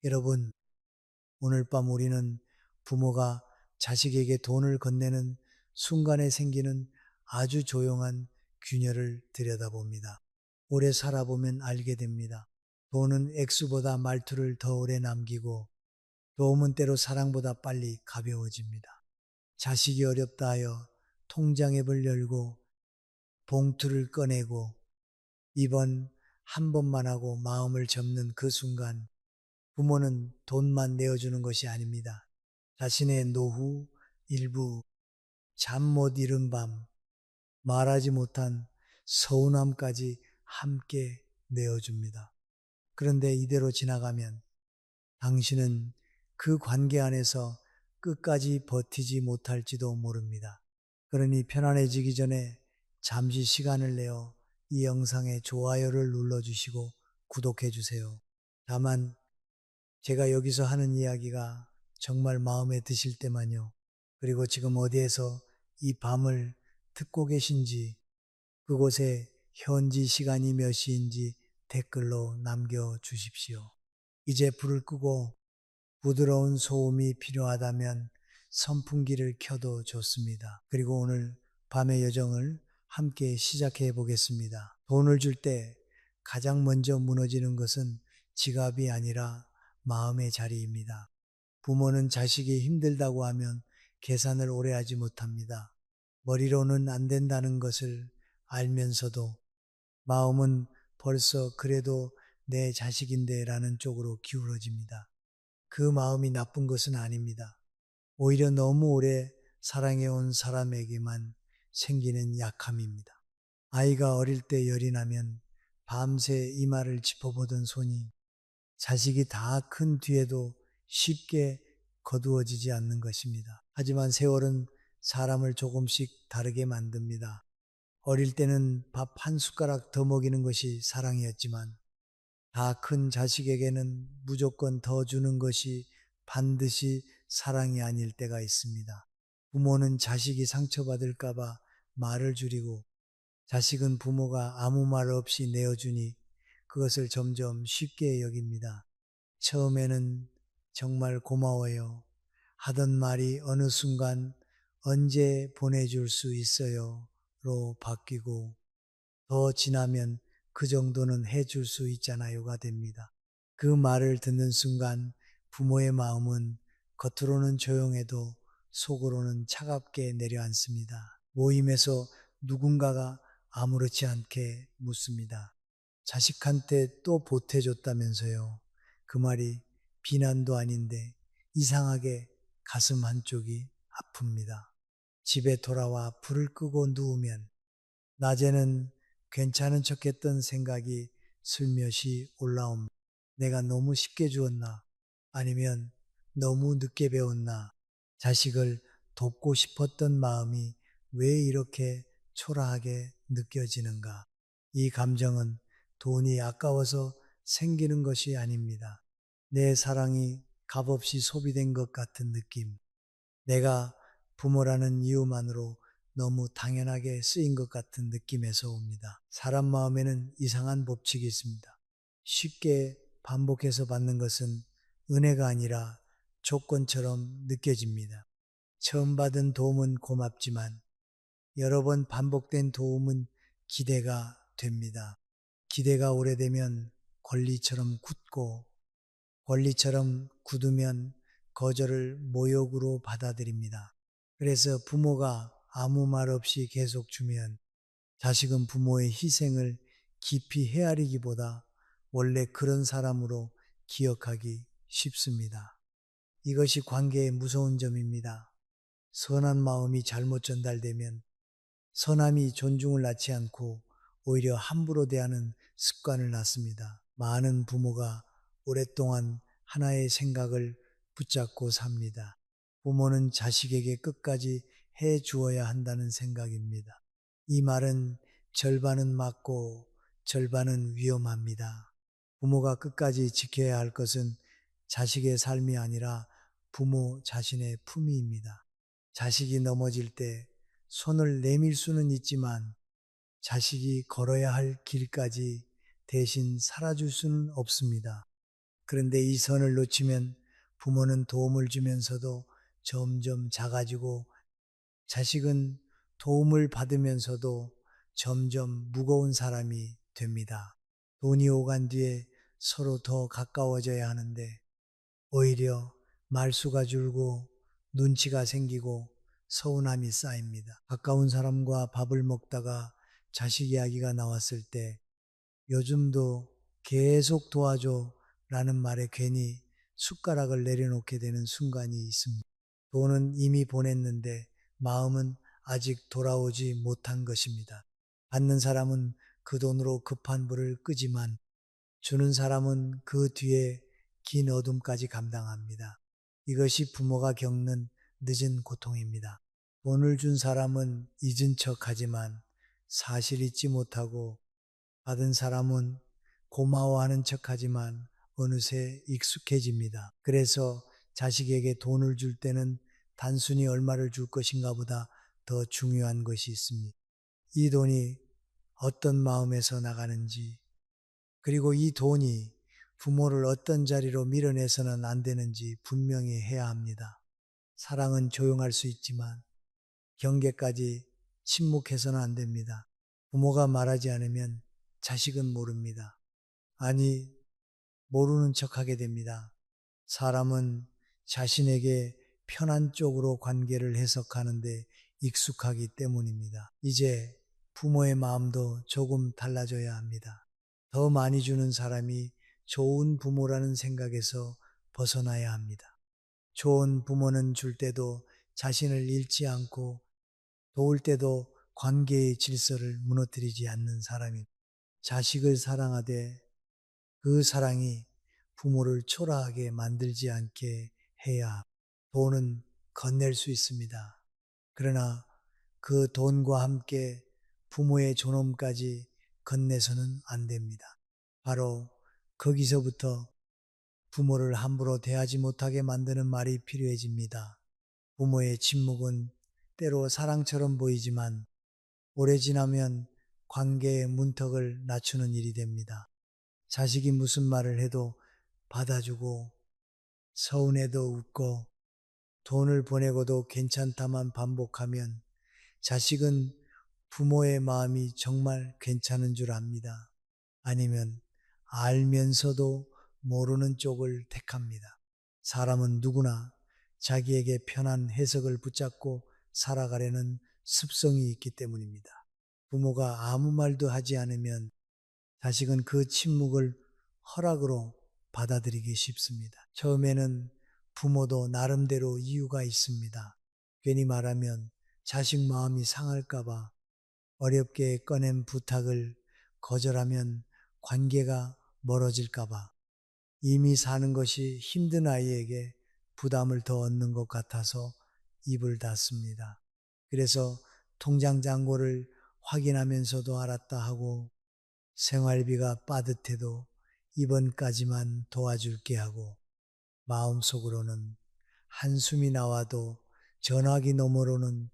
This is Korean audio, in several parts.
여러분, 오늘 밤 우리는 부모가 자식에게 돈을 건네는 순간에 생기는 아주 조용한 균열을 들여다봅니다. 오래 살아보면 알게 됩니다. 돈은 액수보다 말투를 더 오래 남기고 도움은 때로 사랑보다 빨리 가벼워집니다. 자식이 어렵다 하여 통장 앱을 열고 봉투를 꺼내고 이번 한 번만 하고 마음을 접는 그 순간 부모는 돈만 내어주는 것이 아닙니다. 자신의 노후, 일부, 잠 못 이룬 밤, 말하지 못한 서운함까지 함께 내어줍니다. 그런데 이대로 지나가면 당신은 그 관계 안에서 끝까지 버티지 못할지도 모릅니다. 그러니 편안해지기 전에 잠시 시간을 내어 이 영상에 좋아요를 눌러주시고 구독해주세요. 다만 제가 여기서 하는 이야기가 정말 마음에 드실 때만요. 그리고 지금 어디에서 이 밤을 듣고 계신지, 그곳에 현지 시간이 몇 시인지 댓글로 남겨주십시오. 이제 불을 끄고 부드러운 소음이 필요하다면 선풍기를 켜도 좋습니다. 그리고 오늘 밤의 여정을 함께 시작해 보겠습니다. 돈을 줄 때 가장 먼저 무너지는 것은 지갑이 아니라 마음의 자리입니다. 부모는 자식이 힘들다고 하면 계산을 오래 하지 못합니다. 머리로는 안 된다는 것을 알면서도 마음은 벌써 그래도 내 자식인데 라는 쪽으로 기울어집니다. 그 마음이 나쁜 것은 아닙니다. 오히려 너무 오래 사랑해온 사람에게만 생기는 약함입니다. 아이가 어릴 때 열이 나면 밤새 이마를 짚어보던 손이 자식이 다 큰 뒤에도 쉽게 거두어지지 않는 것입니다. 하지만 세월은 사람을 조금씩 다르게 만듭니다. 어릴 때는 밥 한 숟가락 더 먹이는 것이 사랑이었지만 다 큰 자식에게는 무조건 더 주는 것이 반드시 사랑이 아닐 때가 있습니다. 부모는 자식이 상처받을까봐 말을 줄이고 자식은 부모가 아무 말 없이 내어주니 그것을 점점 쉽게 여깁니다. 처음에는 정말 고마워요 하던 말이 어느 순간 언제 보내줄 수 있어요?로 바뀌고 더 지나면 그 정도는 해줄 수 있잖아요가 됩니다. 그 말을 듣는 순간 부모의 마음은 겉으로는 조용해도 속으로는 차갑게 내려앉습니다. 모임에서 누군가가 아무렇지 않게 묻습니다. 자식한테 또 보태줬다면서요. 그 말이 비난도 아닌데 이상하게 가슴 한쪽이 아픕니다. 집에 돌아와 불을 끄고 누우면 낮에는 괜찮은 척했던 생각이 슬며시 올라옵니다. 내가 너무 쉽게 주었나? 아니면 너무 늦게 배웠나? 자식을 돕고 싶었던 마음이 왜 이렇게 초라하게 느껴지는가? 이 감정은 돈이 아까워서 생기는 것이 아닙니다. 내 사랑이 값없이 소비된 것 같은 느낌. 내가 부모라는 이유만으로 너무 당연하게 쓰인 것 같은 느낌에서 옵니다. 사람 마음에는 이상한 법칙이 있습니다. 쉽게 반복해서 받는 것은 은혜가 아니라 조건처럼 느껴집니다. 처음 받은 도움은 고맙지만 여러 번 반복된 도움은 기대가 됩니다. 기대가 오래되면 권리처럼 굳고 권리처럼 굳으면 거절을 모욕으로 받아들입니다. 그래서 부모가 아무 말 없이 계속 주면 자식은 부모의 희생을 깊이 헤아리기보다 원래 그런 사람으로 기억하기 쉽습니다. 이것이 관계의 무서운 점입니다. 선한 마음이 잘못 전달되면 선함이 존중을 낳지 않고 오히려 함부로 대하는 습관을 낳습니다. 많은 부모가 오랫동안 하나의 생각을 붙잡고 삽니다. 부모는 자식에게 끝까지 해 주어야 한다는 생각입니다. 이 말은 절반은 맞고 절반은 위험합니다. 부모가 끝까지 지켜야 할 것은 자식의 삶이 아니라 부모 자신의 품위입니다. 자식이 넘어질 때 손을 내밀 수는 있지만 자식이 걸어야 할 길까지 대신 살아줄 수는 없습니다. 그런데 이 선을 놓치면 부모는 도움을 주면서도 점점 작아지고 자식은 도움을 받으면서도 점점 무거운 사람이 됩니다. 돈이 오간 뒤에 서로 더 가까워져야 하는데 오히려 말수가 줄고 눈치가 생기고 서운함이 쌓입니다. 가까운 사람과 밥을 먹다가 자식 이야기가 나왔을 때 요즘도 계속 도와줘 라는 말에 괜히 숟가락을 내려놓게 되는 순간이 있습니다. 돈은 이미 보냈는데 마음은 아직 돌아오지 못한 것입니다. 받는 사람은 그 돈으로 급한 불을 끄지만 주는 사람은 그 뒤에 긴 어둠까지 감당합니다. 이것이 부모가 겪는 늦은 고통입니다. 돈을 준 사람은 잊은 척 하지만 사실 잊지 못하고 받은 사람은 고마워하는 척 하지만 어느새 익숙해집니다. 그래서 자식에게 돈을 줄 때는 단순히 얼마를 줄 것인가 보다 더 중요한 것이 있습니다. 이 돈이 어떤 마음에서 나가는지, 그리고 이 돈이 부모를 어떤 자리로 밀어내서는 안 되는지 분명히 해야 합니다. 사랑은 조용할 수 있지만 경계까지 침묵해서는 안 됩니다. 부모가 말하지 않으면 자식은 모릅니다. 아니, 모르는 척 하게 됩니다. 사람은 자신에게 편한 쪽으로 관계를 해석하는데 익숙하기 때문입니다. 이제 부모의 마음도 조금 달라져야 합니다. 더 많이 주는 사람이 좋은 부모라는 생각에서 벗어나야 합니다. 좋은 부모는 줄 때도 자신을 잃지 않고 도울 때도 관계의 질서를 무너뜨리지 않는 사람입니다. 자식을 사랑하되 그 사랑이 부모를 초라하게 만들지 않게 해야 돈은 건넬 수 있습니다. 그러나 그 돈과 함께 부모의 존엄까지 건네서는 안 됩니다. 바로 거기서부터 부모를 함부로 대하지 못하게 만드는 말이 필요해집니다. 부모의 침묵은 때로 사랑처럼 보이지만 오래 지나면 관계의 문턱을 낮추는 일이 됩니다. 자식이 무슨 말을 해도 받아주고 서운해도 웃고 돈을 보내고도 괜찮다만 반복하면 자식은 부모의 마음이 정말 괜찮은 줄 압니다. 아니면 알면서도 모르는 쪽을 택합니다. 사람은 누구나 자기에게 편한 해석을 붙잡고 살아가려는 습성이 있기 때문입니다. 부모가 아무 말도 하지 않으면 자식은 그 침묵을 허락으로 받아들이기 쉽습니다. 처음에는 부모도 나름대로 이유가 있습니다. 괜히 말하면 자식 마음이 상할까봐, 어렵게 꺼낸 부탁을 거절하면 관계가 멀어질까봐, 이미 사는 것이 힘든 아이에게 부담을 더 얻는 것 같아서 입을 닫습니다. 그래서 통장 잔고를 확인하면서도 알았다 하고 생활비가 빠듯해도 이번까지만 도와줄게 하고 마음속으로는 한숨이 나와도 전화기 너머로는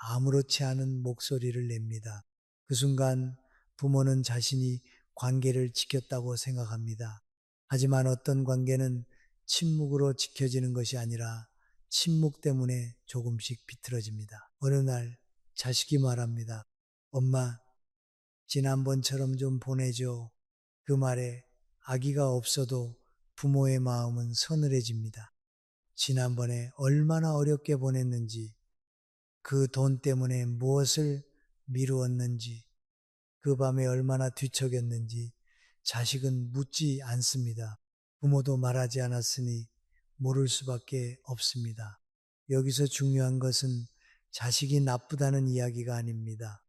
아무렇지 않은 목소리를 냅니다. 그 순간 부모는 자신이 관계를 지켰다고 생각합니다. 하지만 어떤 관계는 침묵으로 지켜지는 것이 아니라 침묵 때문에 조금씩 비틀어집니다. 어느 날 자식이 말합니다. 엄마, 지난번처럼 좀 보내줘. 그 말에 아기가 없어도 부모의 마음은 서늘해집니다. 지난번에 얼마나 어렵게 보냈는지, 그 돈 때문에 무엇을 미루었는지, 그 밤에 얼마나 뒤척였는지 자식은 묻지 않습니다. 부모도 말하지 않았으니 모를 수밖에 없습니다. 여기서 중요한 것은 자식이 나쁘다는 이야기가 아닙니다.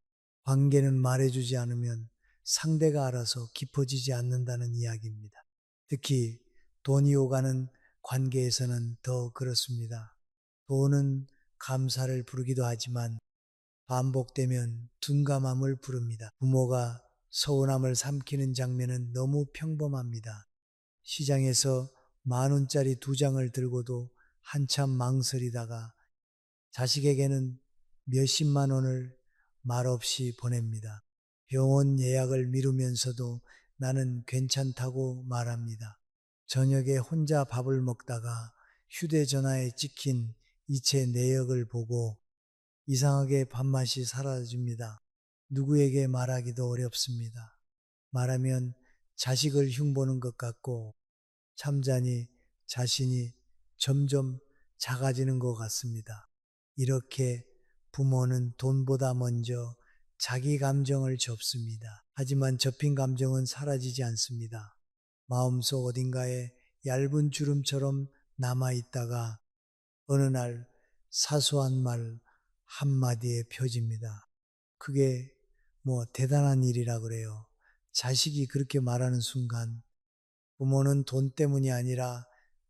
관계는 말해주지 않으면 상대가 알아서 깊어지지 않는다는 이야기입니다. 특히 돈이 오가는 관계에서는 더 그렇습니다. 돈은 감사를 부르기도 하지만 반복되면 둔감함을 부릅니다. 부모가 서운함을 삼키는 장면은 너무 평범합니다. 시장에서 10,000원짜리 2장을 들고도 한참 망설이다가 자식에게는 몇십만 원을 말없이 보냅니다. 병원 예약을 미루면서도 나는 괜찮다고 말합니다. 저녁에 혼자 밥을 먹다가 휴대전화에 찍힌 이체 내역을 보고 이상하게 밥맛이 사라집니다. 누구에게 말하기도 어렵습니다. 말하면 자식을 흉보는 것 같고 잠자니 자신이 점점 작아지는 것 같습니다. 이렇게 부모는 돈보다 먼저 자기 감정을 접습니다. 하지만 접힌 감정은 사라지지 않습니다. 마음속 어딘가에 얇은 주름처럼 남아있다가 어느 날 사소한 말 한마디에 펴집니다. 그게 뭐 대단한 일이라 그래요. 자식이 그렇게 말하는 순간 부모는 돈 때문이 아니라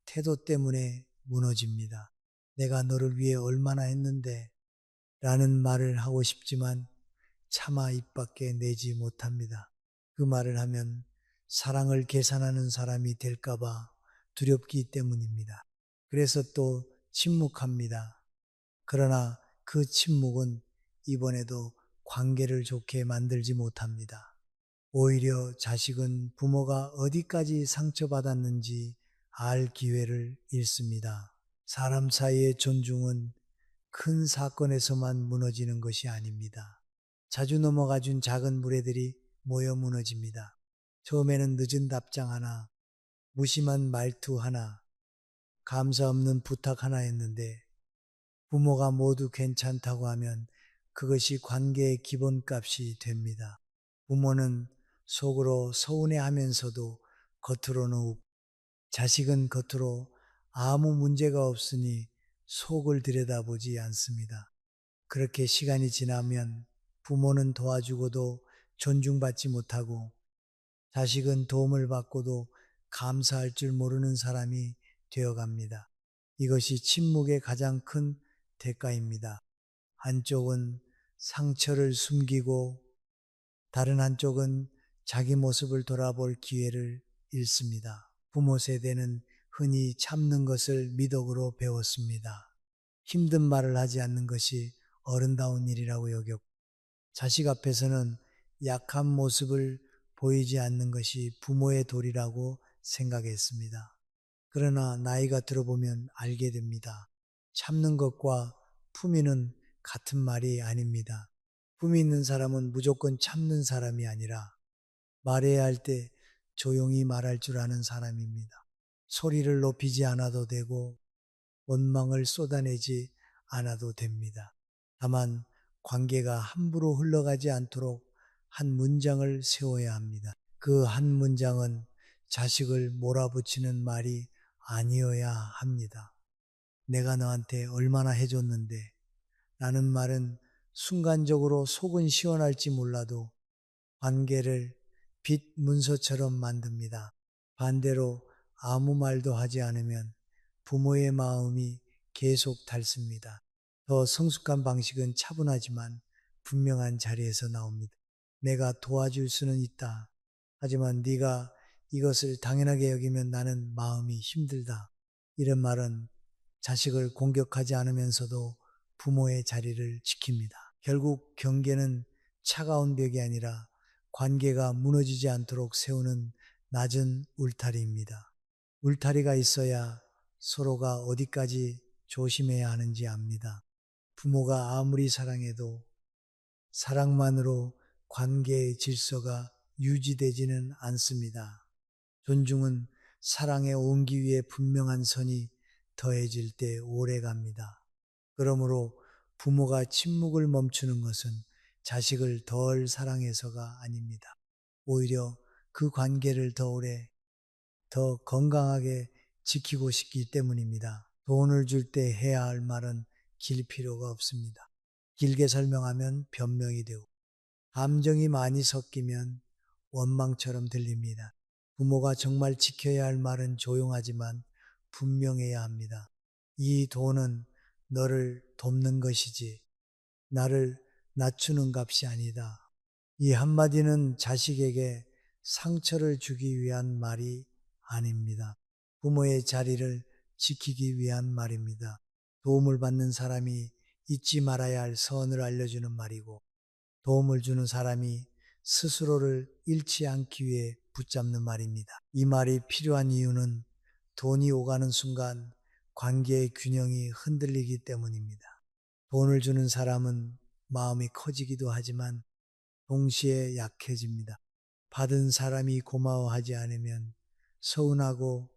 태도 때문에 무너집니다. 내가 너를 위해 얼마나 했는데 라는 말을 하고 싶지만 차마 입 밖에 내지 못합니다. 그 말을 하면 사랑을 계산하는 사람이 될까봐 두렵기 때문입니다. 그래서 또 침묵합니다. 그러나 그 침묵은 이번에도 관계를 좋게 만들지 못합니다. 오히려 자식은 부모가 어디까지 상처받았는지 알 기회를 잃습니다. 사람 사이의 존중은 큰 사건에서만 무너지는 것이 아닙니다. 자주 넘어가 준 작은 무례들이 모여 무너집니다. 처음에는 늦은 답장 하나, 무심한 말투 하나, 감사 없는 부탁 하나였는데 부모가 모두 괜찮다고 하면 그것이 관계의 기본값이 됩니다. 부모는 속으로 서운해 하면서도 겉으로는 자식은 겉으로 아무 문제가 없으니 속을 들여다보지 않습니다. 그렇게 시간이 지나면 부모는 도와주고도 존중받지 못하고 자식은 도움을 받고도 감사할 줄 모르는 사람이 되어갑니다. 이것이 침묵의 가장 큰 대가입니다. 한쪽은 상처를 숨기고 다른 한쪽은 자기 모습을 돌아볼 기회를 잃습니다. 부모 세대는 흔히 참는 것을 미덕으로 배웠습니다. 힘든 말을 하지 않는 것이 어른다운 일이라고 여겼고 자식 앞에서는 약한 모습을 보이지 않는 것이 부모의 도리라고 생각했습니다. 그러나 나이가 들어보면 알게 됩니다. 참는 것과 품위는 같은 말이 아닙니다. 품위 있는 사람은 무조건 참는 사람이 아니라 말해야 할 때 조용히 말할 줄 아는 사람입니다. 소리를 높이지 않아도 되고 원망을 쏟아내지 않아도 됩니다. 다만 관계가 함부로 흘러가지 않도록 한 문장을 세워야 합니다. 그 한 문장은 자식을 몰아붙이는 말이 아니어야 합니다. 내가 너한테 얼마나 해줬는데 라는 말은 순간적으로 속은 시원할지 몰라도 관계를 빛 문서처럼 만듭니다. 반대로 아무 말도 하지 않으면 부모의 마음이 계속 닳습니다. 더 성숙한 방식은 차분하지만 분명한 자리에서 나옵니다. 내가 도와줄 수는 있다. 하지만 네가 이것을 당연하게 여기면 나는 마음이 힘들다. 이런 말은 자식을 공격하지 않으면서도 부모의 자리를 지킵니다. 결국 경계는 차가운 벽이 아니라 관계가 무너지지 않도록 세우는 낮은 울타리입니다. 울타리가 있어야 서로가 어디까지 조심해야 하는지 압니다. 부모가 아무리 사랑해도 사랑만으로 관계의 질서가 유지되지는 않습니다. 존중은 사랑에 옮기 위해 분명한 선이 더해질 때 오래 갑니다. 그러므로 부모가 침묵을 멈추는 것은 자식을 덜 사랑해서가 아닙니다. 오히려 그 관계를 더 오래, 더 건강하게 지키고 싶기 때문입니다. 돈을 줄 때 해야 할 말은 길 필요가 없습니다. 길게 설명하면 변명이 되고, 감정이 많이 섞이면 원망처럼 들립니다. 부모가 정말 지켜야 할 말은 조용하지만 분명해야 합니다. 이 돈은 너를 돕는 것이지 나를 낮추는 값이 아니다. 이 한마디는 자식에게 상처를 주기 위한 말이 아닙니다. 부모의 자리를 지키기 위한 말입니다. 도움을 받는 사람이 잊지 말아야 할 선을 알려주는 말이고 도움을 주는 사람이 스스로를 잃지 않기 위해 붙잡는 말입니다. 이 말이 필요한 이유는 돈이 오가는 순간 관계의 균형이 흔들리기 때문입니다. 돈을 주는 사람은 마음이 커지기도 하지만 동시에 약해집니다. 받은 사람이 고마워하지 않으면 서운하고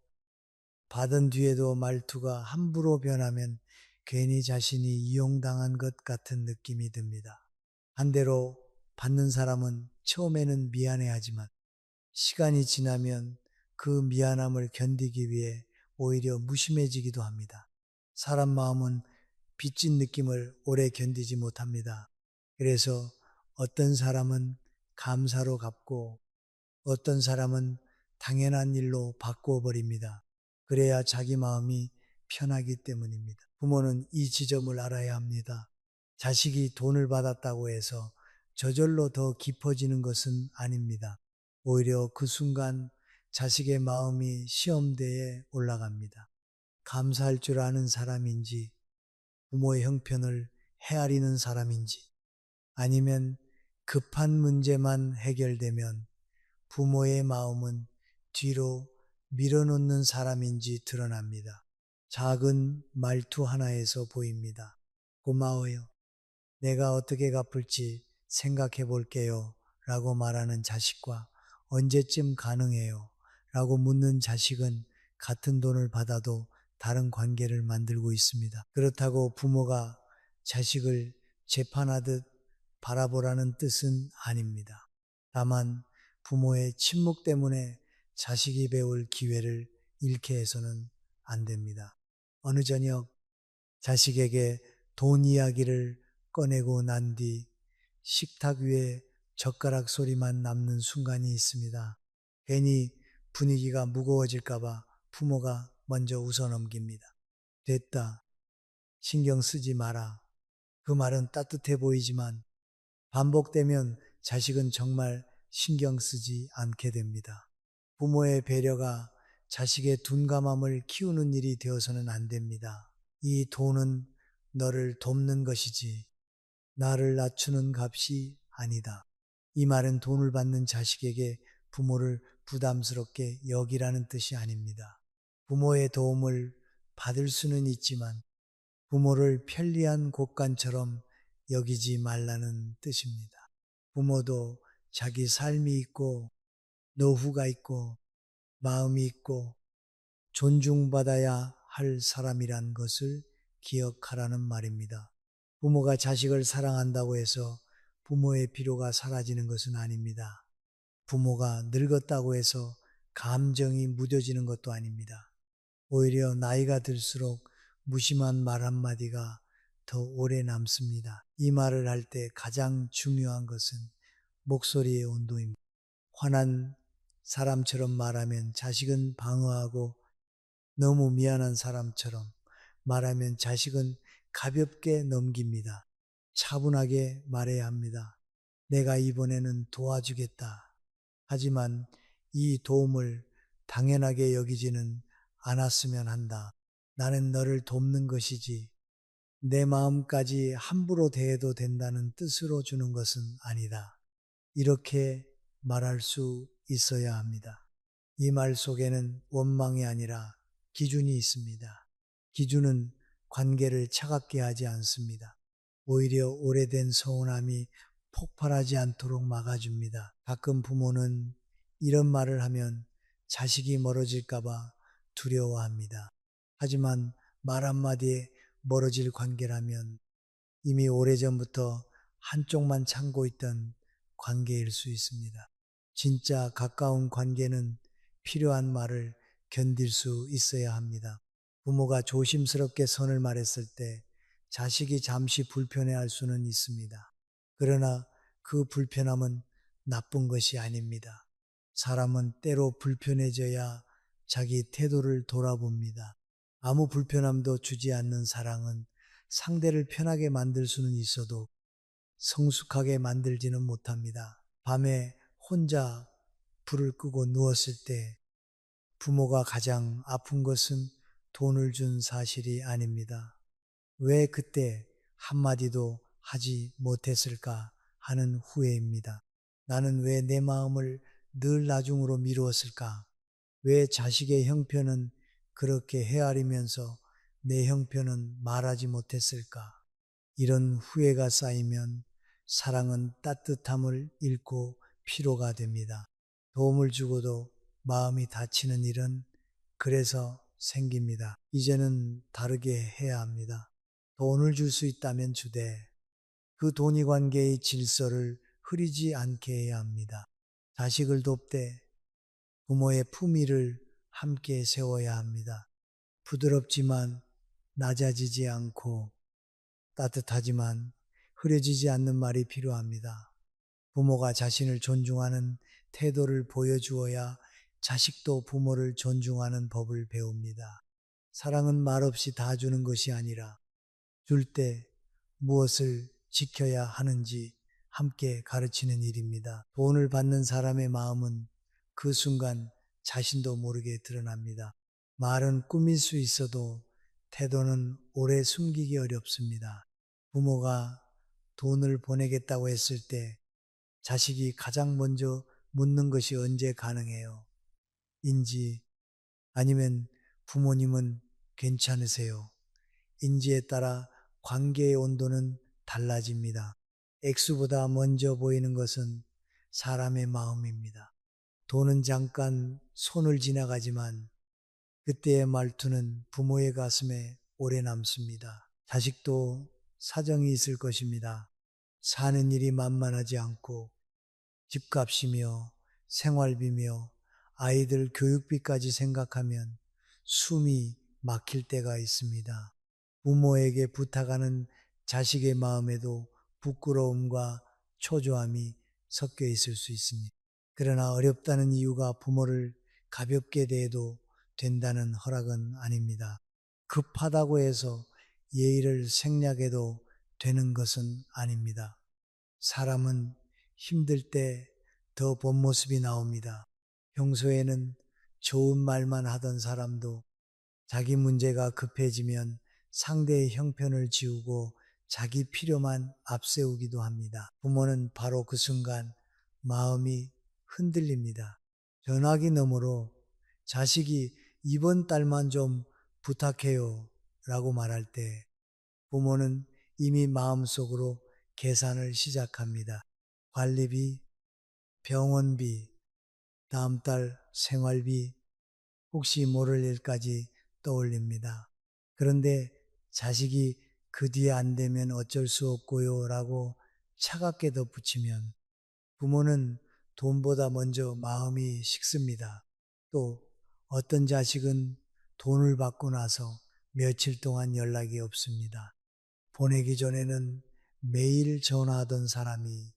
받은 뒤에도 말투가 함부로 변하면 괜히 자신이 이용당한 것 같은 느낌이 듭니다. 반대로 받는 사람은 처음에는 미안해하지만 시간이 지나면 그 미안함을 견디기 위해 오히려 무심해지기도 합니다. 사람 마음은 빚진 느낌을 오래 견디지 못합니다. 그래서 어떤 사람은 감사로 갚고 어떤 사람은 당연한 일로 바꾸어 버립니다. 그래야 자기 마음이 편하기 때문입니다. 부모는 이 지점을 알아야 합니다. 자식이 돈을 받았다고 해서 저절로 더 깊어지는 것은 아닙니다. 오히려 그 순간 자식의 마음이 시험대에 올라갑니다. 감사할 줄 아는 사람인지, 부모의 형편을 헤아리는 사람인지, 아니면 급한 문제만 해결되면 부모의 마음은 뒤로 밀어놓는 사람인지 드러납니다. 작은 말투 하나에서 보입니다. 고마워요. 내가 어떻게 갚을지 생각해 볼게요. 라고 말하는 자식과 언제쯤 가능해요? 라고 묻는 자식은 같은 돈을 받아도 다른 관계를 만들고 있습니다. 그렇다고 부모가 자식을 재판하듯 바라보라는 뜻은 아닙니다. 다만 부모의 침묵 때문에 자식이 배울 기회를 잃게 해서는 안 됩니다. 어느 저녁 자식에게 돈 이야기를 꺼내고 난 뒤 식탁 위에 젓가락 소리만 남는 순간이 있습니다. 괜히 분위기가 무거워질까봐 부모가 먼저 웃어넘깁니다. 됐다. 신경 쓰지 마라. 그 말은 따뜻해 보이지만 반복되면 자식은 정말 신경 쓰지 않게 됩니다. 부모의 배려가 자식의 둔감함을 키우는 일이 되어서는 안 됩니다. 이 돈은 너를 돕는 것이지 나를 낮추는 값이 아니다. 이 말은 돈을 받는 자식에게 부모를 부담스럽게 여기라는 뜻이 아닙니다. 부모의 도움을 받을 수는 있지만 부모를 편리한 곳간처럼 여기지 말라는 뜻입니다. 부모도 자기 삶이 있고 노후가 있고 마음이 있고 존중받아야 할 사람이란 것을 기억하라는 말입니다. 부모가 자식을 사랑한다고 해서 부모의 필요가 사라지는 것은 아닙니다. 부모가 늙었다고 해서 감정이 무뎌지는 것도 아닙니다. 오히려 나이가 들수록 무심한 말 한마디가 더 오래 남습니다. 이 말을 할 때 가장 중요한 것은 목소리의 온도입니다. 화난 사람처럼 말하면 자식은 방어하고 너무 미안한 사람처럼 말하면 자식은 가볍게 넘깁니다. 차분하게 말해야 합니다. 내가 이번에는 도와주겠다. 하지만 이 도움을 당연하게 여기지는 않았으면 한다. 나는 너를 돕는 것이지 내 마음까지 함부로 대해도 된다는 뜻으로 주는 것은 아니다. 이렇게 말할 수 있어야 합니다. 이 말 속에는 원망이 아니라 기준이 있습니다. 기준은 관계를 차갑게 하지 않습니다. 오히려 오래된 서운함이 폭발하지 않도록 막아줍니다. 가끔 부모는 이런 말을 하면 자식이 멀어질까봐 두려워합니다. 하지만 말 한마디에 멀어질 관계라면 이미 오래전부터 한쪽만 참고 있던 관계일 수 있습니다. 진짜 가까운 관계는 필요한 말을 견딜 수 있어야 합니다. 부모가 조심스럽게 선을 말했을 때 자식이 잠시 불편해할 수는 있습니다. 그러나 그 불편함은 나쁜 것이 아닙니다. 사람은 때로 불편해져야 자기 태도를 돌아봅니다. 아무 불편함도 주지 않는 사랑은 상대를 편하게 만들 수는 있어도 성숙하게 만들지는 못합니다. 밤에 혼자 불을 끄고 누웠을 때 부모가 가장 아픈 것은 돈을 준 사실이 아닙니다. 왜 그때 한마디도 하지 못했을까 하는 후회입니다. 나는 왜 내 마음을 늘 나중으로 미루었을까? 왜 자식의 형편은 그렇게 헤아리면서 내 형편은 말하지 못했을까? 이런 후회가 쌓이면 사랑은 따뜻함을 잃고 피로가 됩니다. 도움을 주고도 마음이 다치는 일은 그래서 생깁니다. 이제는 다르게 해야 합니다. 돈을 줄 수 있다면 주되 그 돈이 관계의 질서를 흐리지 않게 해야 합니다. 자식을 돕되 부모의 품위를 함께 세워야 합니다. 부드럽지만 낮아지지 않고 따뜻하지만 흐려지지 않는 말이 필요합니다. 부모가 자신을 존중하는 태도를 보여주어야 자식도 부모를 존중하는 법을 배웁니다. 사랑은 말없이 다 주는 것이 아니라 줄 때 무엇을 지켜야 하는지 함께 가르치는 일입니다. 돈을 받는 사람의 마음은 그 순간 자신도 모르게 드러납니다. 말은 꾸밀 수 있어도 태도는 오래 숨기기 어렵습니다. 부모가 돈을 보내겠다고 했을 때 자식이 가장 먼저 묻는 것이 언제 가능해요? 인지 아니면 부모님은 괜찮으세요? 인지에 따라 관계의 온도는 달라집니다. 액수보다 먼저 보이는 것은 사람의 마음입니다. 돈은 잠깐 손을 지나가지만 그때의 말투는 부모의 가슴에 오래 남습니다. 자식도 사정이 있을 것입니다. 사는 일이 만만하지 않고 집값이며 생활비며 아이들 교육비까지 생각하면 숨이 막힐 때가 있습니다. 부모에게 부탁하는 자식의 마음에도 부끄러움과 초조함이 섞여 있을 수 있습니다. 그러나 어렵다는 이유가 부모를 가볍게 대해도 된다는 허락은 아닙니다. 급하다고 해서 예의를 생략해도 되는 것은 아닙니다. 사람은 힘들 때 더 본 모습이 나옵니다. 평소에는 좋은 말만 하던 사람도 자기 문제가 급해지면 상대의 형편을 지우고 자기 필요만 앞세우기도 합니다. 부모는 바로 그 순간 마음이 흔들립니다. 전화기 너머로 자식이 이번 달만 좀 부탁해요 라고 말할 때 부모는 이미 마음속으로 계산을 시작합니다. 관리비, 병원비, 다음 달 생활비, 혹시 모를 일까지 떠올립니다. 그런데 자식이 그 뒤에 안 되면 어쩔 수 없고요 라고 차갑게 덧붙이면 부모는 돈보다 먼저 마음이 식습니다. 또 어떤 자식은 돈을 받고 나서 며칠 동안 연락이 없습니다. 보내기 전에는 매일 전화하던 사람이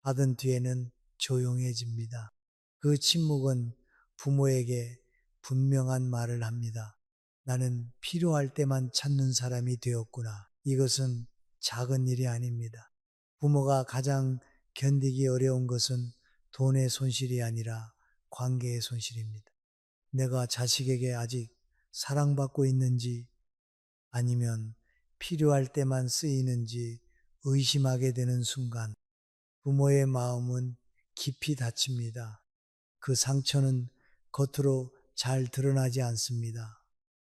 받은 뒤에는 조용해집니다. 그 침묵은 부모에게 분명한 말을 합니다. 나는 필요할 때만 찾는 사람이 되었구나. 이것은 작은 일이 아닙니다. 부모가 가장 견디기 어려운 것은 돈의 손실이 아니라 관계의 손실입니다. 내가 자식에게 아직 사랑받고 있는지 아니면 필요할 때만 쓰이는지 의심하게 되는 순간 부모의 마음은 깊이 다칩니다. 그 상처는 겉으로 잘 드러나지 않습니다.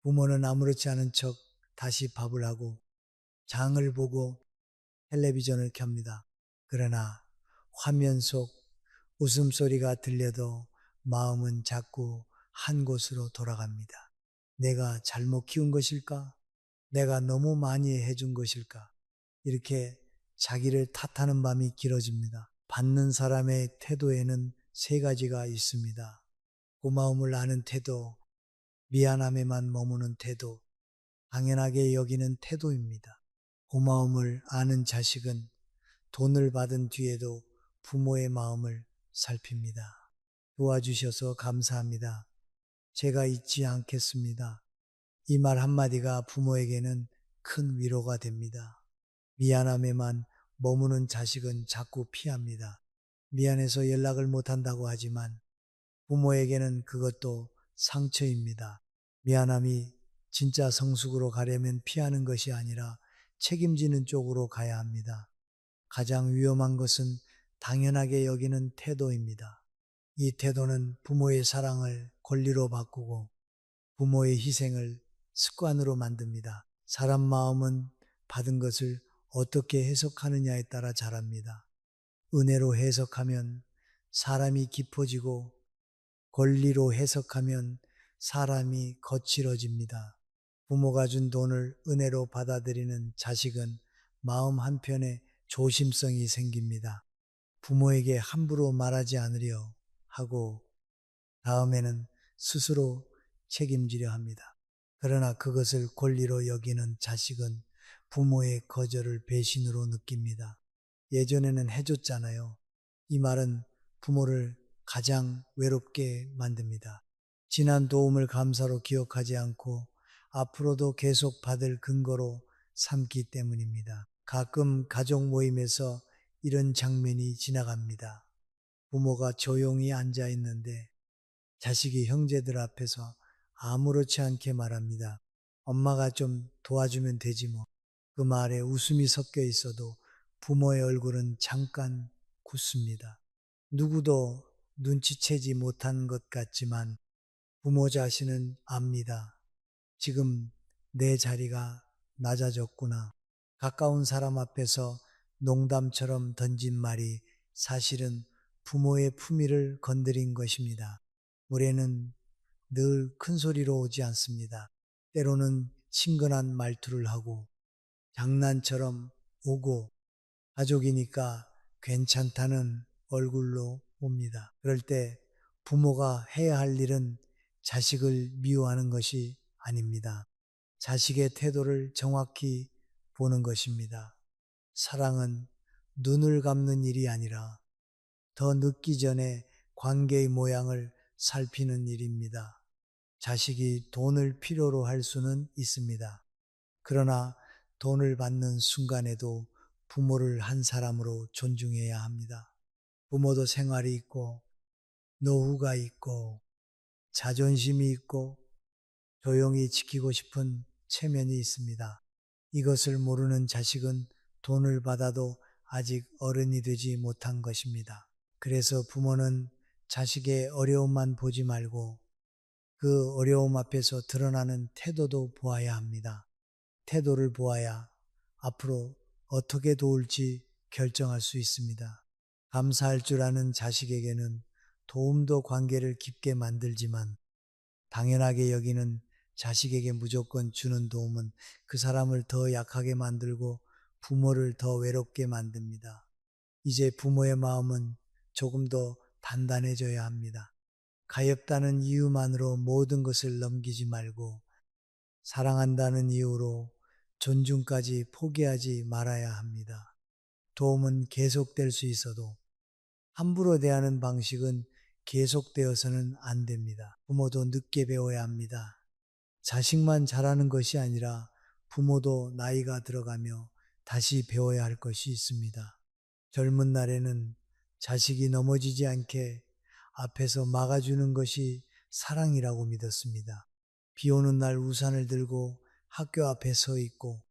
부모는 아무렇지 않은 척 다시 밥을 하고 장을 보고 텔레비전을 켭니다. 그러나 화면 속 웃음소리가 들려도 마음은 자꾸 한 곳으로 돌아갑니다. 내가 잘못 키운 것일까? 내가 너무 많이 해준 것일까? 이렇게 자기를 탓하는 밤이 길어집니다. 받는 사람의 태도에는 세 가지가 있습니다. 고마움을 아는 태도, 미안함에만 머무는 태도, 당연하게 여기는 태도입니다. 고마움을 아는 자식은 돈을 받은 뒤에도 부모의 마음을 살핍니다. 도와주셔서 감사합니다. 제가 잊지 않겠습니다. 이 말 한마디가 부모에게는 큰 위로가 됩니다. 미안함에만 머무는 자식은 자꾸 피합니다. 미안해서 연락을 못한다고 하지만 부모에게는 그것도 상처입니다. 미안함이 진짜 성숙으로 가려면 피하는 것이 아니라 책임지는 쪽으로 가야 합니다. 가장 위험한 것은 당연하게 여기는 태도입니다. 이 태도는 부모의 사랑을 권리로 바꾸고 부모의 희생을 습관으로 만듭니다. 사람 마음은 받은 것을 어떻게 해석하느냐에 따라 자랍니다. 은혜로 해석하면 사람이 깊어지고 권리로 해석하면 사람이 거칠어집니다. 부모가 준 돈을 은혜로 받아들이는 자식은 마음 한편에 조심성이 생깁니다. 부모에게 함부로 말하지 않으려 하고 다음에는 스스로 책임지려 합니다. 그러나 그것을 권리로 여기는 자식은 부모의 거절을 배신으로 느낍니다. 예전에는 해줬잖아요. 이 말은 부모를 가장 외롭게 만듭니다. 지난 도움을 감사로 기억하지 않고 앞으로도 계속 받을 근거로 삼기 때문입니다. 가끔 가족 모임에서 이런 장면이 지나갑니다. 부모가 조용히 앉아 있는데 자식이 형제들 앞에서 아무렇지 않게 말합니다. 엄마가 좀 도와주면 되지 뭐. 그 말에 웃음이 섞여 있어도 부모의 얼굴은 잠깐 굳습니다. 누구도 눈치채지 못한 것 같지만 부모 자신은 압니다. 지금 내 자리가 낮아졌구나. 가까운 사람 앞에서 농담처럼 던진 말이 사실은 부모의 품위를 건드린 것입니다. 올해는 늘 큰 소리로 오지 않습니다. 때로는 친근한 말투를 하고 장난처럼 오고 가족이니까 괜찮다는 얼굴로 옵니다. 그럴 때 부모가 해야 할 일은 자식을 미워하는 것이 아닙니다. 자식의 태도를 정확히 보는 것입니다. 사랑은 눈을 감는 일이 아니라 더 늦기 전에 관계의 모양을 살피는 일입니다. 자식이 돈을 필요로 할 수는 있습니다. 그러나 돈을 받는 순간에도 부모를 한 사람으로 존중해야 합니다. 부모도 생활이 있고 노후가 있고 자존심이 있고 조용히 지키고 싶은 체면이 있습니다. 이것을 모르는 자식은 돈을 받아도 아직 어른이 되지 못한 것입니다. 그래서 부모는 자식의 어려움만 보지 말고 그 어려움 앞에서 드러나는 태도도 보아야 합니다. 태도를 보아야 앞으로 어떻게 도울지 결정할 수 있습니다. 감사할 줄 아는 자식에게는 도움도 관계를 깊게 만들지만 당연하게 여기는 자식에게 무조건 주는 도움은 그 사람을 더 약하게 만들고 부모를 더 외롭게 만듭니다. 이제 부모의 마음은 조금 더 단단해져야 합니다. 가엾다는 이유만으로 모든 것을 넘기지 말고 사랑한다는 이유로 존중까지 포기하지 말아야 합니다. 도움은 계속될 수 있어도 함부로 대하는 방식은 계속되어서는 안 됩니다. 부모도 늦게 배워야 합니다. 자식만 잘하는 것이 아니라 부모도 나이가 들어가며 다시 배워야 할 것이 있습니다. 젊은 날에는 자식이 넘어지지 않게 앞에서 막아주는 것이 사랑이라고 믿었습니다. 비 오는 날 우산을 들고 학교 앞에 서 있고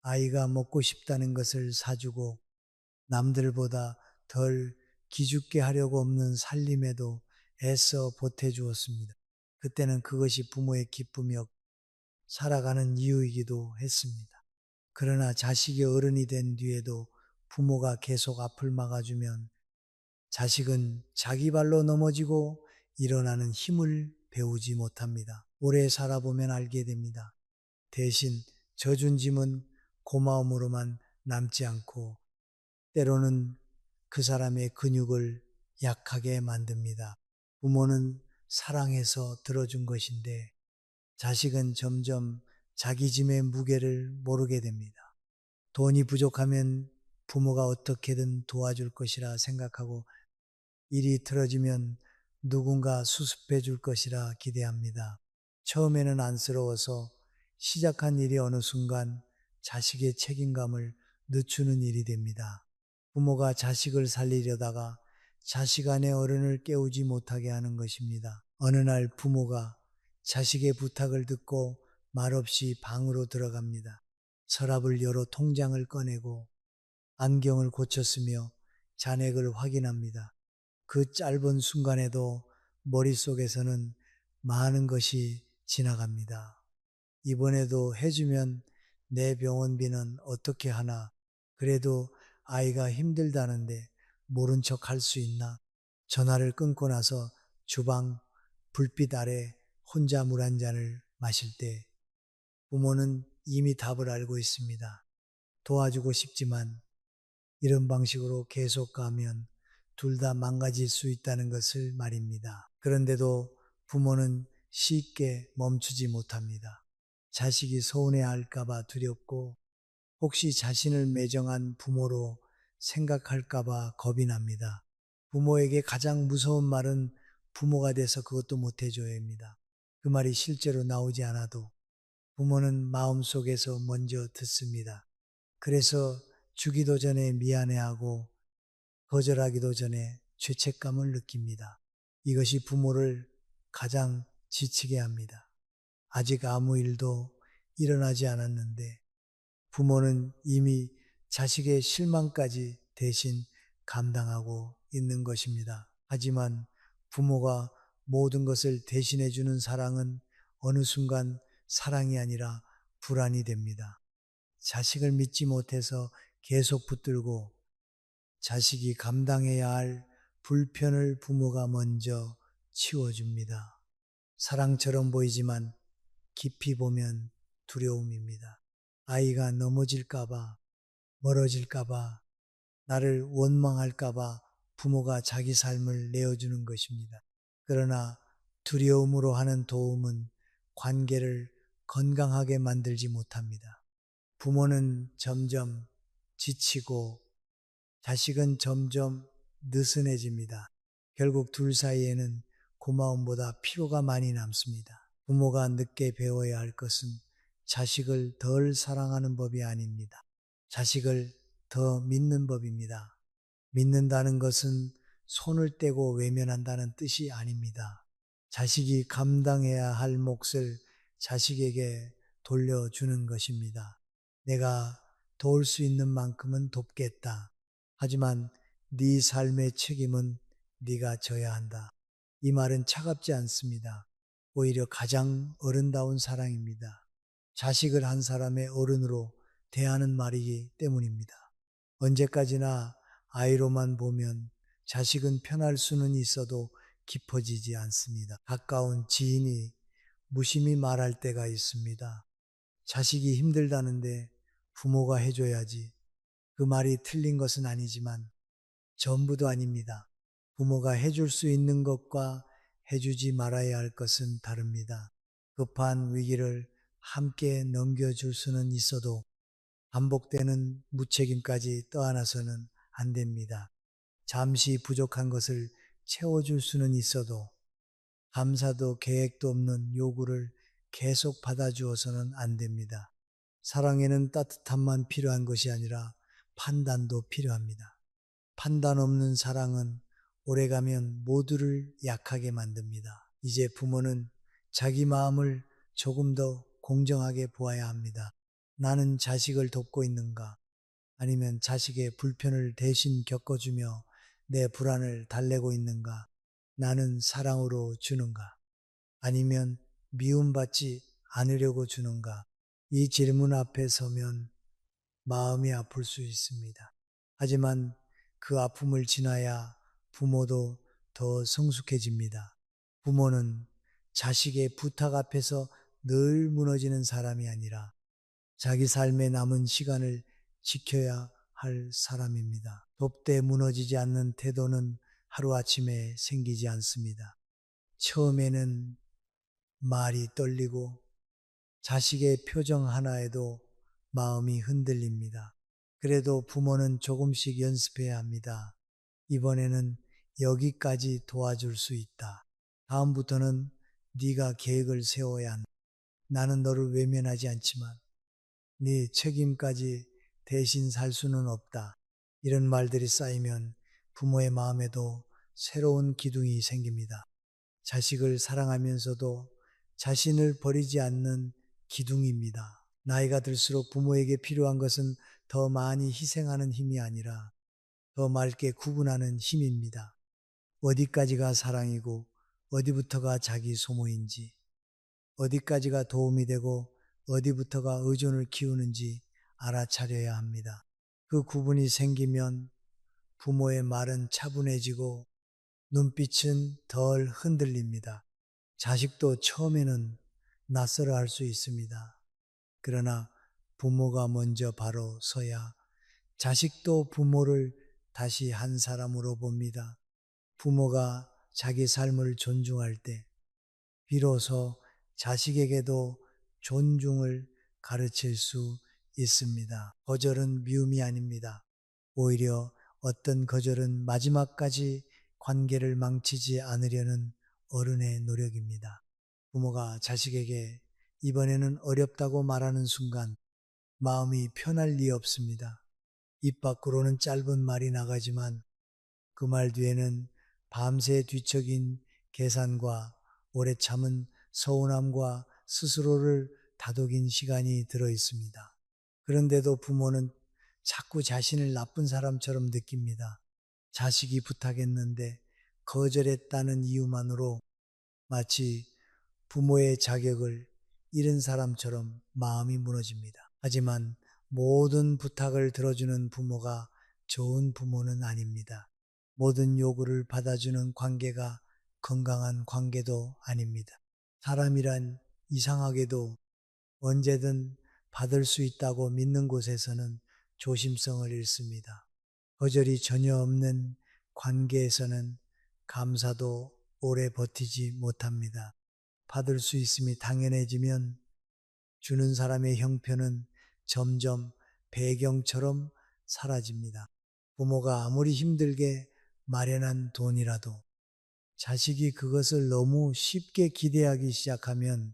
아이가 먹고 싶다는 것을 사주고 남들보다 덜 기죽게 하려고 없는 살림에도 애써 보태주었습니다. 그때는 그것이 부모의 기쁨이었고 살아가는 이유이기도 했습니다. 그러나 자식이 어른이 된 뒤에도 부모가 계속 앞을 막아주면 자식은 자기 발로 넘어지고 일어나는 힘을 배우지 못합니다. 오래 살아보면 알게 됩니다. 대신 져준 짐은 고마움으로만 남지 않고 때로는 그 사람의 근육을 약하게 만듭니다. 부모는 사랑해서 들어준 것인데 자식은 점점 자기 짐의 무게를 모르게 됩니다. 돈이 부족하면 부모가 어떻게든 도와줄 것이라 생각하고 일이 틀어지면 누군가 수습해 줄 것이라 기대합니다. 처음에는 안쓰러워서 시작한 일이 어느 순간 자식의 책임감을 늦추는 일이 됩니다. 부모가 자식을 살리려다가 자식 안의 어른을 깨우지 못하게 하는 것입니다. 어느 날 부모가 자식의 부탁을 듣고 말없이 방으로 들어갑니다. 서랍을 열어 통장을 꺼내고 안경을 고쳤으며 잔액을 확인합니다. 그 짧은 순간에도 머릿속에서는 많은 것이 지나갑니다. 이번에도 해주면 내 병원비는 어떻게 하나? 그래도 아이가 힘들다는데 모른 척 할 수 있나? 전화를 끊고 나서 주방 불빛 아래 혼자 물 한 잔을 마실 때 부모는 이미 답을 알고 있습니다. 도와주고 싶지만 이런 방식으로 계속 가면 둘 다 망가질 수 있다는 것을 말입니다. 그런데도 부모는 쉽게 멈추지 못합니다. 자식이 서운해할까봐 두렵고 혹시 자신을 매정한 부모로 생각할까봐 겁이 납니다. 부모에게 가장 무서운 말은 부모가 돼서 그것도 못해줘야입니다. 그 말이 실제로 나오지 않아도 부모는 마음속에서 먼저 듣습니다. 그래서 주기도 전에 미안해하고 거절하기도 전에 죄책감을 느낍니다. 이것이 부모를 가장 지치게 합니다. 아직 아무 일도 일어나지 않았는데 부모는 이미 자식의 실망까지 대신 감당하고 있는 것입니다. 하지만 부모가 모든 것을 대신해 주는 사랑은 어느 순간 사랑이 아니라 불안이 됩니다. 자식을 믿지 못해서 계속 붙들고 자식이 감당해야 할 불편을 부모가 먼저 치워줍니다. 사랑처럼 보이지만 깊이 보면 두려움입니다. 아이가 넘어질까봐, 멀어질까봐, 나를 원망할까봐 부모가 자기 삶을 내어주는 것입니다. 그러나 두려움으로 하는 도움은 관계를 건강하게 만들지 못합니다. 부모는 점점 지치고 자식은 점점 느슨해집니다. 결국 둘 사이에는 고마움보다 피로가 많이 남습니다. 부모가 늦게 배워야 할 것은 자식을 덜 사랑하는 법이 아닙니다. 자식을 더 믿는 법입니다. 믿는다는 것은 손을 떼고 외면한다는 뜻이 아닙니다. 자식이 감당해야 할 몫을 자식에게 돌려주는 것입니다. 내가 도울 수 있는 만큼은 돕겠다. 하지만 네 삶의 책임은 네가 져야 한다. 이 말은 차갑지 않습니다. 오히려 가장 어른다운 사랑입니다. 자식을 한 사람의 어른으로 대하는 말이기 때문입니다. 언제까지나 아이로만 보면 자식은 편할 수는 있어도 깊어지지 않습니다. 가까운 지인이 무심히 말할 때가 있습니다. 자식이 힘들다는데 부모가 해줘야지. 그 말이 틀린 것은 아니지만 전부도 아닙니다. 부모가 해줄 수 있는 것과 해주지 말아야 할 것은 다릅니다. 급한 위기를 함께 넘겨줄 수는 있어도 반복되는 무책임까지 떠안아서는 안 됩니다. 잠시 부족한 것을 채워줄 수는 있어도 감사도 계획도 없는 요구를 계속 받아주어서는 안 됩니다. 사랑에는 따뜻함만 필요한 것이 아니라 판단도 필요합니다. 판단 없는 사랑은 오래가면 모두를 약하게 만듭니다. 이제 부모는 자기 마음을 조금 더 공정하게 보아야 합니다. 나는 자식을 돕고 있는가? 아니면 자식의 불편을 대신 겪어주며 내 불안을 달래고 있는가? 나는 사랑으로 주는가? 아니면 미움받지 않으려고 주는가? 이 질문 앞에 서면 마음이 아플 수 있습니다. 하지만 그 아픔을 지나야 부모도 더 성숙해집니다. 부모는 자식의 부탁 앞에서 늘 무너지는 사람이 아니라 자기 삶의 남은 시간을 지켜야 할 사람입니다. 돕되 무너지지 않는 태도는 하루아침에 생기지 않습니다. 처음에는 말이 떨리고 자식의 표정 하나에도 마음이 흔들립니다. 그래도 부모는 조금씩 연습해야 합니다. 이번에는 여기까지 도와줄 수 있다. 다음부터는 네가 계획을 세워야 한다. 나는 너를 외면하지 않지만 네 책임까지 대신 살 수는 없다. 이런 말들이 쌓이면 부모의 마음에도 새로운 기둥이 생깁니다. 자식을 사랑하면서도 자신을 버리지 않는 기둥입니다. 나이가 들수록 부모에게 필요한 것은 더 많이 희생하는 힘이 아니라 더 맑게 구분하는 힘입니다. 어디까지가 사랑이고 어디부터가 자기 소모인지, 어디까지가 도움이 되고 어디부터가 의존을 키우는지 알아차려야 합니다. 그 구분이 생기면 부모의 말은 차분해지고 눈빛은 덜 흔들립니다. 자식도 처음에는 낯설어 할 수 있습니다. 그러나 부모가 먼저 바로 서야 자식도 부모를 다시 한 사람으로 봅니다. 부모가 자기 삶을 존중할 때 비로소 자식에게도 존중을 가르칠 수 있습니다. 거절은 미움이 아닙니다. 오히려 어떤 거절은 마지막까지 관계를 망치지 않으려는 어른의 노력입니다. 부모가 자식에게 이번에는 어렵다고 말하는 순간 마음이 편할 리 없습니다. 입 밖으로는 짧은 말이 나가지만 그 말 뒤에는 밤새 뒤척인 계산과 오래 참은 서운함과 스스로를 다독인 시간이 들어 있습니다. 그런데도 부모는 자꾸 자신을 나쁜 사람처럼 느낍니다. 자식이 부탁했는데 거절했다는 이유만으로 마치 부모의 자격을 잃은 사람처럼 마음이 무너집니다. 하지만 모든 부탁을 들어주는 부모가 좋은 부모는 아닙니다. 모든 요구를 받아주는 관계가 건강한 관계도 아닙니다. 사람이란 이상하게도 언제든 받을 수 있다고 믿는 곳에서는 조심성을 잃습니다. 거절이 전혀 없는 관계에서는 감사도 오래 버티지 못합니다. 받을 수 있음이 당연해지면 주는 사람의 형편은 점점 배경처럼 사라집니다. 부모가 아무리 힘들게 마련한 돈이라도 자식이 그것을 너무 쉽게 기대하기 시작하면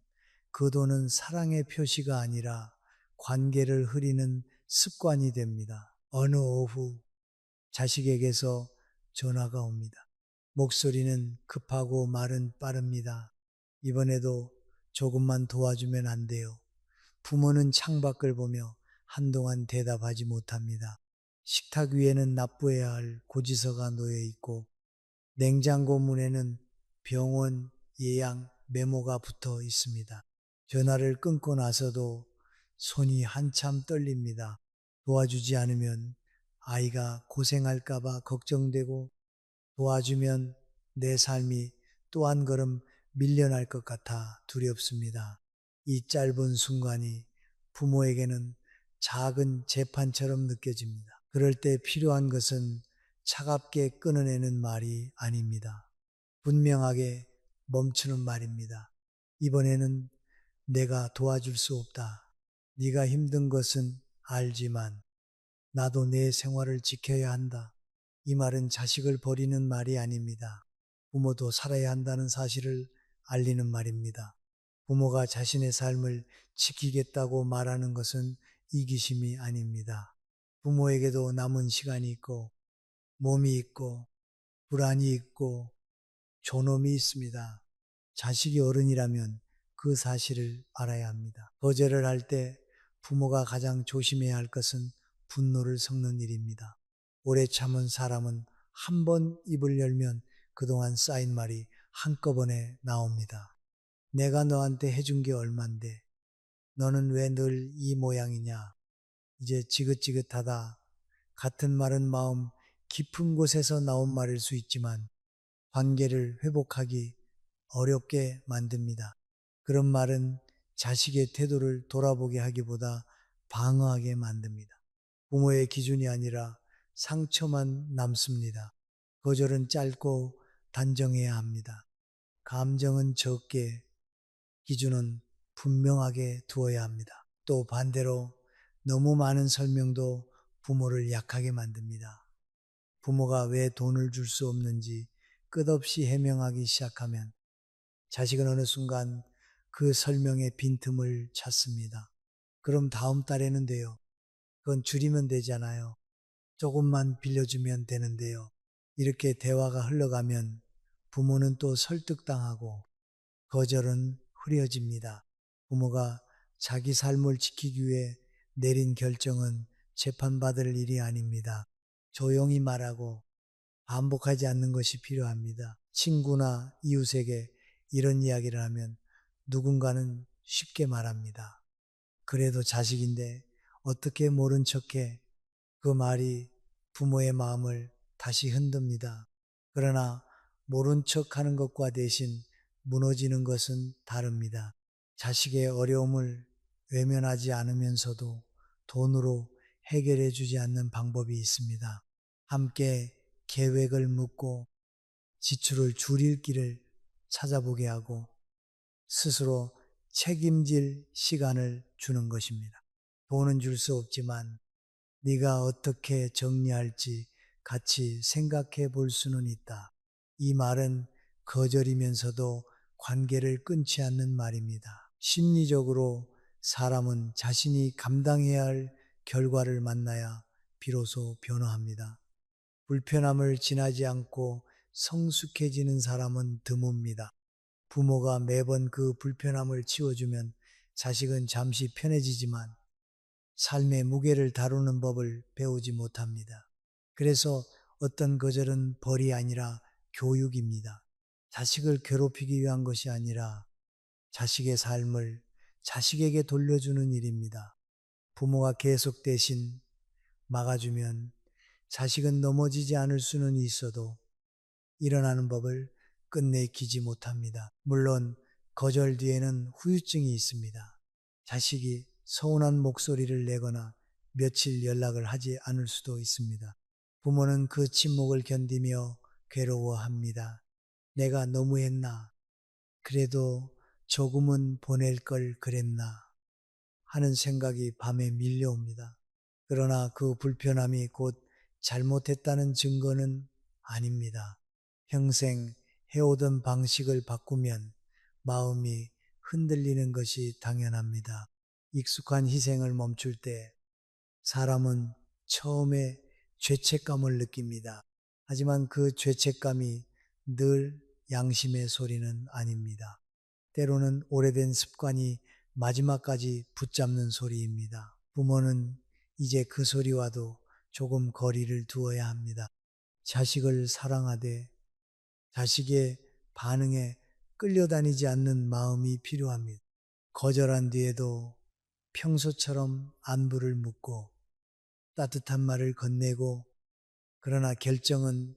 그 돈은 사랑의 표시가 아니라 관계를 흐리는 습관이 됩니다. 어느 오후 자식에게서 전화가 옵니다. 목소리는 급하고 말은 빠릅니다. 이번에도 조금만 도와주면 안 돼요. 부모는 창밖을 보며 한동안 대답하지 못합니다. 식탁 위에는 납부해야 할 고지서가 놓여 있고 냉장고 문에는 병원 예약 메모가 붙어 있습니다. 전화를 끊고 나서도 손이 한참 떨립니다. 도와주지 않으면 아이가 고생할까봐 걱정되고 도와주면 내 삶이 또 한 걸음 밀려날 것 같아 두렵습니다. 이 짧은 순간이 부모에게는 작은 재판처럼 느껴집니다. 그럴 때 필요한 것은 차갑게 끊어내는 말이 아닙니다. 분명하게 멈추는 말입니다. 이번에는 내가 도와줄 수 없다. 네가 힘든 것은 알지만 나도 내 생활을 지켜야 한다. 이 말은 자식을 버리는 말이 아닙니다. 부모도 살아야 한다는 사실을 알리는 말입니다. 부모가 자신의 삶을 지키겠다고 말하는 것은 이기심이 아닙니다. 부모에게도 남은 시간이 있고 몸이 있고 불안이 있고 존엄이 있습니다. 자식이 어른이라면 그 사실을 알아야 합니다. 거절을 할 때 부모가 가장 조심해야 할 것은 분노를 섞는 일입니다. 오래 참은 사람은 한 번 입을 열면 그동안 쌓인 말이 한꺼번에 나옵니다. 내가 너한테 해준 게 얼만데 너는 왜 늘 이 모양이냐. 이제 지긋지긋하다. 같은 말은 마음 깊은 곳에서 나온 말일 수 있지만 관계를 회복하기 어렵게 만듭니다. 그런 말은 자식의 태도를 돌아보게 하기보다 방어하게 만듭니다. 부모의 기준이 아니라 상처만 남습니다. 거절은 짧고 단정해야 합니다. 감정은 적게, 기준은 분명하게 두어야 합니다. 또 반대로 너무 많은 설명도 부모를 약하게 만듭니다. 부모가 왜 돈을 줄 수 없는지 끝없이 해명하기 시작하면 자식은 어느 순간 그 설명의 빈틈을 찾습니다. 그럼 다음 달에는 돼요. 그건 줄이면 되잖아요. 조금만 빌려주면 되는데요. 이렇게 대화가 흘러가면 부모는 또 설득당하고 거절은 흐려집니다. 부모가 자기 삶을 지키기 위해 내린 결정은 재판받을 일이 아닙니다. 조용히 말하고 반복하지 않는 것이 필요합니다. 친구나 이웃에게 이런 이야기를 하면 누군가는 쉽게 말합니다. 그래도 자식인데 어떻게 모른 척해? 그 말이 부모의 마음을 다시 흔듭니다. 그러나 모른 척 하는 것과 대신 무너지는 것은 다릅니다. 자식의 어려움을 외면하지 않으면서도 돈으로 해결해 주지 않는 방법이 있습니다. 함께 계획을 묻고 지출을 줄일 길을 찾아보게 하고 스스로 책임질 시간을 주는 것입니다. 돈은 줄 수 없지만 네가 어떻게 정리할지 같이 생각해 볼 수는 있다. 이 말은 거절이면서도 관계를 끊지 않는 말입니다. 심리적으로 사람은 자신이 감당해야 할 결과를 만나야 비로소 변화합니다. 불편함을 지나지 않고 성숙해지는 사람은 드뭅니다. 부모가 매번 그 불편함을 치워주면 자식은 잠시 편해지지만 삶의 무게를 다루는 법을 배우지 못합니다. 그래서 어떤 거절은 벌이 아니라 교육입니다. 자식을 괴롭히기 위한 것이 아니라 자식의 삶을 자식에게 돌려주는 일입니다. 부모가 계속 대신 막아주면 자식은 넘어지지 않을 수는 있어도 일어나는 법을 끝내 익히지 못합니다. 물론 거절 뒤에는 후유증이 있습니다. 자식이 서운한 목소리를 내거나 며칠 연락을 하지 않을 수도 있습니다. 부모는 그 침묵을 견디며 괴로워합니다. 내가 너무했나? 그래도 조금은 보낼 걸 그랬나? 하는 생각이 밤에 밀려옵니다. 그러나 그 불편함이 곧 잘못했다는 증거는 아닙니다. 평생 해오던 방식을 바꾸면 마음이 흔들리는 것이 당연합니다. 익숙한 희생을 멈출 때 사람은 처음에 죄책감을 느낍니다. 하지만 그 죄책감이 늘 양심의 소리는 아닙니다. 때로는 오래된 습관이 마지막까지 붙잡는 소리입니다. 부모는 이제 그 소리와도 조금 거리를 두어야 합니다. 자식을 사랑하되 자식의 반응에 끌려다니지 않는 마음이 필요합니다. 거절한 뒤에도 평소처럼 안부를 묻고 따뜻한 말을 건네고 그러나 결정은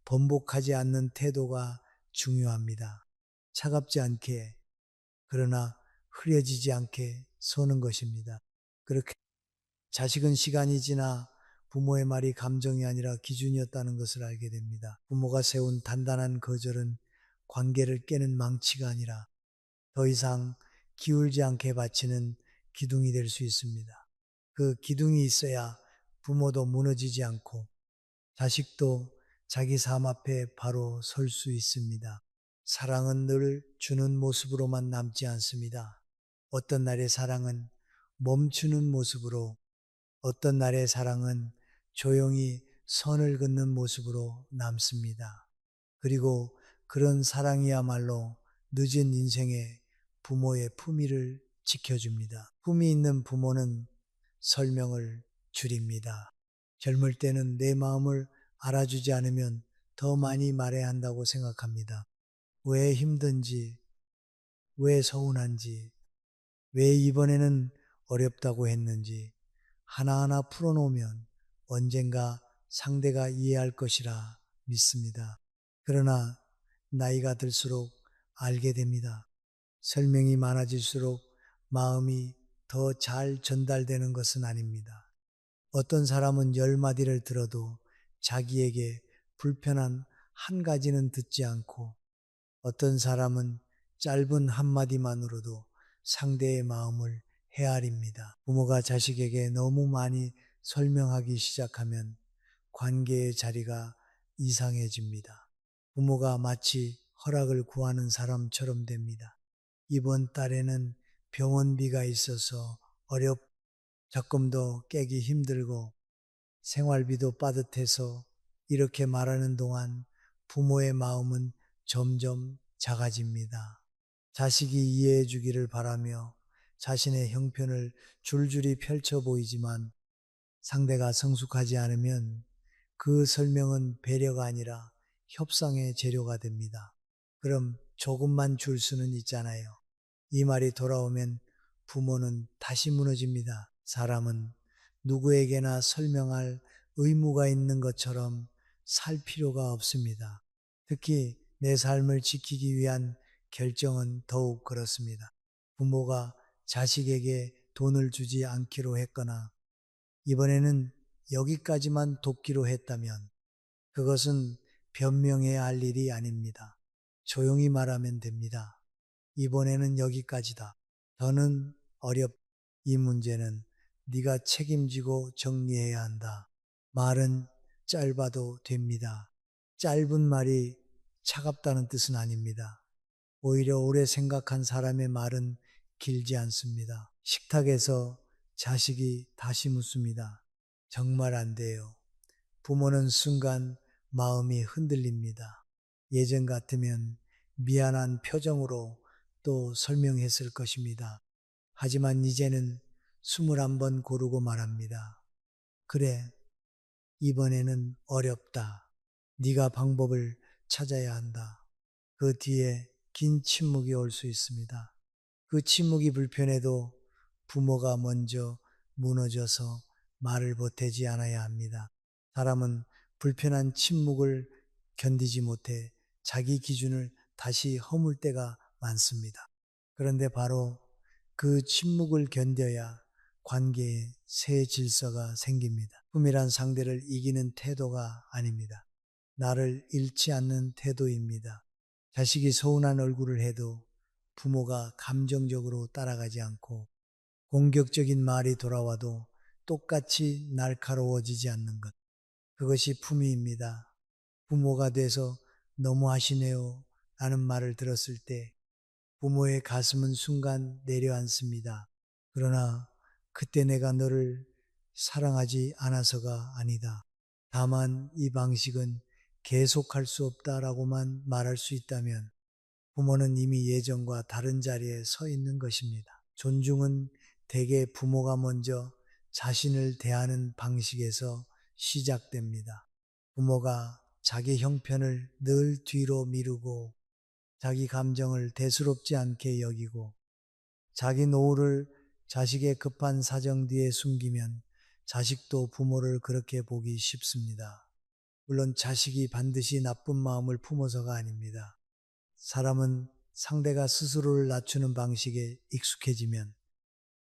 번복하지 않는 태도가 중요합니다. 차갑지 않게 그러나 흐려지지 않게 서는 것입니다. 그렇게 자식은 시간이 지나 부모의 말이 감정이 아니라 기준이었다는 것을 알게 됩니다. 부모가 세운 단단한 거절은 관계를 깨는 망치가 아니라 더 이상 기울지 않게 받치는 기둥이 될 수 있습니다. 그 기둥이 있어야 부모도 무너지지 않고 자식도 자기 삶 앞에 바로 설 수 있습니다. 사랑은 늘 주는 모습으로만 남지 않습니다. 어떤 날의 사랑은 멈추는 모습으로, 어떤 날의 사랑은 조용히 선을 긋는 모습으로 남습니다. 그리고 그런 사랑이야말로 늦은 인생의 부모의 품위를 지켜줍니다. 품위 있는 부모는 설명을 줄입니다. 젊을 때는 내 마음을 알아주지 않으면 더 많이 말해야 한다고 생각합니다. 왜 힘든지, 왜 서운한지, 왜 이번에는 어렵다고 했는지 하나하나 풀어놓으면 언젠가 상대가 이해할 것이라 믿습니다. 그러나 나이가 들수록 알게 됩니다. 설명이 많아질수록 마음이 더 잘 전달되는 것은 아닙니다. 어떤 사람은 10마디를 들어도 자기에게 불편한 한 가지는 듣지 않고 어떤 사람은 짧은 한마디만으로도 상대의 마음을 헤아립니다. 부모가 자식에게 너무 많이 설명하기 시작하면 관계의 자리가 이상해집니다. 부모가 마치 허락을 구하는 사람처럼 됩니다. 이번 달에는 병원비가 있어서 적금도 깨기 힘들고 생활비도 빠듯해서 이렇게 말하는 동안 부모의 마음은 점점 작아집니다. 자식이 이해해 주기를 바라며 자신의 형편을 줄줄이 펼쳐 보이지만 상대가 성숙하지 않으면 그 설명은 배려가 아니라 협상의 재료가 됩니다. 그럼 조금만 줄 수는 있잖아요. 이 말이 돌아오면 부모는 다시 무너집니다. 사람은 누구에게나 설명할 의무가 있는 것처럼 살 필요가 없습니다. 특히 내 삶을 지키기 위한 결정은 더욱 그렇습니다. 부모가 자식에게 돈을 주지 않기로 했거나 이번에는 여기까지만 돕기로 했다면 그것은 변명해야 할 일이 아닙니다. 조용히 말하면 됩니다. 이번에는 여기까지다. 더는 이 문제는 네가 책임지고 정리해야 한다. 말은 짧아도 됩니다. 짧은 말이 차갑다는 뜻은 아닙니다. 오히려 오래 생각한 사람의 말은 길지 않습니다. 식탁에서 자식이 다시 묻습니다. 정말 안 돼요. 부모는 순간 마음이 흔들립니다. 예전 같으면 미안한 표정으로 또 설명했을 것입니다. 하지만 이제는 21번 고르고 말합니다. 그래, 이번에는 어렵다. 네가 방법을 찾아야 한다. 그 뒤에 긴 침묵이 올 수 있습니다. 그 침묵이 불편해도 부모가 먼저 무너져서 말을 보태지 않아야 합니다. 사람은 불편한 침묵을 견디지 못해 자기 기준을 다시 허물 때가 많습니다. 그런데 바로 그 침묵을 견뎌야 관계에 새 질서가 생깁니다. 꿈이란 상대를 이기는 태도가 아닙니다. 나를 잃지 않는 태도입니다. 자식이 서운한 얼굴을 해도 부모가 감정적으로 따라가지 않고 공격적인 말이 돌아와도 똑같이 날카로워지지 않는 것. 그것이 품위입니다. 부모가 돼서 너무하시네요 라는 말을 들었을 때 부모의 가슴은 순간 내려앉습니다. 그러나 그때 내가 너를 사랑하지 않아서가 아니다. 다만 이 방식은 계속할 수 없다라고만 말할 수 있다면 부모는 이미 예전과 다른 자리에 서 있는 것입니다. 존중은 대개 부모가 먼저 자신을 대하는 방식에서 시작됩니다. 부모가 자기 형편을 늘 뒤로 미루고 자기 감정을 대수롭지 않게 여기고 자기 노후를 자식의 급한 사정 뒤에 숨기면 자식도 부모를 그렇게 보기 쉽습니다. 물론 자식이 반드시 나쁜 마음을 품어서가 아닙니다. 사람은 상대가 스스로를 낮추는 방식에 익숙해지면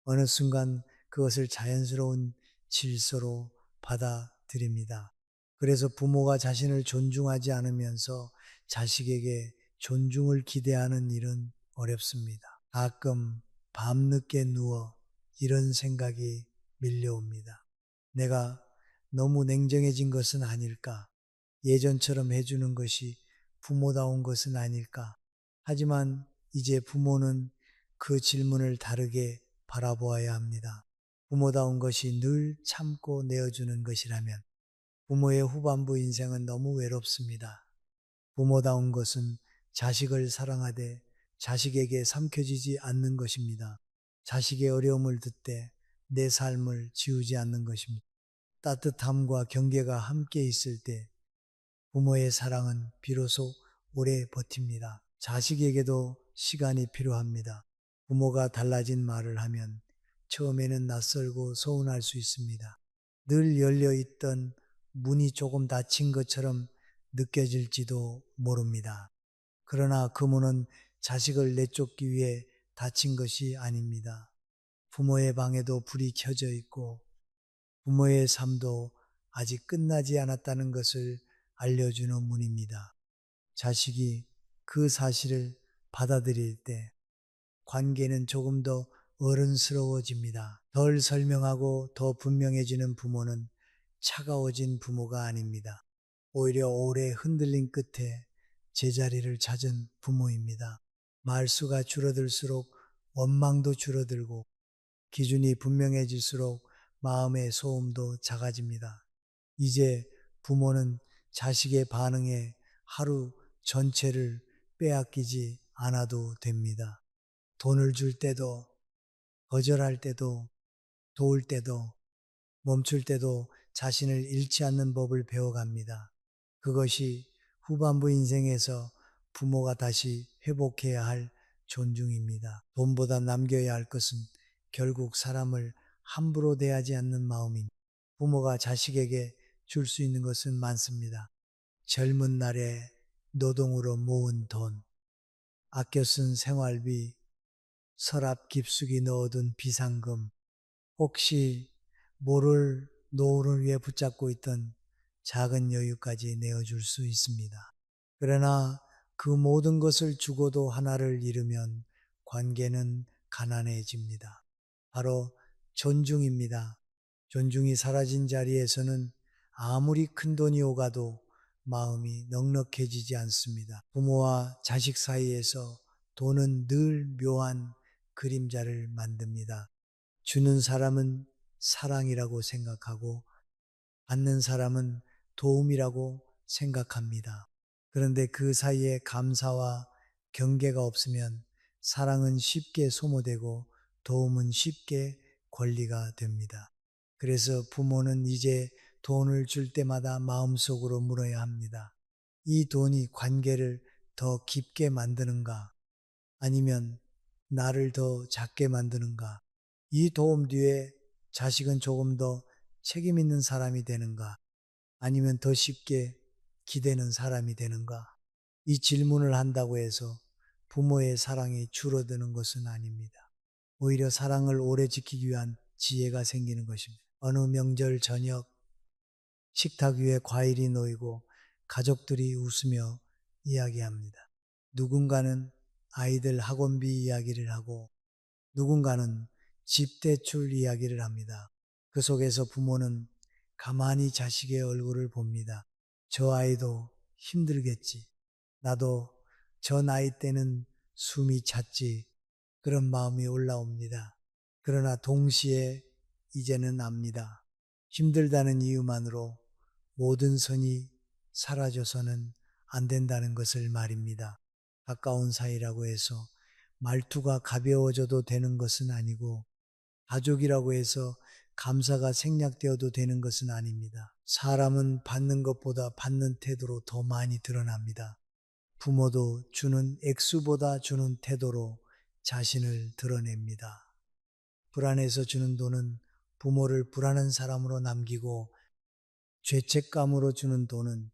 어느 순간 그것을 자연스러운 질서로 받아들입니다. 그래서 부모가 자신을 존중하지 않으면서 자식에게 존중을 기대하는 일은 어렵습니다. 가끔 밤늦게 누워 이런 생각이 밀려옵니다. 내가 너무 냉정해진 것은 아닐까? 예전처럼 해주는 것이 부모다운 것은 아닐까? 하지만 이제 부모는 그 질문을 다르게 바라보아야 합니다. 부모다운 것이 늘 참고 내어주는 것이라면 부모의 후반부 인생은 너무 외롭습니다. 부모다운 것은 자식을 사랑하되 자식에게 삼켜지지 않는 것입니다. 자식의 어려움을 듣되 내 삶을 지우지 않는 것입니다. 따뜻함과 경계가 함께 있을 때 부모의 사랑은 비로소 오래 버팁니다. 자식에게도 시간이 필요합니다. 부모가 달라진 말을 하면 처음에는 낯설고 서운할 수 있습니다. 늘 열려 있던 문이 조금 닫힌 것처럼 느껴질지도 모릅니다. 그러나 그 문은 자식을 내쫓기 위해 닫힌 것이 아닙니다. 부모의 방에도 불이 켜져 있고 부모의 삶도 아직 끝나지 않았다는 것을 알려주는 문입니다. 자식이 그 사실을 받아들일 때 관계는 조금 더 어른스러워집니다. 덜 설명하고 더 분명해지는 부모는 차가워진 부모가 아닙니다. 오히려 오래 흔들린 끝에 제자리를 찾은 부모입니다. 말수가 줄어들수록 원망도 줄어들고 기준이 분명해질수록 마음의 소음도 작아집니다. 이제 부모는 자식의 반응에 하루 전체를 빼앗기지 않아도 됩니다. 돈을 줄 때도, 거절할 때도, 도울 때도, 멈출 때도 자신을 잃지 않는 법을 배워갑니다. 그것이 후반부 인생에서 부모가 다시 회복해야 할 존중입니다. 돈보다 남겨야 할 것은 결국 사람을 함부로 대하지 않는 마음입니다. 부모가 자식에게 줄 수 있는 것은 많습니다. 젊은 날에 노동으로 모은 돈, 아껴 쓴 생활비, 서랍 깊숙이 넣어둔 비상금, 혹시 모를 노후를 위해 붙잡고 있던 작은 여유까지 내어줄 수 있습니다. 그러나 그 모든 것을 주고도 하나를 잃으면 관계는 가난해집니다. 바로 존중입니다. 존중이 사라진 자리에서는 아무리 큰 돈이 오가도 마음이 넉넉해지지 않습니다. 부모와 자식 사이에서 돈은 늘 묘한 그림자를 만듭니다. 주는 사람은 사랑이라고 생각하고 받는 사람은 도움이라고 생각합니다. 그런데 그 사이에 감사와 경계가 없으면 사랑은 쉽게 소모되고 도움은 쉽게 권리가 됩니다. 그래서 부모는 이제 돈을 줄 때마다 마음속으로 물어야 합니다. 이 돈이 관계를 더 깊게 만드는가? 아니면 나를 더 작게 만드는가? 이 도움 뒤에 자식은 조금 더 책임 있는 사람이 되는가? 아니면 더 쉽게 기대는 사람이 되는가? 이 질문을 한다고 해서 부모의 사랑이 줄어드는 것은 아닙니다. 오히려 사랑을 오래 지키기 위한 지혜가 생기는 것입니다. 어느 명절 저녁 식탁 위에 과일이 놓이고 가족들이 웃으며 이야기합니다. 누군가는 아이들 학원비 이야기를 하고 누군가는 집 대출 이야기를 합니다. 그 속에서 부모는 가만히 자식의 얼굴을 봅니다. 저 아이도 힘들겠지. 나도 저 나이 때는 숨이 찼지. 그런 마음이 올라옵니다. 그러나 동시에 이제는 압니다. 힘들다는 이유만으로 모든 선이 사라져서는 안 된다는 것을 말입니다. 가까운 사이라고 해서 말투가 가벼워져도 되는 것은 아니고 가족이라고 해서 감사가 생략되어도 되는 것은 아닙니다. 사람은 받는 것보다 받는 태도로 더 많이 드러납니다. 부모도 주는 액수보다 주는 태도로 자신을 드러냅니다. 불안해서 주는 돈은 부모를 불안한 사람으로 남기고 죄책감으로 주는 돈은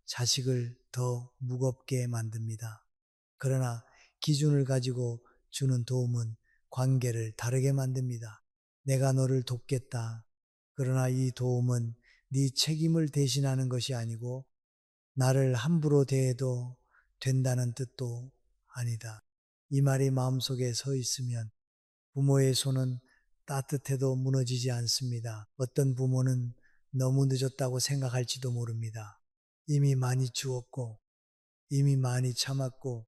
자식을 더 무겁게 만듭니다. 그러나 기준을 가지고 주는 도움은 관계를 다르게 만듭니다. 내가 너를 돕겠다. 그러나 이 도움은 네 책임을 대신하는 것이 아니고 나를 함부로 대해도 된다는 뜻도 아니다. 이 말이 마음속에 서 있으면 부모의 손은 따뜻해도 무너지지 않습니다. 어떤 부모는 너무 늦었다고 생각할지도 모릅니다. 이미 많이 주었고, 이미 많이 참았고,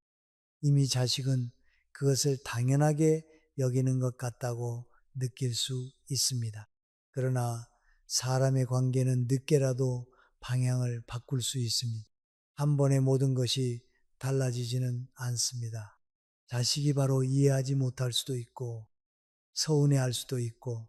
이미 자식은 그것을 당연하게 여기는 것 같다고 느낄 수 있습니다. 그러나 사람의 관계는 늦게라도 방향을 바꿀 수 있습니다. 한 번에 모든 것이 달라지지는 않습니다. 자식이 바로 이해하지 못할 수도 있고, 서운해할 수도 있고,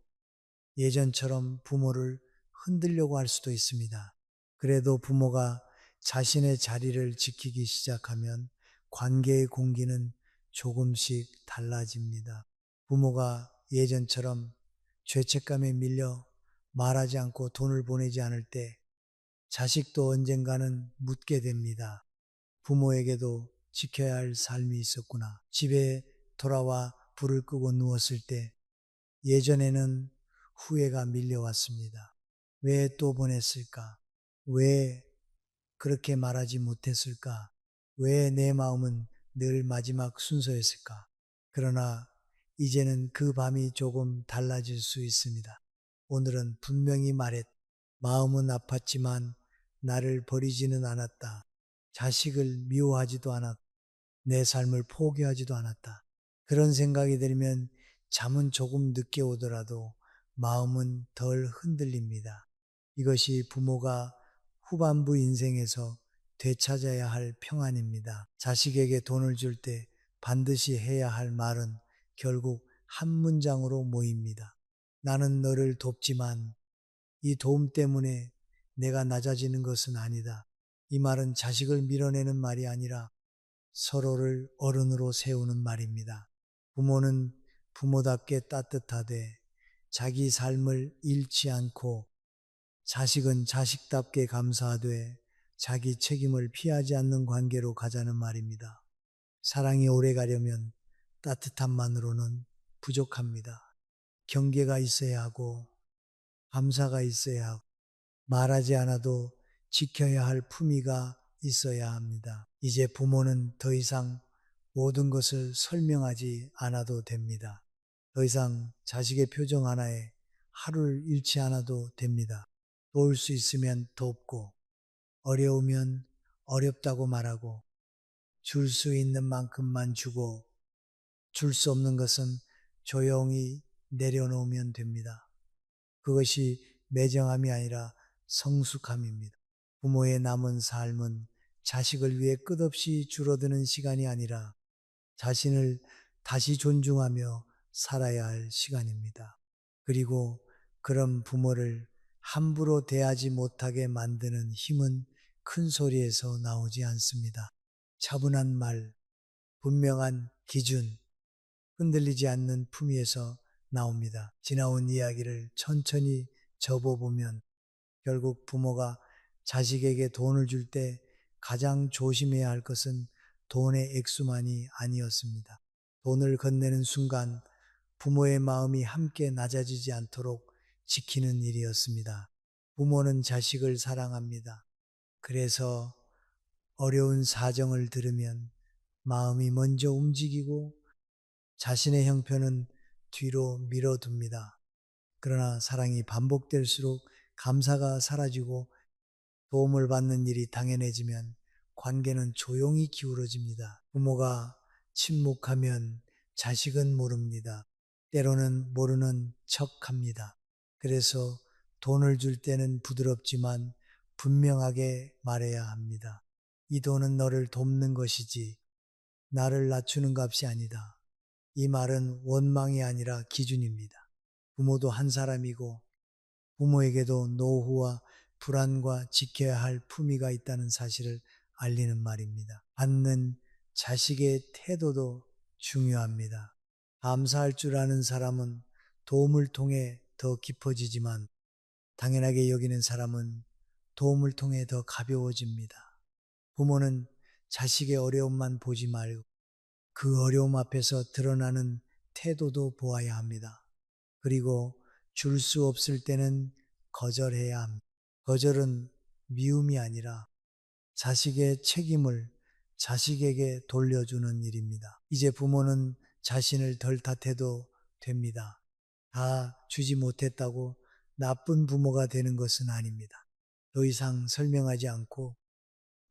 예전처럼 부모를 흔들려고 할 수도 있습니다. 그래도 부모가 자신의 자리를 지키기 시작하면 관계의 공기는 조금씩 달라집니다. 부모가 예전처럼 죄책감에 밀려 말하지 않고 돈을 보내지 않을 때 자식도 언젠가는 묻게 됩니다. 부모에게도 지켜야 할 삶이 있었구나. 집에 돌아와 불을 끄고 누웠을 때 예전에는 후회가 밀려왔습니다. 왜 또 보냈을까? 왜 그렇게 말하지 못했을까? 왜 내 마음은 늘 마지막 순서였을까? 그러나 이제는 그 밤이 조금 달라질 수 있습니다. 오늘은 분명히 말했. 마음은 아팠지만 나를 버리지는 않았다. 자식을 미워하지도 않았고 내 삶을 포기하지도 않았다. 그런 생각이 들면 잠은 조금 늦게 오더라도 마음은 덜 흔들립니다. 이것이 부모가 후반부 인생에서 되찾아야 할 평안입니다. 자식에게 돈을 줄 때 반드시 해야 할 말은 결국 한 문장으로 모입니다. 나는 너를 돕지만 이 도움 때문에 내가 낮아지는 것은 아니다. 이 말은 자식을 밀어내는 말이 아니라 서로를 어른으로 세우는 말입니다. 부모는 부모답게 따뜻하되 자기 삶을 잃지 않고 자식은 자식답게 감사하되 자기 책임을 피하지 않는 관계로 가자는 말입니다. 사랑이 오래 가려면 따뜻함만으로는 부족합니다. 경계가 있어야 하고 감사가 있어야 하고 말하지 않아도 지켜야 할 품위가 있어야 합니다. 이제 부모는 더 이상 모든 것을 설명하지 않아도 됩니다. 더 이상 자식의 표정 하나에 하루를 잃지 않아도 됩니다. 도울 수 있으면 돕고, 어려우면 어렵다고 말하고, 줄 수 있는 만큼만 주고, 줄 수 없는 것은 조용히 내려놓으면 됩니다. 그것이 매정함이 아니라 성숙함입니다. 부모의 남은 삶은 자식을 위해 끝없이 줄어드는 시간이 아니라 자신을 다시 존중하며 살아야 할 시간입니다. 그리고 그런 부모를 함부로 대하지 못하게 만드는 힘은 큰 소리에서 나오지 않습니다. 차분한 말, 분명한 기준, 흔들리지 않는 품위에서 나옵니다. 지나온 이야기를 천천히 접어보면 결국 부모가 자식에게 돈을 줄 때 가장 조심해야 할 것은 돈의 액수만이 아니었습니다. 돈을 건네는 순간 부모의 마음이 함께 낮아지지 않도록 지키는 일이었습니다. 부모는 자식을 사랑합니다. 그래서 어려운 사정을 들으면 마음이 먼저 움직이고 자신의 형편은 뒤로 밀어둡니다. 그러나 사랑이 반복될수록 감사가 사라지고 도움을 받는 일이 당연해지면 관계는 조용히 기울어집니다. 부모가 침묵하면 자식은 모릅니다. 때로는 모르는 척합니다. 그래서 돈을 줄 때는 부드럽지만 분명하게 말해야 합니다. 이 돈은 너를 돕는 것이지 나를 낮추는 값이 아니다. 이 말은 원망이 아니라 기준입니다. 부모도 한 사람이고 부모에게도 노후와 불안과 지켜야 할 품위가 있다는 사실을 알리는 말입니다. 받는 자식의 태도도 중요합니다. 감사할 줄 아는 사람은 도움을 통해 더 깊어지지만 당연하게 여기는 사람은 도움을 통해 더 가벼워집니다. 부모는 자식의 어려움만 보지 말고 그 어려움 앞에서 드러나는 태도도 보아야 합니다. 그리고 줄 수 없을 때는 거절해야 합니다. 거절은 미움이 아니라 자식의 책임을 자식에게 돌려주는 일입니다. 이제 부모는 자신을 덜 탓해도 됩니다. 다 주지 못했다고 나쁜 부모가 되는 것은 아닙니다. 더 이상 설명하지 않고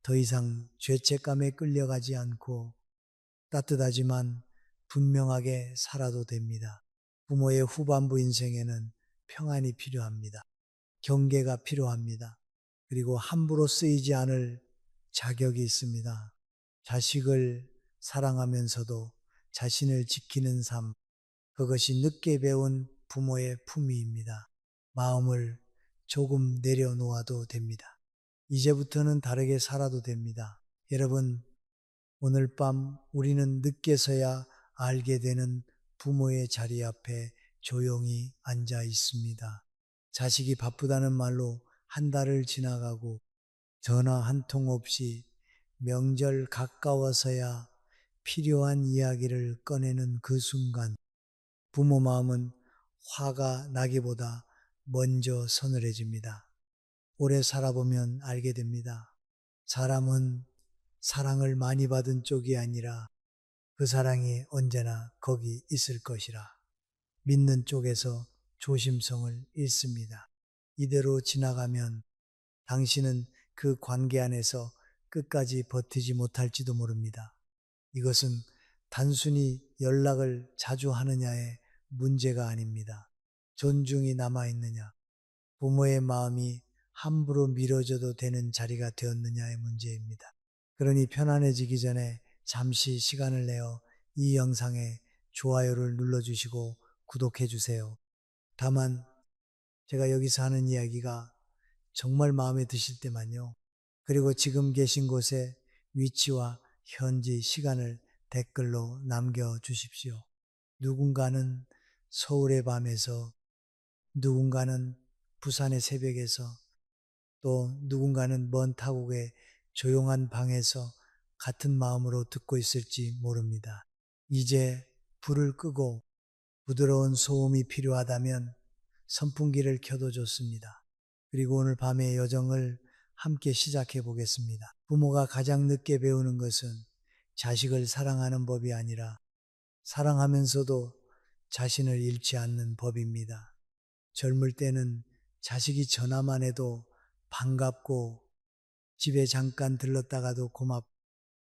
더 이상 죄책감에 끌려가지 않고 따뜻하지만 분명하게 살아도 됩니다. 부모의 후반부 인생에는 평안이 필요합니다. 경계가 필요합니다. 그리고 함부로 쓰이지 않을 자격이 있습니다. 자식을 사랑하면서도 자신을 지키는 삶, 그것이 늦게 배운 부모의 품위입니다. 마음을 조금 내려놓아도 됩니다. 이제부터는 다르게 살아도 됩니다. 여러분, 오늘 밤 우리는 늦게서야 알게 되는 부모의 자리 앞에 조용히 앉아 있습니다. 자식이 바쁘다는 말로 한 달을 지나가고 전화 한 통 없이 명절 가까워서야 필요한 이야기를 꺼내는 그 순간 부모 마음은 화가 나기보다 먼저 서늘해집니다. 오래 살아보면 알게 됩니다. 사람은 사랑을 많이 받은 쪽이 아니라 그 사랑이 언제나 거기 있을 것이라 믿는 쪽에서 조심성을 잃습니다. 이대로 지나가면 당신은 그 관계 안에서 끝까지 버티지 못할지도 모릅니다. 이것은 단순히 연락을 자주 하느냐의 문제가 아닙니다. 존중이 남아있느냐, 부모의 마음이 함부로 미뤄져도 되는 자리가 되었느냐의 문제입니다. 그러니 편안해지기 전에 잠시 시간을 내어 이 영상에 좋아요를 눌러주시고 구독해주세요. 다만 제가 여기서 하는 이야기가 정말 마음에 드실 때만요. 그리고 지금 계신 곳의 위치와 현지 시간을 댓글로 남겨주십시오. 누군가는 서울의 밤에서, 누군가는 부산의 새벽에서, 또 누군가는 먼 타국의 조용한 방에서 같은 마음으로 듣고 있을지 모릅니다. 이제 불을 끄고 부드러운 소음이 필요하다면 선풍기를 켜도 좋습니다. 그리고 오늘 밤의 여정을 함께 시작해 보겠습니다. 부모가 가장 늦게 배우는 것은 자식을 사랑하는 법이 아니라 사랑하면서도 자신을 잃지 않는 법입니다. 젊을 때는 자식이 전화만 해도 반갑고 집에 잠깐 들렀다가도 고맙고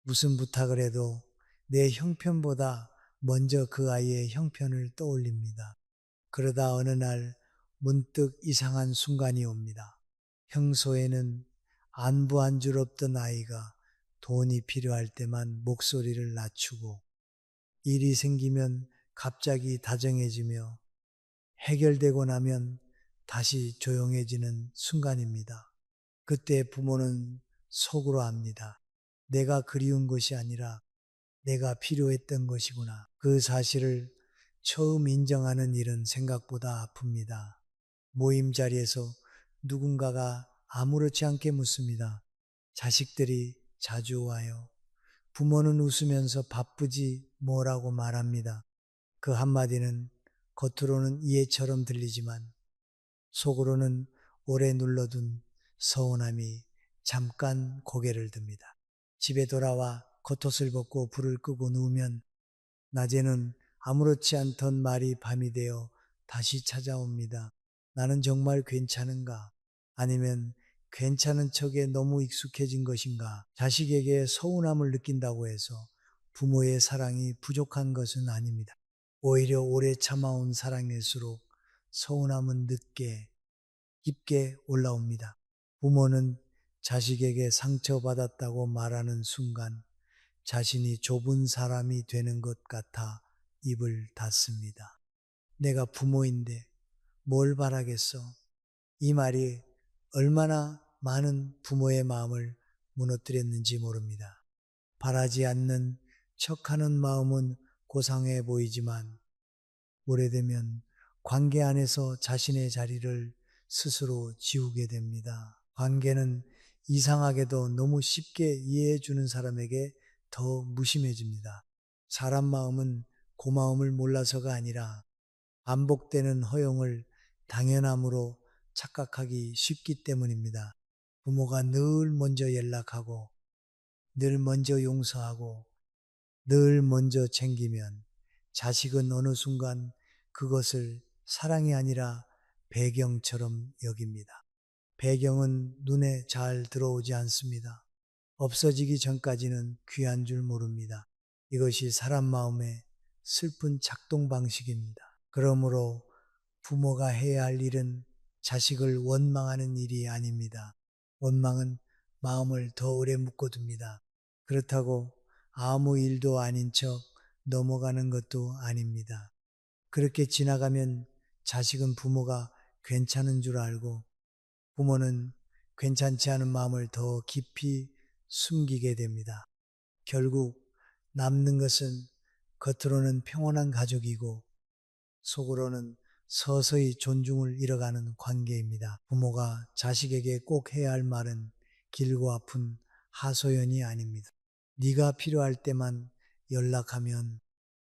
무슨 부탁을 해도 내 형편보다 먼저 그 아이의 형편을 떠올립니다. 그러다 어느 날 문득 이상한 순간이 옵니다. 평소에는 안부 한 줄 없던 아이가 돈이 필요할 때만 목소리를 낮추고 일이 생기면 갑자기 다정해지며 해결되고 나면 다시 조용해지는 순간입니다. 그때 부모는 속으로 압니다. 내가 그리운 것이 아니라 내가 필요했던 것이구나. 그 사실을 처음 인정하는 일은 생각보다 아픕니다. 모임 자리에서 누군가가 아무렇지 않게 묻습니다. 자식들이 자주 와요. 부모는 웃으면서 바쁘지 뭐라고 말합니다. 그 한마디는 겉으로는 이해처럼 들리지만 속으로는 오래 눌러둔 서운함이 잠깐 고개를 듭니다. 집에 돌아와 겉옷을 벗고 불을 끄고 누우면 낮에는 아무렇지 않던 말이 밤이 되어 다시 찾아옵니다. 나는 정말 괜찮은가? 아니면 괜찮은 척에 너무 익숙해진 것인가? 자식에게 서운함을 느낀다고 해서 부모의 사랑이 부족한 것은 아닙니다. 오히려 오래 참아온 사랑일수록 서운함은 늦게 깊게 올라옵니다. 부모는 자식에게 상처받았다고 말하는 순간 자신이 좁은 사람이 되는 것 같아 입을 닫습니다. 내가 부모인데 뭘 바라겠어? 이 말이 얼마나 많은 부모의 마음을 무너뜨렸는지 모릅니다. 바라지 않는 척하는 마음은 고상해 보이지만 오래되면 관계 안에서 자신의 자리를 스스로 지우게 됩니다. 관계는 이상하게도 너무 쉽게 이해해 주는 사람에게 더 무심해집니다. 사람 마음은 고마움을 몰라서가 아니라 반복되는 허용을 당연함으로 착각하기 쉽기 때문입니다. 부모가 늘 먼저 연락하고, 늘 먼저 용서하고, 늘 먼저 챙기면 자식은 어느 순간 그것을 사랑이 아니라 배경처럼 여깁니다. 배경은 눈에 잘 들어오지 않습니다. 없어지기 전까지는 귀한 줄 모릅니다. 이것이 사람 마음의 슬픈 작동 방식입니다. 그러므로 부모가 해야 할 일은 자식을 원망하는 일이 아닙니다. 원망은 마음을 더 오래 묶어둡니다. 그렇다고 아무 일도 아닌 척 넘어가는 것도 아닙니다. 그렇게 지나가면 자식은 부모가 괜찮은 줄 알고 부모는 괜찮지 않은 마음을 더 깊이 숨기게 됩니다. 결국 남는 것은 겉으로는 평온한 가족이고 속으로는 서서히 존중을 잃어가는 관계입니다. 부모가 자식에게 꼭 해야 할 말은 길고 아픈 하소연이 아닙니다. 네가 필요할 때만 연락하면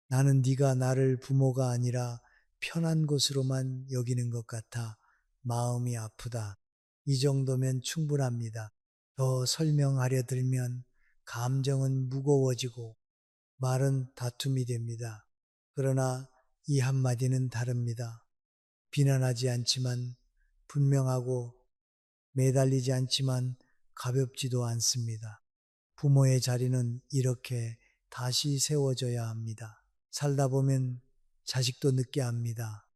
나는 네가 나를 부모가 아니라 편한 것으로만 여기는 것 같아 마음이 아프다. 이 정도면 충분합니다. 더 설명하려 들면 감정은 무거워지고 말은 다툼이 됩니다. 그러나 이 한마디는 다릅니다. 비난하지 않지만 분명하고 매달리지 않지만 가볍지도 않습니다. 부모의 자리는 이렇게 다시 세워져야 합니다. 살다 보면 자식도 늦게 압니다.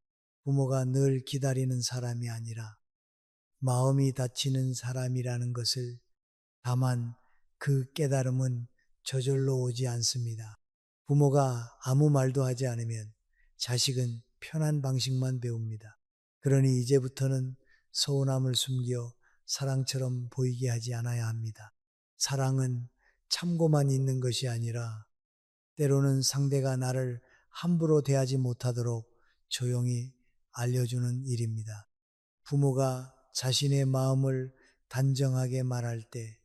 부모가 늘 기다리는 사람이 아니라 마음이 다치는 사람이라는 것을. 다만 그 깨달음은 저절로 오지 않습니다. 부모가 아무 말도 하지 않으면 자식은 편한 방식만 배웁니다. 그러니 이제부터는 서운함을 숨겨 사랑처럼 보이게 하지 않아야 합니다. 사랑은 참고만 있는 것이 아니라 때로는 상대가 나를 함부로 대하지 못하도록 조용히 알려주는 일입니다. 부모가 자신의 마음을 단정하게 말할 때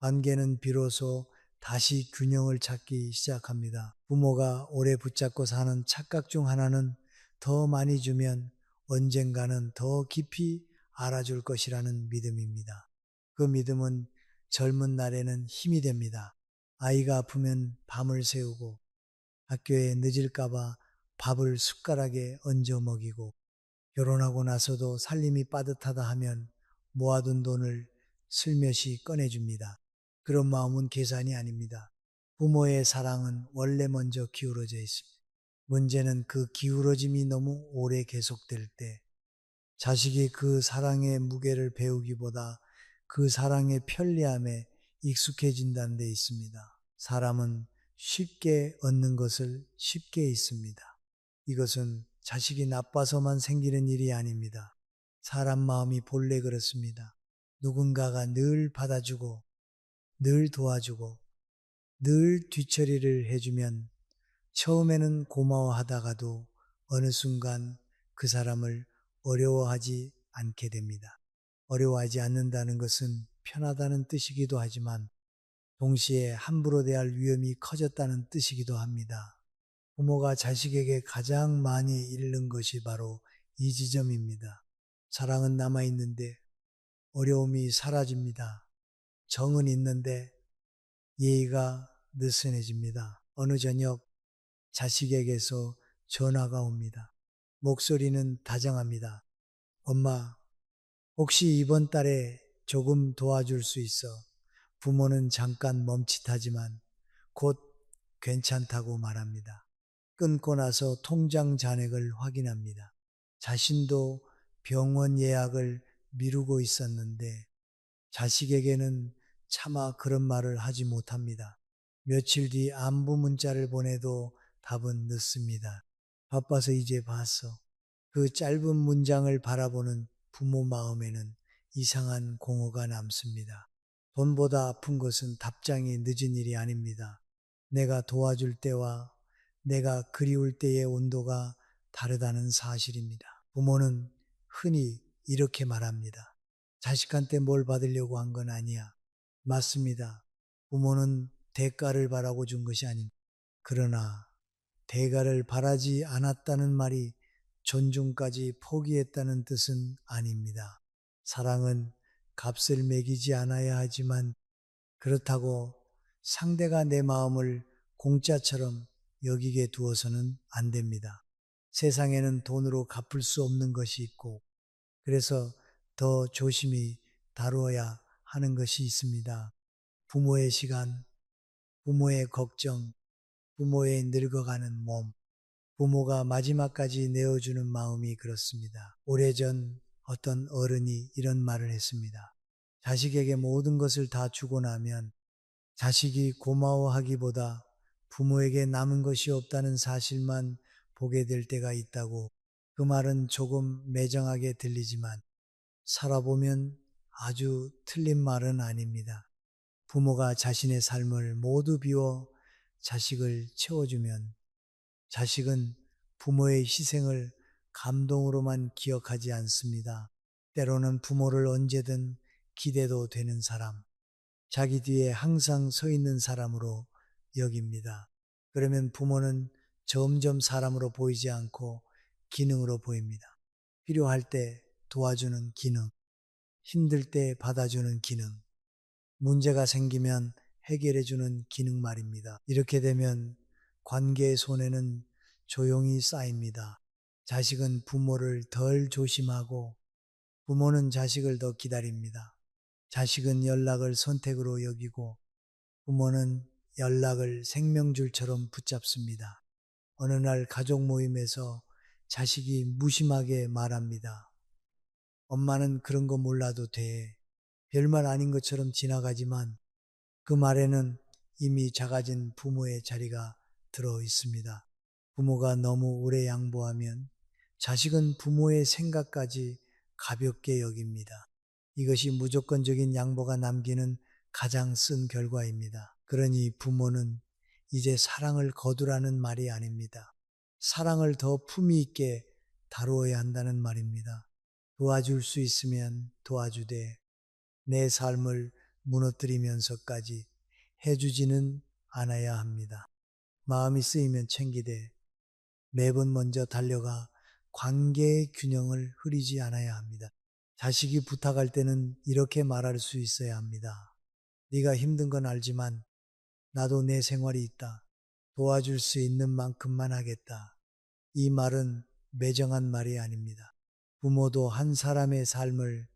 관계는 비로소 다시 균형을 찾기 시작합니다. 부모가 오래 붙잡고 사는 착각 중 하나는 더 많이 주면 언젠가는 더 깊이 알아줄 것이라는 믿음입니다. 그 믿음은 젊은 날에는 힘이 됩니다. 아이가 아프면 밤을 새우고 학교에 늦을까봐 밥을 숟가락에 얹어 먹이고 결혼하고 나서도 살림이 빠듯하다 하면 모아둔 돈을 슬며시 꺼내줍니다. 그런 마음은 계산이 아닙니다. 부모의 사랑은 원래 먼저 기울어져 있습니다. 문제는 그 기울어짐이 너무 오래 계속될 때 자식이 그 사랑의 무게를 배우기보다 그 사랑의 편리함에 익숙해진다는 데 있습니다. 사람은 쉽게 얻는 것을 쉽게 잊습니다. 이것은 자식이 나빠서만 생기는 일이 아닙니다. 사람 마음이 본래 그렇습니다. 누군가가 늘 받아주고, 늘 도와주고, 늘 뒤처리를 해주면 처음에는 고마워하다가도 어느 순간 그 사람을 어려워하지 않게 됩니다. 어려워하지 않는다는 것은 편하다는 뜻이기도 하지만 동시에 함부로 대할 위험이 커졌다는 뜻이기도 합니다. 부모가 자식에게 가장 많이 잃는 것이 바로 이 지점입니다. 사랑은 남아있는데 어려움이 사라집니다. 정은 있는데 예의가 느슨해집니다. 어느 저녁 자식에게서 전화가 옵니다. 목소리는 다정합니다. 엄마, 혹시 이번 달에 조금 도와줄 수 있어? 부모는 잠깐 멈칫하지만 곧 괜찮다고 말합니다. 끊고 나서 통장 잔액을 확인합니다. 자신도 병원 예약을 미루고 있었는데 자식에게는 차마 그런 말을 하지 못합니다. 며칠 뒤 안부 문자를 보내도 답은 늦습니다. 바빠서 이제 봤어. 그 짧은 문장을 바라보는 부모 마음에는 이상한 공허가 남습니다. 돈보다 아픈 것은 답장이 늦은 일이 아닙니다. 내가 도와줄 때와 내가 그리울 때의 온도가 다르다는 사실입니다. 부모는 흔히 이렇게 말합니다. 자식한테 뭘 받으려고 한 건 아니야. 맞습니다. 부모는 대가를 바라고 준 것이 아닙니다. 그러나 대가를 바라지 않았다는 말이 존중까지 포기했다는 뜻은 아닙니다. 사랑은 값을 매기지 않아야 하지만 그렇다고 상대가 내 마음을 공짜처럼 여기게 두어서는 안 됩니다. 세상에는 돈으로 갚을 수 없는 것이 있고 그래서 더 조심히 다루어야 하는 것이 있습니다. 부모의 시간, 부모의 걱정, 부모의 늙어가는 몸, 부모가 마지막까지 내어주는 마음이 그렇습니다. 오래전 어떤 어른이 이런 말을 했습니다. 자식에게 모든 것을 다 주고 나면 자식이 고마워하기보다 부모에게 남은 것이 없다는 사실만 보게 될 때가 있다고. 그 말은 조금 매정하게 들리지만 살아보면 아주 틀린 말은 아닙니다. 부모가 자신의 삶을 모두 비워 자식을 채워주면 자식은 부모의 희생을 감동으로만 기억하지 않습니다. 때로는 부모를 언제든 기대도 되는 사람, 자기 뒤에 항상 서 있는 사람으로 여깁니다. 그러면 부모는 점점 사람으로 보이지 않고 기능으로 보입니다. 필요할 때 도와주는 기능, 힘들 때 받아주는 기능, 문제가 생기면 해결해주는 기능 말입니다. 이렇게 되면 관계의 손에는 조용히 쌓입니다. 자식은 부모를 덜 조심하고 부모는 자식을 더 기다립니다. 자식은 연락을 선택으로 여기고 부모는 연락을 생명줄처럼 붙잡습니다. 어느 날 가족 모임에서 자식이 무심하게 말합니다. 엄마는 그런 거 몰라도 돼. 별말 아닌 것처럼 지나가지만 그 말에는 이미 작아진 부모의 자리가 들어 있습니다. 부모가 너무 오래 양보하면 자식은 부모의 생각까지 가볍게 여깁니다. 이것이 무조건적인 양보가 남기는 가장 쓴 결과입니다. 그러니 부모는 이제 사랑을 거두라는 말이 아닙니다. 사랑을 더 품위 있게 다루어야 한다는 말입니다. 도와줄 수 있으면 도와주되 내 삶을 무너뜨리면서까지 해주지는 않아야 합니다. 마음이 쓰이면 챙기되 매번 먼저 달려가 관계의 균형을 흐리지 않아야 합니다. 자식이 부탁할 때는 이렇게 말할 수 있어야 합니다. 네가 힘든 건 알지만 나도 내 생활이 있다. 도와줄 수 있는 만큼만 하겠다. 이 말은 매정한 말이 아닙니다. 부모도 한 사람의 삶을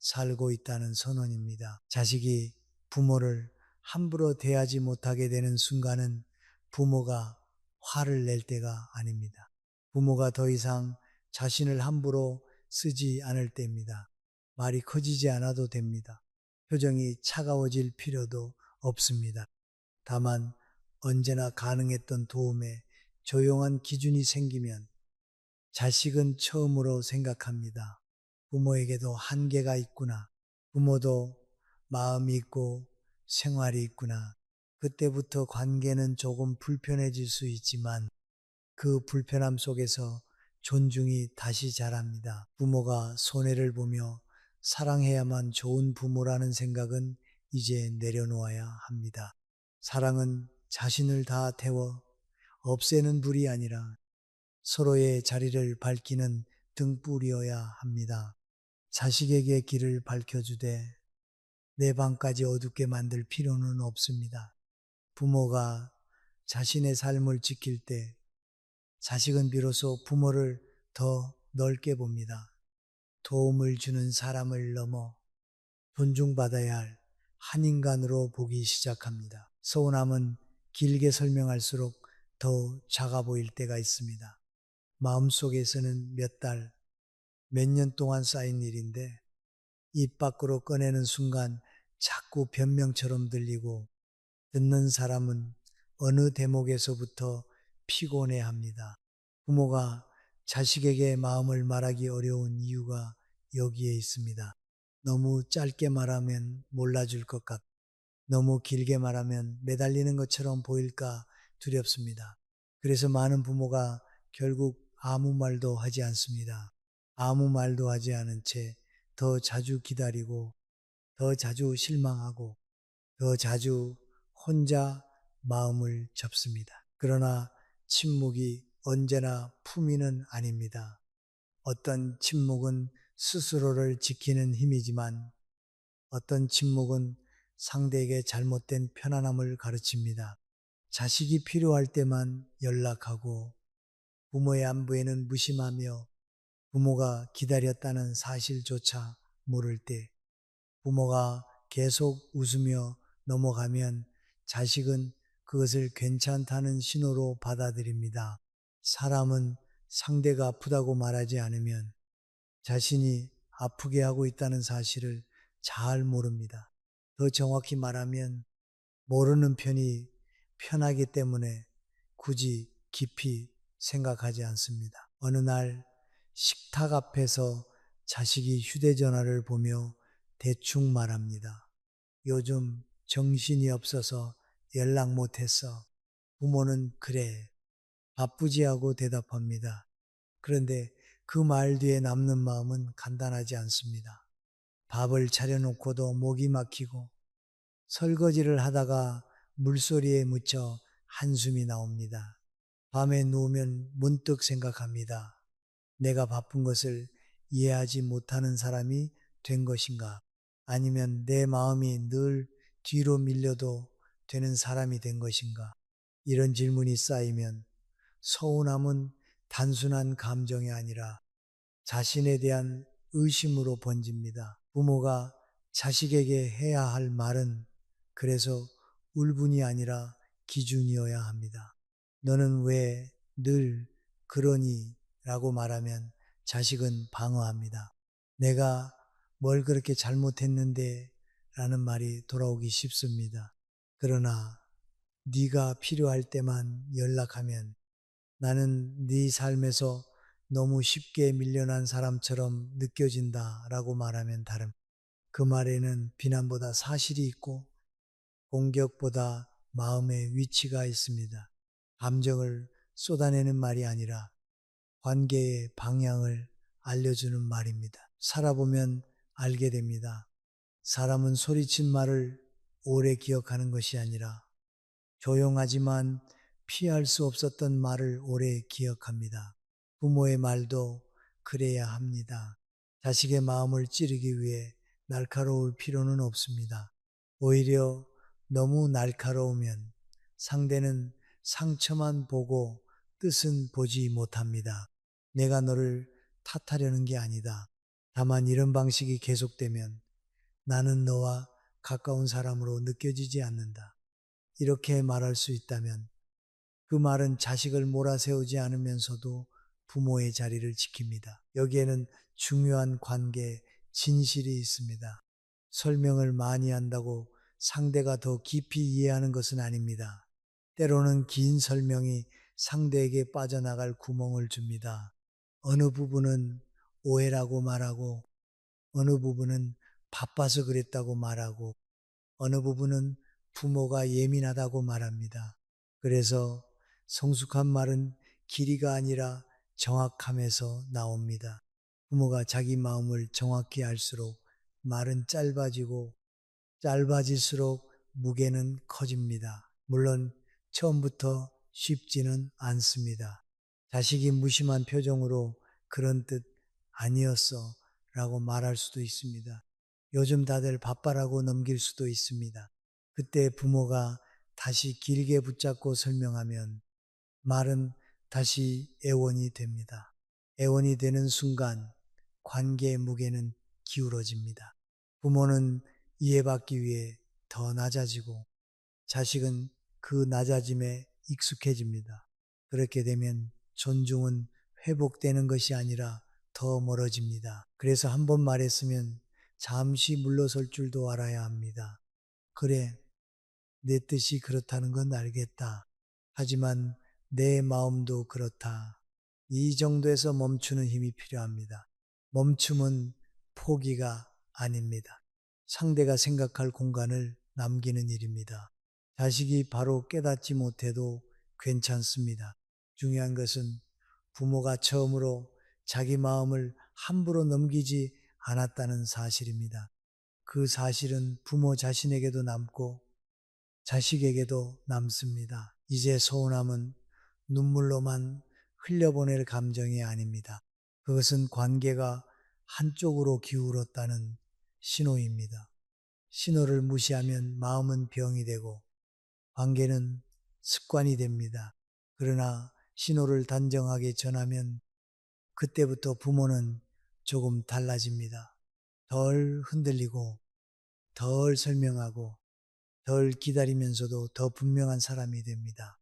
살고 있다는 선언입니다. 자식이 부모를 함부로 대하지 못하게 되는 순간은 부모가 화를 낼 때가 아닙니다. 부모가 더 이상 자신을 함부로 쓰지 않을 때입니다. 말이 커지지 않아도 됩니다. 표정이 차가워질 필요도 없습니다. 다만 언제나 가능했던 도움에 조용한 기준이 생기면 자식은 처음으로 생각합니다. 부모에게도 한계가 있구나. 부모도 마음이 있고 생활이 있구나. 그때부터 관계는 조금 불편해질 수 있지만 그 불편함 속에서 존중이 다시 자랍니다. 부모가 손해를 보며 사랑해야만 좋은 부모라는 생각은 이제 내려놓아야 합니다. 사랑은 자신을 다 태워 없애는 불이 아니라 서로의 자리를 밝히는 등불이어야 합니다. 자식에게 길을 밝혀주되 내 방까지 어둡게 만들 필요는 없습니다. 부모가 자신의 삶을 지킬 때 자식은 비로소 부모를 더 넓게 봅니다. 도움을 주는 사람을 넘어 존중받아야 할 한 인간으로 보기 시작합니다. 서운함은 길게 설명할수록 더 작아 보일 때가 있습니다. 마음속에서는 몇 달, 몇 년 동안 쌓인 일인데 입 밖으로 꺼내는 순간 자꾸 변명처럼 들리고 듣는 사람은 어느 대목에서부터 피곤해 합니다. 부모가 자식에게 마음을 말하기 어려운 이유가 여기에 있습니다. 너무 짧게 말하면 몰라줄 것 같고 너무 길게 말하면 매달리는 것처럼 보일까 두렵습니다. 그래서 많은 부모가 결국 아무 말도 하지 않습니다. 아무 말도 하지 않은 채 더 자주 기다리고 더 자주 실망하고 더 자주 혼자 마음을 접습니다. 그러나 침묵이 언제나 품위는 아닙니다. 어떤 침묵은 스스로를 지키는 힘이지만 어떤 침묵은 상대에게 잘못된 편안함을 가르칩니다. 자식이 필요할 때만 연락하고 부모의 안부에는 무심하며 부모가 기다렸다는 사실조차 모를 때 부모가 계속 웃으며 넘어가면 자식은 그것을 괜찮다는 신호로 받아들입니다. 사람은 상대가 아프다고 말하지 않으면 자신이 아프게 하고 있다는 사실을 잘 모릅니다. 더 정확히 말하면 모르는 편이 편하기 때문에 굳이 깊이 생각하지 않습니다. 어느 날 식탁 앞에서 자식이 휴대전화를 보며 대충 말합니다. 요즘 정신이 없어서 연락 못했어. 부모는 그래, 바쁘지 하고 대답합니다. 그런데 그 말 뒤에 남는 마음은 간단하지 않습니다. 밥을 차려놓고도 목이 막히고 설거지를 하다가 물소리에 묻혀 한숨이 나옵니다. 밤에 누우면 문득 생각합니다. 내가 바쁜 것을 이해하지 못하는 사람이 된 것인가? 아니면 내 마음이 늘 뒤로 밀려도 되는 사람이 된 것인가? 이런 질문이 쌓이면 서운함은 단순한 감정이 아니라 자신에 대한 의심으로 번집니다. 부모가 자식에게 해야 할 말은 그래서 울분이 아니라 기준이어야 합니다. 너는 왜 늘 그러니? 라고 말하면 자식은 방어합니다. 내가 뭘 그렇게 잘못했는데? 라는 말이 돌아오기 쉽습니다. 그러나 네가 필요할 때만 연락하면 나는 네 삶에서 너무 쉽게 밀려난 사람처럼 느껴진다 라고 말하면 다름. 그 말에는 비난보다 사실이 있고 공격보다 마음의 위치가 있습니다. 감정을 쏟아내는 말이 아니라 관계의 방향을 알려주는 말입니다. 살아보면 알게 됩니다. 사람은 소리친 말을 오래 기억하는 것이 아니라 조용하지만 피할 수 없었던 말을 오래 기억합니다. 부모의 말도 그래야 합니다. 자식의 마음을 찌르기 위해 날카로울 필요는 없습니다. 오히려 너무 날카로우면 상대는 상처만 보고 뜻은 보지 못합니다. 내가 너를 탓하려는 게 아니다. 다만 이런 방식이 계속되면 나는 너와 가까운 사람으로 느껴지지 않는다. 이렇게 말할 수 있다면 그 말은 자식을 몰아세우지 않으면서도 부모의 자리를 지킵니다. 여기에는 중요한 관계, 진실이 있습니다. 설명을 많이 한다고 상대가 더 깊이 이해하는 것은 아닙니다. 때로는 긴 설명이 상대에게 빠져나갈 구멍을 줍니다. 어느 부분은 오해라고 말하고, 어느 부분은 바빠서 그랬다고 말하고, 어느 부분은 부모가 예민하다고 말합니다. 그래서 성숙한 말은 길이가 아니라 정확함에서 나옵니다. 부모가 자기 마음을 정확히 알수록 말은 짧아지고 짧아질수록 무게는 커집니다. 물론 처음부터 쉽지는 않습니다. 자식이 무심한 표정으로 그런 뜻 아니었어 라고 말할 수도 있습니다. 요즘 다들 바빠라고 넘길 수도 있습니다. 그때 부모가 다시 길게 붙잡고 설명하면 말은 다시 애원이 됩니다. 애원이 되는 순간 관계의 무게는 기울어집니다. 부모는 이해받기 위해 더 낮아지고 자식은 그 낮아짐에 익숙해집니다. 그렇게 되면 존중은 회복되는 것이 아니라 더 멀어집니다. 그래서 한 번 말했으면 잠시 물러설 줄도 알아야 합니다. 그래, 내 뜻이 그렇다는 건 알겠다. 하지만 내 마음도 그렇다. 이 정도에서 멈추는 힘이 필요합니다. 멈춤은 포기가 아닙니다. 상대가 생각할 공간을 남기는 일입니다. 자식이 바로 깨닫지 못해도 괜찮습니다. 중요한 것은 부모가 처음으로 자기 마음을 함부로 넘기지 않았다는 사실입니다. 그 사실은 부모 자신에게도 남고 자식에게도 남습니다. 이제 서운함은 눈물로만 흘려보낼 감정이 아닙니다. 그것은 관계가 한쪽으로 기울었다는 신호입니다. 신호를 무시하면 마음은 병이 되고 관계는 습관이 됩니다. 그러나 신호를 단정하게 전하면 그때부터 부모는 조금 달라집니다. 덜 흔들리고 덜 설명하고 덜 기다리면서도 더 분명한 사람이 됩니다.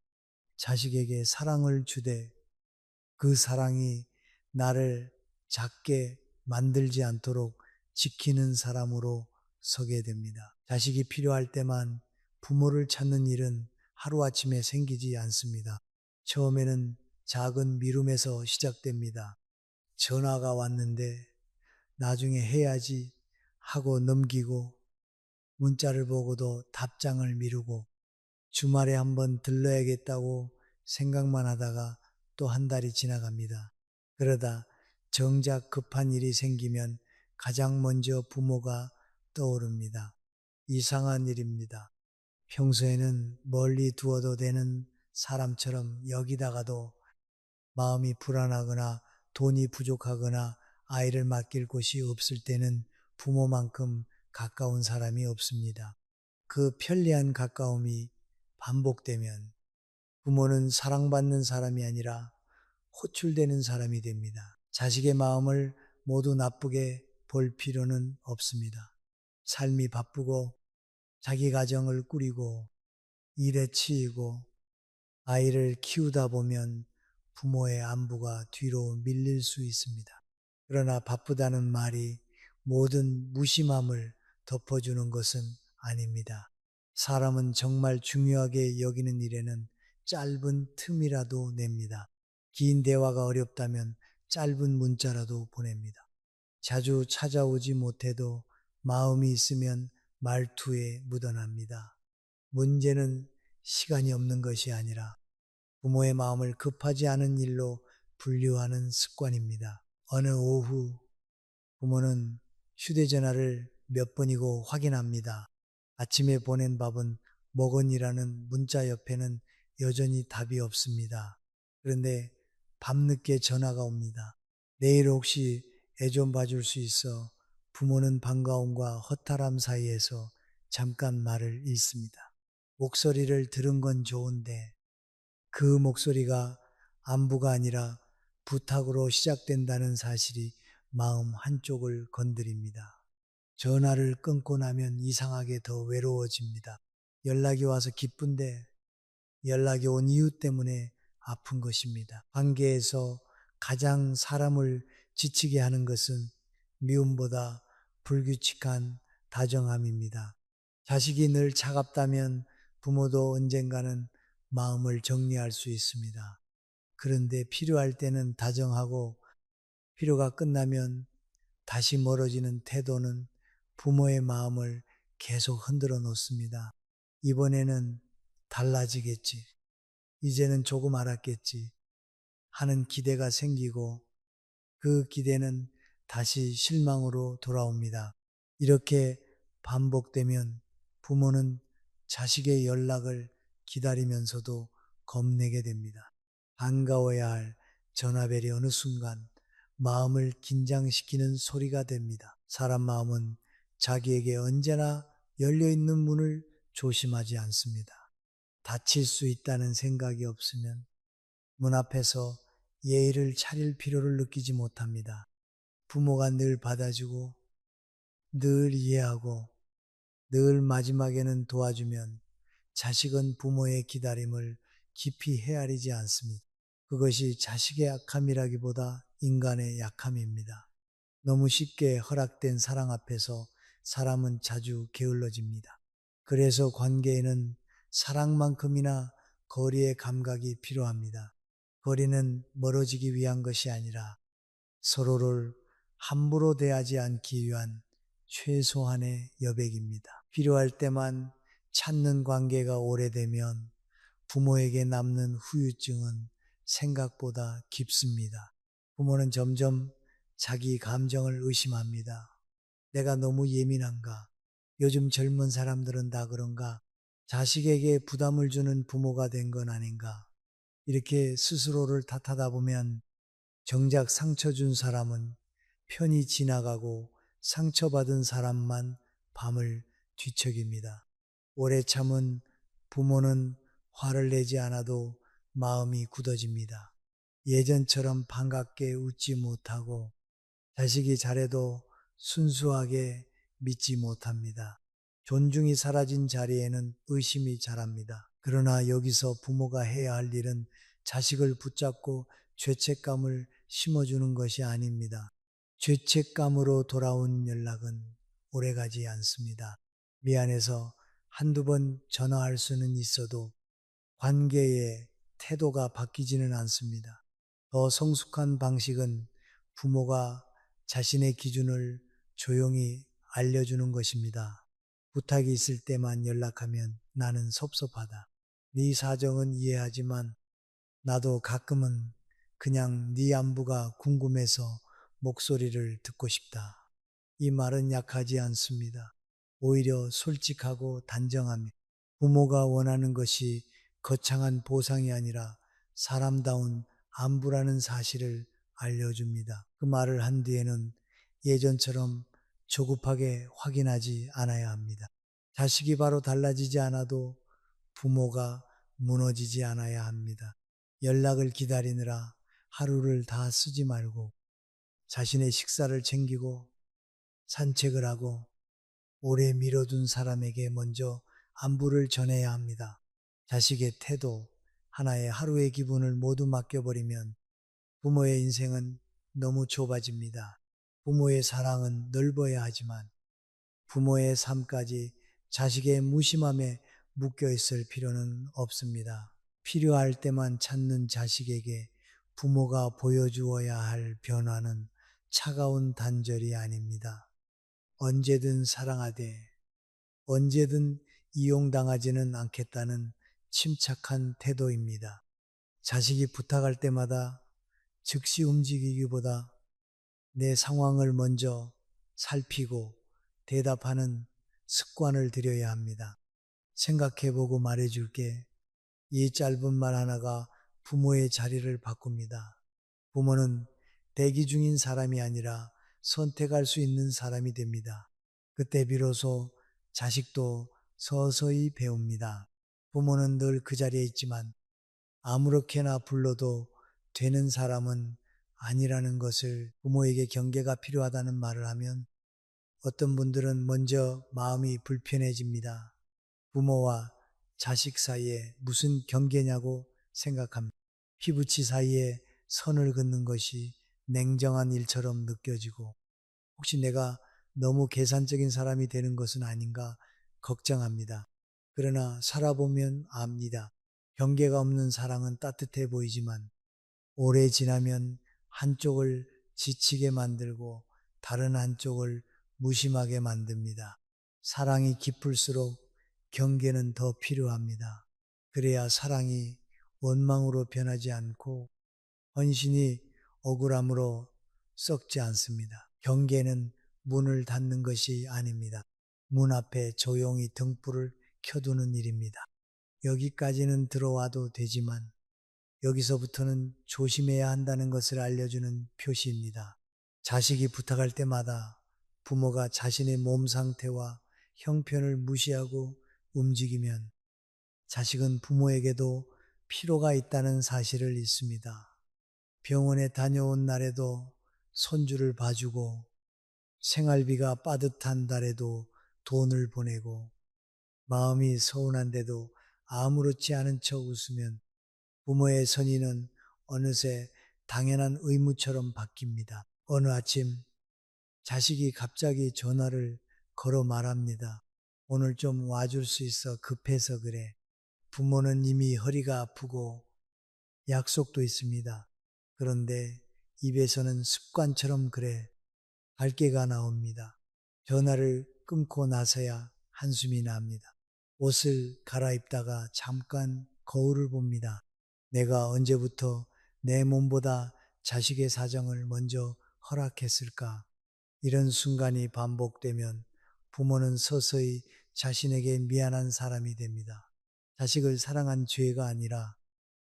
자식에게 사랑을 주되 그 사랑이 나를 작게 만들지 않도록 지키는 사람으로 서게 됩니다. 자식이 필요할 때만 부모를 찾는 일은 하루아침에 생기지 않습니다. 처음에는 작은 미움에서 시작됩니다. 전화가 왔는데 나중에 해야지 하고 넘기고 문자를 보고도 답장을 미루고 주말에 한번 들러야겠다고 생각만 하다가 또 한 달이 지나갑니다. 그러다 정작 급한 일이 생기면 가장 먼저 부모가 떠오릅니다. 이상한 일입니다. 평소에는 멀리 두어도 되는 사람처럼 여기다가도 마음이 불안하거나 돈이 부족하거나 아이를 맡길 곳이 없을 때는 부모만큼 가까운 사람이 없습니다. 그 편리한 가까움이 반복되면 부모는 사랑받는 사람이 아니라 호출되는 사람이 됩니다. 자식의 마음을 모두 나쁘게 볼 필요는 없습니다. 삶이 바쁘고 자기 가정을 꾸리고 일에 치이고 아이를 키우다 보면 부모의 안부가 뒤로 밀릴 수 있습니다. 그러나 바쁘다는 말이 모든 무심함을 덮어주는 것은 아닙니다. 사람은 정말 중요하게 여기는 일에는 짧은 틈이라도 냅니다. 긴 대화가 어렵다면 짧은 문자라도 보냅니다. 자주 찾아오지 못해도 마음이 있으면 말투에 묻어납니다. 문제는 시간이 없는 것이 아니라 부모의 마음을 급하지 않은 일로 분류하는 습관입니다. 어느 오후 부모는 휴대전화를 몇 번이고 확인합니다. 아침에 보낸 밥은 먹었니라는 문자 옆에는 여전히 답이 없습니다. 그런데 밤늦게 전화가 옵니다. 내일 혹시 애 좀 봐줄 수 있어? 부모는 반가움과 허탈함 사이에서 잠깐 말을 잃습니다. 목소리를 들은 건 좋은데 그 목소리가 안부가 아니라 부탁으로 시작된다는 사실이 마음 한쪽을 건드립니다. 전화를 끊고 나면 이상하게 더 외로워집니다. 연락이 와서 기쁜데 연락이 온 이유 때문에 아픈 것입니다. 관계에서 가장 사람을 지치게 하는 것은 미움보다 불규칙한 다정함입니다. 자식이 늘 차갑다면 부모도 언젠가는 마음을 정리할 수 있습니다. 그런데 필요할 때는 다정하고 필요가 끝나면 다시 멀어지는 태도는 부모의 마음을 계속 흔들어 놓습니다. 이번에는 달라지겠지. 이제는 조금 알았겠지. 하는 기대가 생기고 그 기대는 다시 실망으로 돌아옵니다. 이렇게 반복되면 부모는 자식의 연락을 기다리면서도 겁내게 됩니다. 반가워야 할 전화벨이 어느 순간 마음을 긴장시키는 소리가 됩니다. 사람 마음은 자기에게 언제나 열려있는 문을 조심하지 않습니다. 다칠 수 있다는 생각이 없으면 문 앞에서 예의를 차릴 필요를 느끼지 못합니다. 부모가 늘 받아주고 늘 이해하고 늘 마지막에는 도와주면 자식은 부모의 기다림을 깊이 헤아리지 않습니다. 그것이 자식의 약함이라기보다 인간의 약함입니다. 너무 쉽게 허락된 사랑 앞에서 사람은 자주 게을러집니다. 그래서 관계에는 사랑만큼이나 거리의 감각이 필요합니다. 거리는 멀어지기 위한 것이 아니라 서로를 함부로 대하지 않기 위한 최소한의 여백입니다. 필요할 때만 찾는 관계가 오래되면 부모에게 남는 후유증은 생각보다 깊습니다. 부모는 점점 자기 감정을 의심합니다. 내가 너무 예민한가? 요즘 젊은 사람들은 다 그런가? 자식에게 부담을 주는 부모가 된 건 아닌가? 이렇게 스스로를 탓하다 보면 정작 상처 준 사람은 편히 지나가고 상처받은 사람만 밤을 뒤척입니다. 오래 참은 부모는 화를 내지 않아도 마음이 굳어집니다. 예전처럼 반갑게 웃지 못하고 자식이 잘해도 순수하게 믿지 못합니다. 존중이 사라진 자리에는 의심이 자랍니다. 그러나 여기서 부모가 해야 할 일은 자식을 붙잡고 죄책감을 심어주는 것이 아닙니다. 죄책감으로 돌아온 연락은 오래가지 않습니다. 미안해서 한두 번 전화할 수는 있어도 관계의 태도가 바뀌지는 않습니다. 더 성숙한 방식은 부모가 자신의 기준을 조용히 알려주는 것입니다. 부탁이 있을 때만 연락하면 나는 섭섭하다. 네 사정은 이해하지만 나도 가끔은 그냥 네 안부가 궁금해서 목소리를 듣고 싶다. 이 말은 약하지 않습니다. 오히려 솔직하고 단정합니다. 부모가 원하는 것이 거창한 보상이 아니라 사람다운 안부라는 사실을 알려줍니다. 그 말을 한 뒤에는 예전처럼 조급하게 확인하지 않아야 합니다. 자식이 바로 달라지지 않아도 부모가 무너지지 않아야 합니다. 연락을 기다리느라 하루를 다 쓰지 말고 자신의 식사를 챙기고 산책을 하고 오래 미뤄둔 사람에게 먼저 안부를 전해야 합니다. 자식의 태도, 하나의 하루의 기분을 모두 맡겨버리면 부모의 인생은 너무 좁아집니다. 부모의 사랑은 넓어야 하지만 부모의 삶까지 자식의 무심함에 묶여 있을 필요는 없습니다. 필요할 때만 찾는 자식에게 부모가 보여주어야 할 변화는 차가운 단절이 아닙니다. 언제든 사랑하되 언제든 이용당하지는 않겠다는 침착한 태도입니다. 자식이 부탁할 때마다 즉시 움직이기보다 내 상황을 먼저 살피고 대답하는 습관을 들여야 합니다. 생각해보고 말해줄게. 이 짧은 말 하나가 부모의 자리를 바꿉니다. 부모는 대기 중인 사람이 아니라 선택할 수 있는 사람이 됩니다. 그때 비로소 자식도 서서히 배웁니다. 부모는 늘 그 자리에 있지만 아무렇게나 불러도 되는 사람은 아니라는 것을, 부모에게 경계가 필요하다는 말을 하면 어떤 분들은 먼저 마음이 불편해집니다. 부모와 자식 사이에 무슨 경계냐고 생각합니다. 피부치 사이에 선을 긋는 것이 냉정한 일처럼 느껴지고, 혹시 내가 너무 계산적인 사람이 되는 것은 아닌가 걱정합니다. 그러나 살아보면 압니다. 경계가 없는 사랑은 따뜻해 보이지만 오래 지나면 한쪽을 지치게 만들고 다른 한쪽을 무심하게 만듭니다. 사랑이 깊을수록 경계는 더 필요합니다. 그래야 사랑이 원망으로 변하지 않고 헌신이 억울함으로 썩지 않습니다. 경계는 문을 닫는 것이 아닙니다. 문 앞에 조용히 등불을 켜두는 일입니다. 여기까지는 들어와도 되지만 여기서부터는 조심해야 한다는 것을 알려주는 표시입니다. 자식이 부탁할 때마다 부모가 자신의 몸 상태와 형편을 무시하고 움직이면 자식은 부모에게도 피로가 있다는 사실을 잊습니다. 병원에 다녀온 날에도 손주를 봐주고 생활비가 빠듯한 달에도 돈을 보내고 마음이 서운한데도 아무렇지 않은 척 웃으면 부모의 선의는 어느새 당연한 의무처럼 바뀝니다. 어느 아침 자식이 갑자기 전화를 걸어 말합니다. 오늘 좀 와줄 수 있어, 급해서 그래. 부모는 이미 허리가 아프고 약속도 있습니다. 그런데 입에서는 습관처럼 그래 갈게가 나옵니다. 전화를 끊고 나서야 한숨이 납니다. 옷을 갈아입다가 잠깐 거울을 봅니다. 내가 언제부터 내 몸보다 자식의 사정을 먼저 허락했을까? 이런 순간이 반복되면 부모는 서서히 자신에게 미안한 사람이 됩니다. 자식을 사랑한 죄가 아니라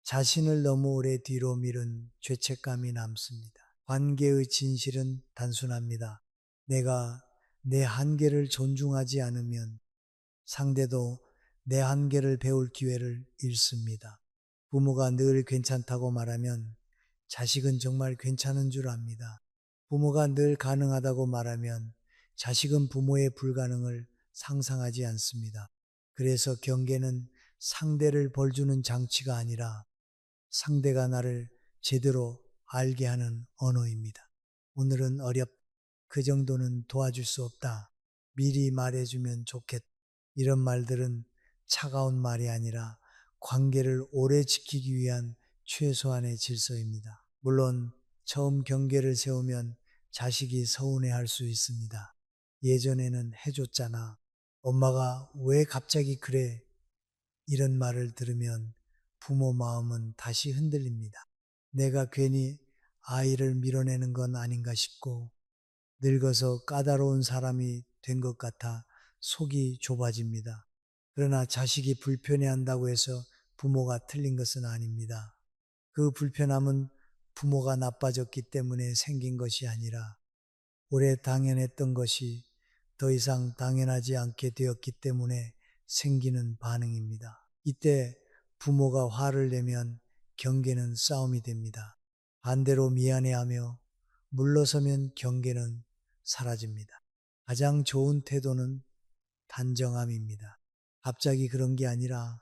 자신을 너무 오래 뒤로 미룬 죄책감이 남습니다. 관계의 진실은 단순합니다. 내가 내 한계를 존중하지 않으면 상대도 내 한계를 배울 기회를 잃습니다. 부모가 늘 괜찮다고 말하면 자식은 정말 괜찮은 줄 압니다. 부모가 늘 가능하다고 말하면 자식은 부모의 불가능을 상상하지 않습니다. 그래서 경계는 상대를 벌주는 장치가 아니라 상대가 나를 제대로 알게 하는 언어입니다. 오늘은 그 정도는 도와줄 수 없다. 미리 말해주면 좋겠다. 이런 말들은 차가운 말이 아니라 관계를 오래 지키기 위한 최소한의 질서입니다. 물론 처음 경계를 세우면 자식이 서운해할 수 있습니다. 예전에는 해줬잖아. 엄마가 왜 갑자기 그래? 이런 말을 들으면 부모 마음은 다시 흔들립니다. 내가 괜히 아이를 밀어내는 건 아닌가 싶고 늙어서 까다로운 사람이 된 것 같아 속이 좁아집니다. 그러나 자식이 불편해한다고 해서 부모가 틀린 것은 아닙니다. 그 불편함은 부모가 나빠졌기 때문에 생긴 것이 아니라 오래 당연했던 것이 더 이상 당연하지 않게 되었기 때문에 생기는 반응입니다. 이때 부모가 화를 내면 경계는 싸움이 됩니다. 반대로 미안해하며 물러서면 경계는 사라집니다. 가장 좋은 태도는 단정함입니다. 갑자기 그런 게 아니라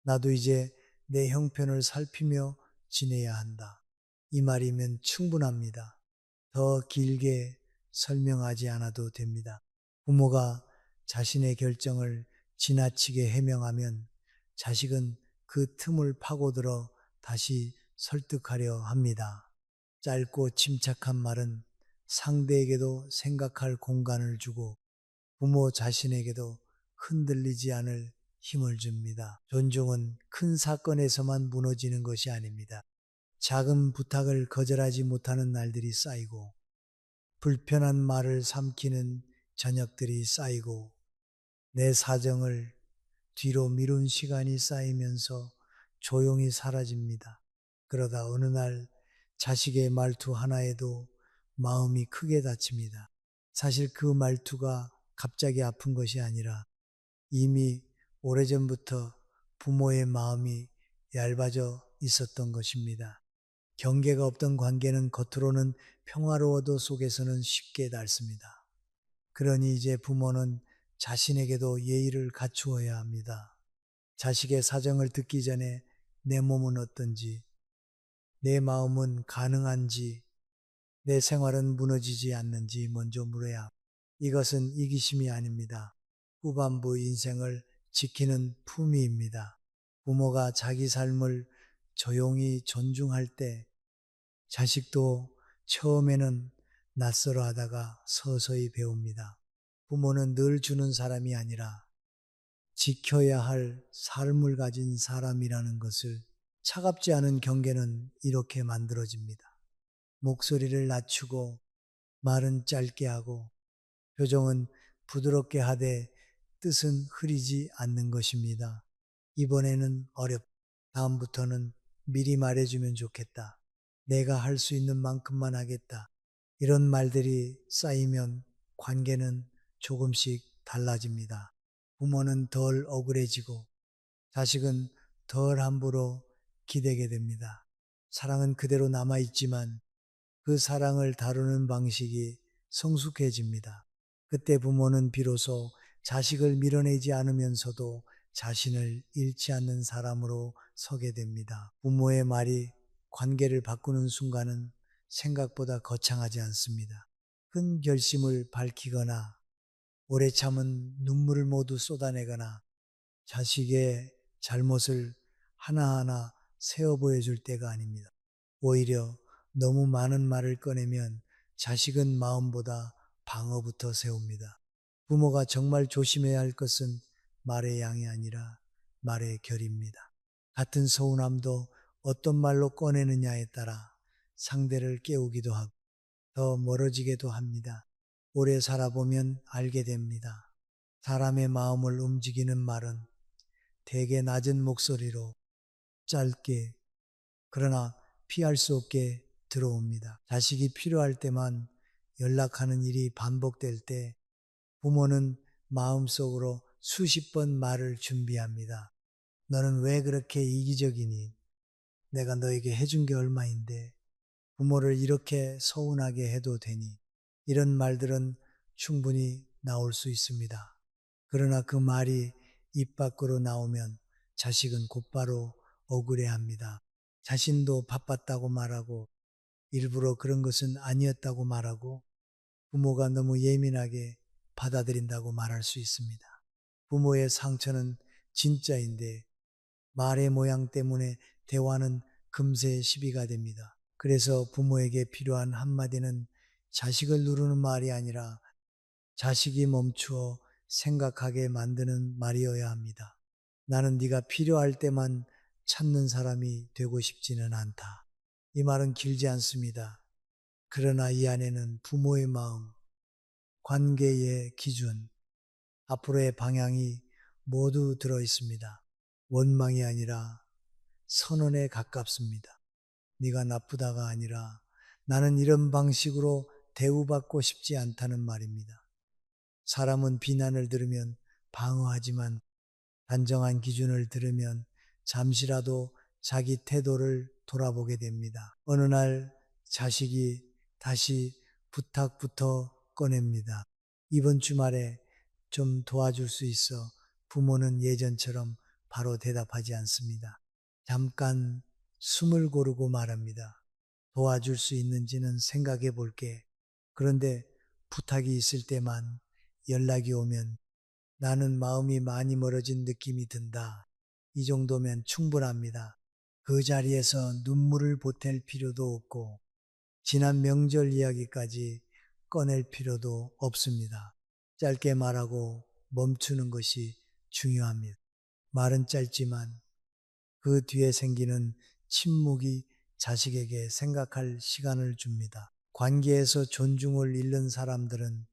나도 이제 내 형편을 살피며 지내야 한다. 이 말이면 충분합니다. 더 길게 설명하지 않아도 됩니다. 부모가 자신의 결정을 지나치게 해명하면 자식은 그 틈을 파고들어 다시 설득하려 합니다. 짧고 침착한 말은 상대에게도 생각할 공간을 주고 부모 자신에게도 흔들리지 않을 힘을 줍니다. 존중은 큰 사건에서만 무너지는 것이 아닙니다. 작은 부탁을 거절하지 못하는 날들이 쌓이고 불편한 말을 삼키는 저녁들이 쌓이고 내 사정을 뒤로 미룬 시간이 쌓이면서 조용히 사라집니다. 그러다 어느 날 자식의 말투 하나에도 마음이 크게 다칩니다. 사실 그 말투가 갑자기 아픈 것이 아니라 이미 오래전부터 부모의 마음이 얇아져 있었던 것입니다. 경계가 없던 관계는 겉으로는 평화로워도 속에서는 쉽게 닳습니다. 그러니 이제 부모는 자신에게도 예의를 갖추어야 합니다. 자식의 사정을 듣기 전에 내 몸은 어떤지, 내 마음은 가능한지, 내 생활은 무너지지 않는지 먼저 물어야 합니다. 이것은 이기심이 아닙니다. 후반부 인생을 지키는 품위입니다. 부모가 자기 삶을 조용히 존중할 때 자식도 처음에는 낯설어 하다가 서서히 배웁니다. 부모는 늘 주는 사람이 아니라 지켜야 할 삶을 가진 사람이라는 것을 차갑지 않은 경계는 이렇게 만들어집니다. 목소리를 낮추고 말은 짧게 하고 표정은 부드럽게 하되 뜻은 흐리지 않는 것입니다. 이번에는 다음부터는 미리 말해주면 좋겠다. 내가 할 수 있는 만큼만 하겠다. 이런 말들이 쌓이면 관계는 조금씩 달라집니다. 부모는 덜 억울해지고 자식은 덜 함부로 기대게 됩니다. 사랑은 그대로 남아있지만 그 사랑을 다루는 방식이 성숙해집니다. 그때 부모는 비로소 자식을 밀어내지 않으면서도 자신을 잃지 않는 사람으로 서게 됩니다. 부모의 말이 관계를 바꾸는 순간은 생각보다 거창하지 않습니다. 큰 결심을 밝히거나 오래 참은 눈물을 모두 쏟아내거나 자식의 잘못을 하나하나 세어 보여줄 때가 아닙니다. 오히려 너무 많은 말을 꺼내면 자식은 마음보다 방어부터 세웁니다. 부모가 정말 조심해야 할 것은 말의 양이 아니라 말의 결입니다. 같은 서운함도 어떤 말로 꺼내느냐에 따라 상대를 깨우기도 하고 더 멀어지기도 합니다. 오래 살아보면 알게 됩니다. 사람의 마음을 움직이는 말은 되게 낮은 목소리로 짧게 그러나 피할 수 없게 들어옵니다. 자식이 필요할 때만 연락하는 일이 반복될 때 부모는 마음속으로 수십 번 말을 준비합니다. 너는 왜 그렇게 이기적이니? 내가 너에게 해준 게 얼마인데 부모를 이렇게 서운하게 해도 되니? 이런 말들은 충분히 나올 수 있습니다. 그러나 그 말이 입 밖으로 나오면 자식은 곧바로 억울해합니다. 자신도 바빴다고 말하고 일부러 그런 것은 아니었다고 말하고 부모가 너무 예민하게 받아들인다고 말할 수 있습니다. 부모의 상처는 진짜인데 말의 모양 때문에 대화는 금세 시비가 됩니다. 그래서 부모에게 필요한 한마디는 자식을 누르는 말이 아니라 자식이 멈추어 생각하게 만드는 말이어야 합니다. 나는 네가 필요할 때만 찾는 사람이 되고 싶지는 않다. 이 말은 길지 않습니다. 그러나 이 안에는 부모의 마음, 관계의 기준, 앞으로의 방향이 모두 들어 있습니다. 원망이 아니라 선언에 가깝습니다. 네가 나쁘다가 아니라 나는 이런 방식으로 대우받고 싶지 않다는 말입니다. 사람은 비난을 들으면 방어하지만 단정한 기준을 들으면 잠시라도 자기 태도를 돌아보게 됩니다. 어느 날 자식이 다시 부탁부터 꺼냅니다. 이번 주말에 좀 도와줄 수 있어. 부모는 예전처럼 바로 대답하지 않습니다. 잠깐 숨을 고르고 말합니다. 도와줄 수 있는지는 생각해 볼게. 그런데 부탁이 있을 때만 연락이 오면 나는 마음이 많이 멀어진 느낌이 든다. 이 정도면 충분합니다. 그 자리에서 눈물을 보탤 필요도 없고 지난 명절 이야기까지 꺼낼 필요도 없습니다. 짧게 말하고 멈추는 것이 중요합니다. 말은 짧지만 그 뒤에 생기는 침묵이 자식에게 생각할 시간을 줍니다. 관계에서 존중을 잃는 사람들은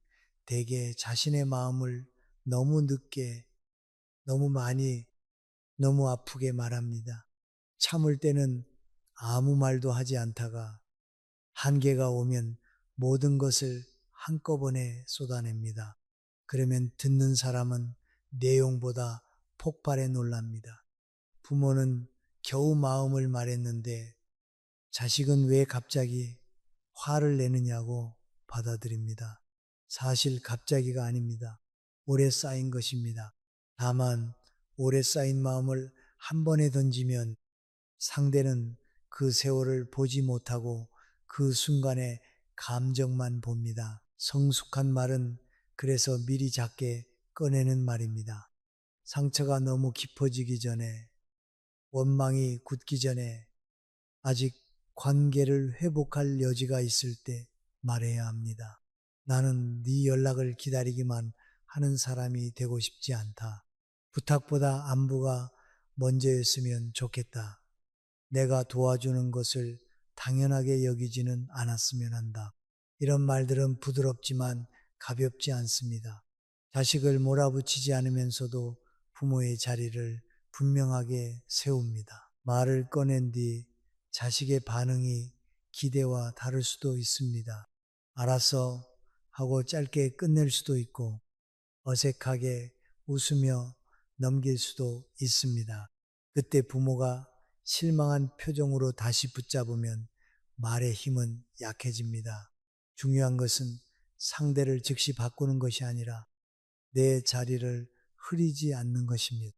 대개 자신의 마음을 너무 늦게, 너무 많이, 너무 아프게 말합니다. 참을 때는 아무 말도 하지 않다가 한계가 오면 모든 것을 한꺼번에 쏟아냅니다. 그러면 듣는 사람은 내용보다 폭발에 놀랍니다. 부모는 겨우 마음을 말했는데 자식은 왜 갑자기 화를 내느냐고 받아들입니다. 사실 갑자기가 아닙니다. 오래 쌓인 것입니다. 다만 오래 쌓인 마음을 한 번에 던지면 상대는 그 세월을 보지 못하고 그 순간의 감정만 봅니다. 성숙한 말은 그래서 미리 작게 꺼내는 말입니다. 상처가 너무 깊어지기 전에, 원망이 굳기 전에, 아직 관계를 회복할 여지가 있을 때 말해야 합니다. 나는 네 연락을 기다리기만 하는 사람이 되고 싶지 않다. 부탁보다 안부가 먼저였으면 좋겠다. 내가 도와주는 것을 당연하게 여기지는 않았으면 한다. 이런 말들은 부드럽지만 가볍지 않습니다. 자식을 몰아붙이지 않으면서도 부모의 자리를 분명하게 세웁니다. 말을 꺼낸 뒤 자식의 반응이 기대와 다를 수도 있습니다. 알았어 하고 짧게 끝낼 수도 있고 어색하게 웃으며 넘길 수도 있습니다. 그때 부모가 실망한 표정으로 다시 붙잡으면 말의 힘은 약해집니다. 중요한 것은 상대를 즉시 바꾸는 것이 아니라 내 자리를 흐리지 않는 것입니다.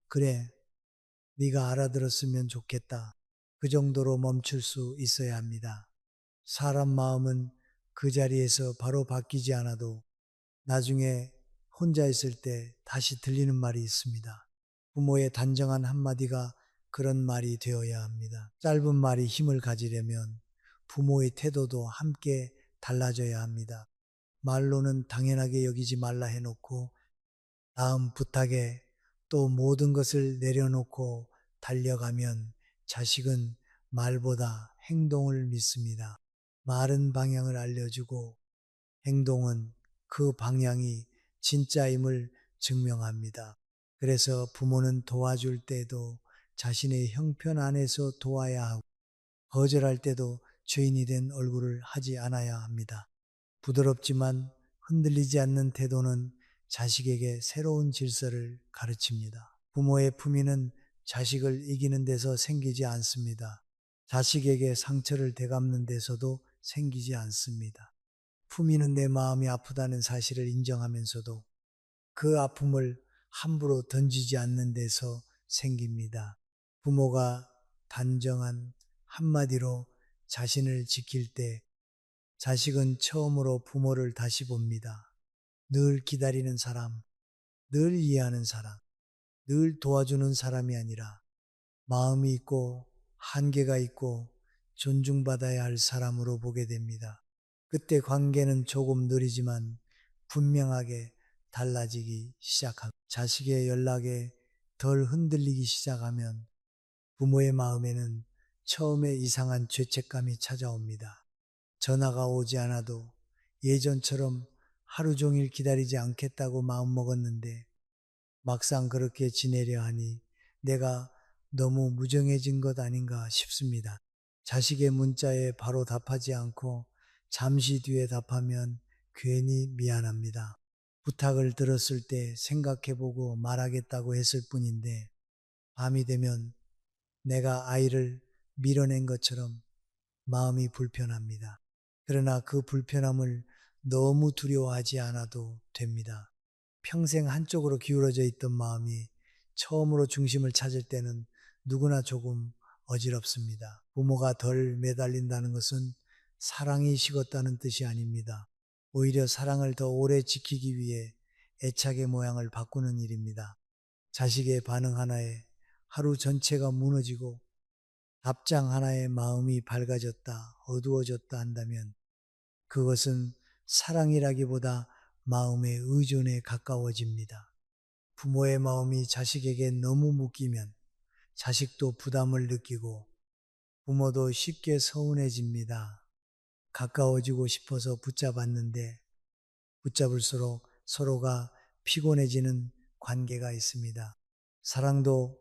그래, 네가 알아들었으면 좋겠다. 그 정도로 멈출 수 있어야 합니다. 사람 마음은 그 자리에서 바로 바뀌지 않아도 나중에 혼자 있을 때 다시 들리는 말이 있습니다. 부모의 단정한 한마디가 그런 말이 되어야 합니다. 짧은 말이 힘을 가지려면 부모의 태도도 함께 달라져야 합니다. 말로는 당연하게 여기지 말라 해놓고 다음 부탁에 또 모든 것을 내려놓고 달려가면 자식은 말보다 행동을 믿습니다. 말은 방향을 알려주고 행동은 그 방향이 진짜임을 증명합니다. 그래서 부모는 도와줄 때도 자신의 형편 안에서 도와야 하고 거절할 때도 죄인이 된 얼굴을 하지 않아야 합니다. 부드럽지만 흔들리지 않는 태도는 자식에게 새로운 질서를 가르칩니다. 부모의 품위는 자식을 이기는 데서 생기지 않습니다. 자식에게 상처를 되갚는 데서도 생기지 않습니다. 품위는 내 마음이 아프다는 사실을 인정하면서도 그 아픔을 함부로 던지지 않는 데서 생깁니다. 부모가 단정한 한마디로 자신을 지킬 때 자식은 처음으로 부모를 다시 봅니다. 늘 기다리는 사람, 늘 이해하는 사람, 늘 도와주는 사람이 아니라 마음이 있고 한계가 있고 존중받아야 할 사람으로 보게 됩니다. 그때 관계는 조금 느리지만 분명하게 달라지기 시작합니다. 자식의 연락에 덜 흔들리기 시작하면 부모의 마음에는 처음에 이상한 죄책감이 찾아옵니다. 전화가 오지 않아도 예전처럼 하루 종일 기다리지 않겠다고 마음먹었는데 막상 그렇게 지내려 하니 내가 너무 무정해진 것 아닌가 싶습니다. 자식의 문자에 바로 답하지 않고 잠시 뒤에 답하면 괜히 미안합니다. 부탁을 들었을 때 생각해보고 말하겠다고 했을 뿐인데 밤이 되면 내가 아이를 밀어낸 것처럼 마음이 불편합니다. 그러나 그 불편함을 너무 두려워하지 않아도 됩니다. 평생 한쪽으로 기울어져 있던 마음이 처음으로 중심을 찾을 때는 누구나 조금 어지럽습니다. 부모가 덜 매달린다는 것은 사랑이 식었다는 뜻이 아닙니다. 오히려 사랑을 더 오래 지키기 위해 애착의 모양을 바꾸는 일입니다. 자식의 반응 하나에 하루 전체가 무너지고 답장 하나에 마음이 밝아졌다, 어두워졌다 한다면 그것은 사랑이라기보다 마음의 의존에 가까워집니다. 부모의 마음이 자식에게 너무 묶이면 자식도 부담을 느끼고 부모도 쉽게 서운해집니다. 가까워지고 싶어서 붙잡았는데 붙잡을수록 서로가 피곤해지는 관계가 있습니다. 사랑도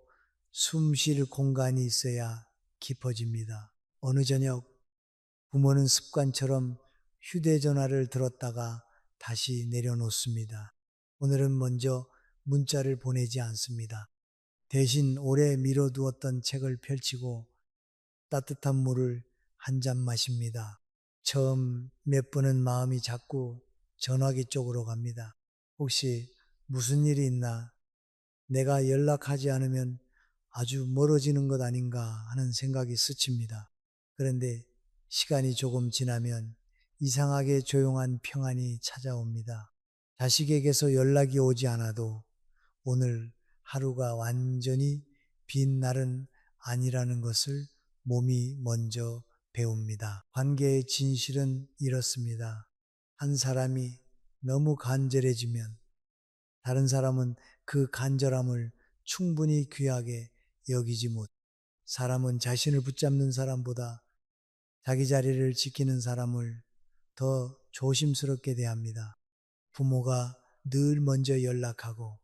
숨 쉴 공간이 있어야 깊어집니다. 어느 저녁 부모는 습관처럼 휴대전화를 들었다가 다시 내려놓습니다. 오늘은 먼저 문자를 보내지 않습니다. 대신 오래 미뤄두었던 책을 펼치고 따뜻한 물을 한 잔 마십니다. 처음 몇 번은 마음이 자꾸 전화기 쪽으로 갑니다. 혹시 무슨 일이 있나? 내가 연락하지 않으면 아주 멀어지는 것 아닌가 하는 생각이 스칩니다. 그런데 시간이 조금 지나면 이상하게 조용한 평안이 찾아옵니다. 자식에게서 연락이 오지 않아도 오늘 하루가 완전히 빈 날은 아니라는 것을 몸이 먼저 배웁니다. 관계의 진실은 이렇습니다. 한 사람이 너무 간절해지면 다른 사람은 그 간절함을 충분히 귀하게 여기지 못. 사람은 자신을 붙잡는 사람보다 자기 자리를 지키는 사람을 더 조심스럽게 대합니다. 부모가 늘 먼저 연락하고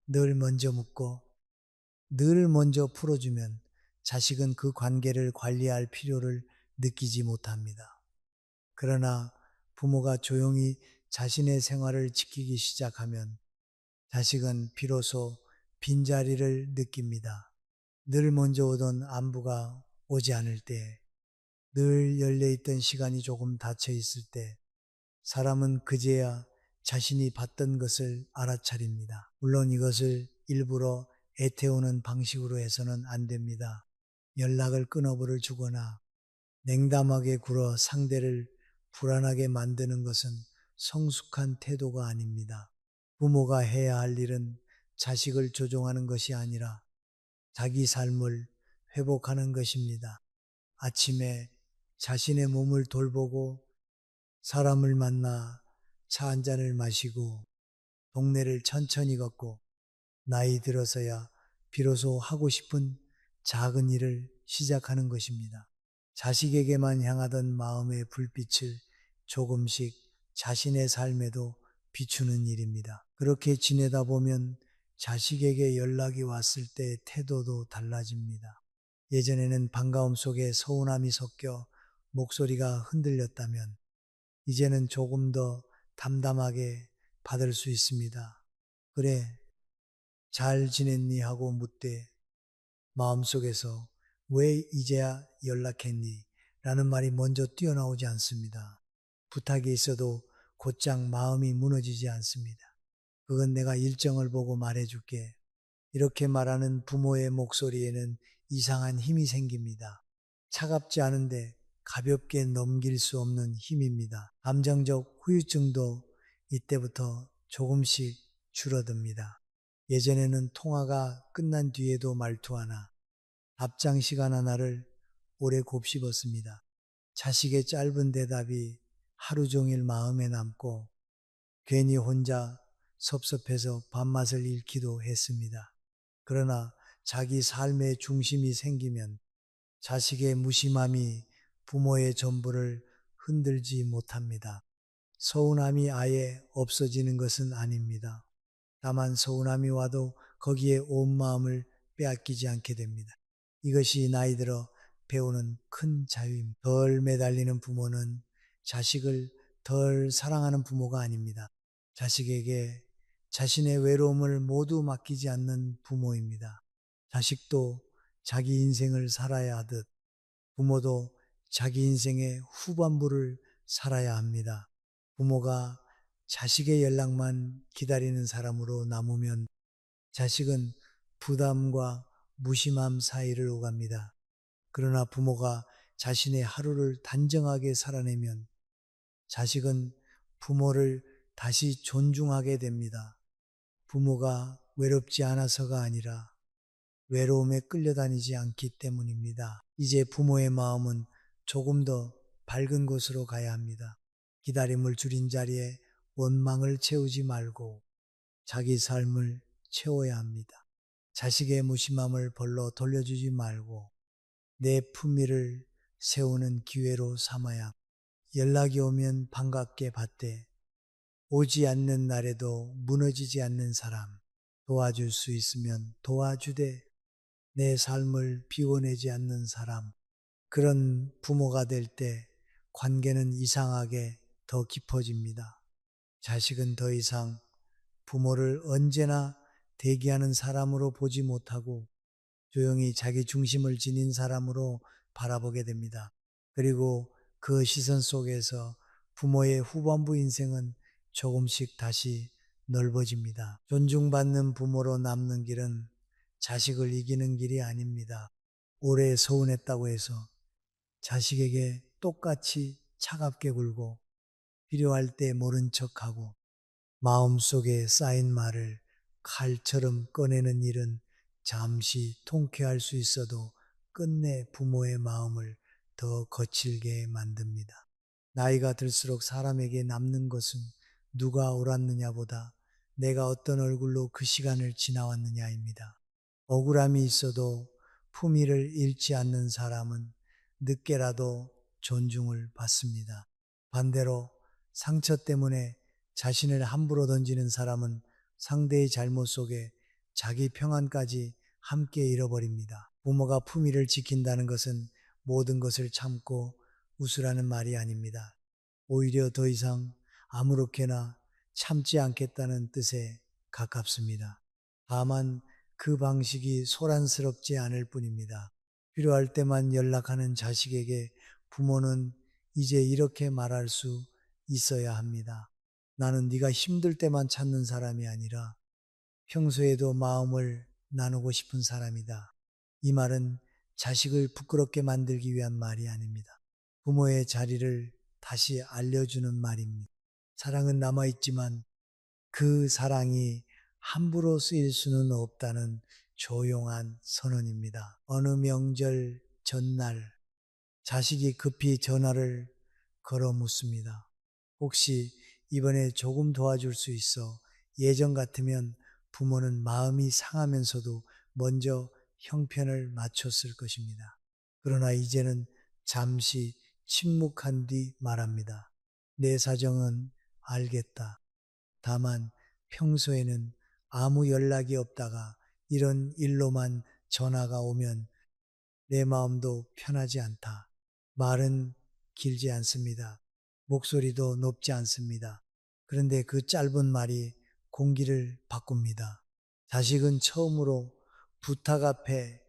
늘 먼저 묻고 늘 먼저 풀어주면 자식은 그 관계를 관리할 필요를 느끼지 못합니다. 그러나 부모가 조용히 자신의 생활을 지키기 시작하면 자식은 비로소 빈자리를 느낍니다. 늘 먼저 오던 안부가 오지 않을 때, 늘 열려있던 시간이 조금 닫혀 있을 때, 사람은 그제야 자신이 받던 것을 알아차립니다. 물론 이것을 일부러 애태우는 방식으로 해서는 안 됩니다. 연락을 끊어버려 주거나 냉담하게 굴어 상대를 불안하게 만드는 것은 성숙한 태도가 아닙니다. 부모가 해야 할 일은 자식을 조종하는 것이 아니라 자기 삶을 회복하는 것입니다. 아침에 자신의 몸을 돌보고 사람을 만나 차 한 잔을 마시고 동네를 천천히 걷고 나이 들어서야 비로소 하고 싶은 작은 일을 시작하는 것입니다. 자식에게만 향하던 마음의 불빛을 조금씩 자신의 삶에도 비추는 일입니다. 그렇게 지내다 보면 자식에게 연락이 왔을 때 태도도 달라집니다. 예전에는 반가움 속에 서운함이 섞여 목소리가 흔들렸다면 이제는 조금 더 담담하게 받을 수 있습니다. 그래, 잘 지냈니? 하고 묻되 마음속에서 왜 이제야 연락했니? 라는 말이 먼저 뛰어나오지 않습니다. 부탁이 있어도 곧장 마음이 무너지지 않습니다. 그건 내가 일정을 보고 말해줄게. 이렇게 말하는 부모의 목소리에는 이상한 힘이 생깁니다. 차갑지 않은데 가볍게 넘길 수 없는 힘입니다. 감정적 후유증도 이때부터 조금씩 줄어듭니다. 예전에는 통화가 끝난 뒤에도 말투 하나, 답장 시간 하나를 오래 곱씹었습니다. 자식의 짧은 대답이 하루 종일 마음에 남고 괜히 혼자 섭섭해서 밥맛을 잃기도 했습니다. 그러나 자기 삶의 중심이 생기면 자식의 무심함이 부모의 전부를 흔들지 못합니다. 서운함이 아예 없어지는 것은 아닙니다. 다만 서운함이 와도 거기에 온 마음을 빼앗기지 않게 됩니다. 이것이 나이 들어 배우는 큰 자유입니다. 덜 매달리는 부모는 자식을 덜 사랑하는 부모가 아닙니다. 자식에게 자신의 외로움을 모두 맡기지 않는 부모입니다. 자식도 자기 인생을 살아야 하듯 부모도 자기 인생의 후반부를 살아야 합니다. 부모가 자식의 연락만 기다리는 사람으로 남으면 자식은 부담과 무심함 사이를 오갑니다. 그러나 부모가 자신의 하루를 단정하게 살아내면 자식은 부모를 다시 존중하게 됩니다. 부모가 외롭지 않아서가 아니라 외로움에 끌려다니지 않기 때문입니다. 이제 부모의 마음은 조금 더 밝은 곳으로 가야 합니다. 기다림을 줄인 자리에 원망을 채우지 말고 자기 삶을 채워야 합니다. 자식의 무심함을 벌로 돌려주지 말고 내 품위를 세우는 기회로 삼아야 연락이 오면 반갑게 받되 오지 않는 날에도 무너지지 않는 사람 도와줄 수 있으면 도와주되 내 삶을 비워내지 않는 사람 그런 부모가 될 때 관계는 이상하게 더 깊어집니다. 자식은 더 이상 부모를 언제나 대기하는 사람으로 보지 못하고 조용히 자기 중심을 지닌 사람으로 바라보게 됩니다. 그리고 그 시선 속에서 부모의 후반부 인생은 조금씩 다시 넓어집니다. 존중받는 부모로 남는 길은 자식을 이기는 길이 아닙니다. 오래 서운했다고 해서 자식에게 똑같이 차갑게 굴고 필요할 때 모른 척하고 마음속에 쌓인 말을 칼처럼 꺼내는 일은 잠시 통쾌할 수 있어도 끝내 부모의 마음을 더 거칠게 만듭니다. 나이가 들수록 사람에게 남는 것은 누가 옳았느냐보다 내가 어떤 얼굴로 그 시간을 지나왔느냐입니다. 억울함이 있어도 품위를 잃지 않는 사람은 늦게라도 존중을 받습니다. 반대로 상처 때문에 자신을 함부로 던지는 사람은 상대의 잘못 속에 자기 평안까지 함께 잃어버립니다. 부모가 품위를 지킨다는 것은 모든 것을 참고 웃으라는 말이 아닙니다. 오히려 더 이상 아무렇게나 참지 않겠다는 뜻에 가깝습니다. 다만 그 방식이 소란스럽지 않을 뿐입니다. 필요할 때만 연락하는 자식에게 부모는 이제 이렇게 말할 수 있어야 합니다. 나는 네가 힘들 때만 찾는 사람이 아니라 평소에도 마음을 나누고 싶은 사람이다. 이 말은 자식을 부끄럽게 만들기 위한 말이 아닙니다. 부모의 자리를 다시 알려주는 말입니다. 사랑은 남아있지만 그 사랑이 함부로 쓰일 수는 없다는 조용한 선언입니다. 어느 명절 전날 자식이 급히 전화를 걸어 묻습니다. 혹시 이번에 조금 도와줄 수 있어? 예전 같으면 부모는 마음이 상하면서도 먼저 형편을 맞췄을 것입니다. 그러나 이제는 잠시 침묵한 뒤 말합니다. 내 사정은 알겠다. 다만 평소에는 아무 연락이 없다가 이런 일로만 전화가 오면 내 마음도 편하지 않다. 말은 길지 않습니다. 목소리도 높지 않습니다. 그런데 그 짧은 말이 공기를 바꿉니다. 자식은 처음으로 부탁 앞에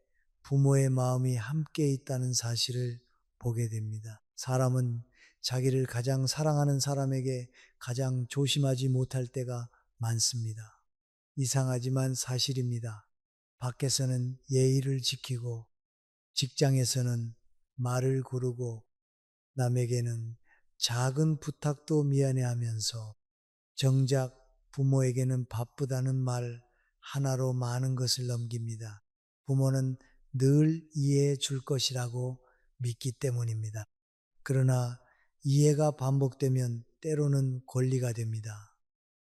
부모의 마음이 함께 있다는 사실을 보게 됩니다. 사람은 자기를 가장 사랑하는 사람에게 가장 조심하지 못할 때가 많습니다. 이상하지만 사실입니다. 밖에서는 예의를 지키고 직장에서는 말을 고르고 남에게는 작은 부탁도 미안해하면서 정작 부모에게는 바쁘다는 말 하나로 많은 것을 넘깁니다. 부모는 늘 이해해 줄 것이라고 믿기 때문입니다. 그러나 이해가 반복되면 때로는 권리가 됩니다.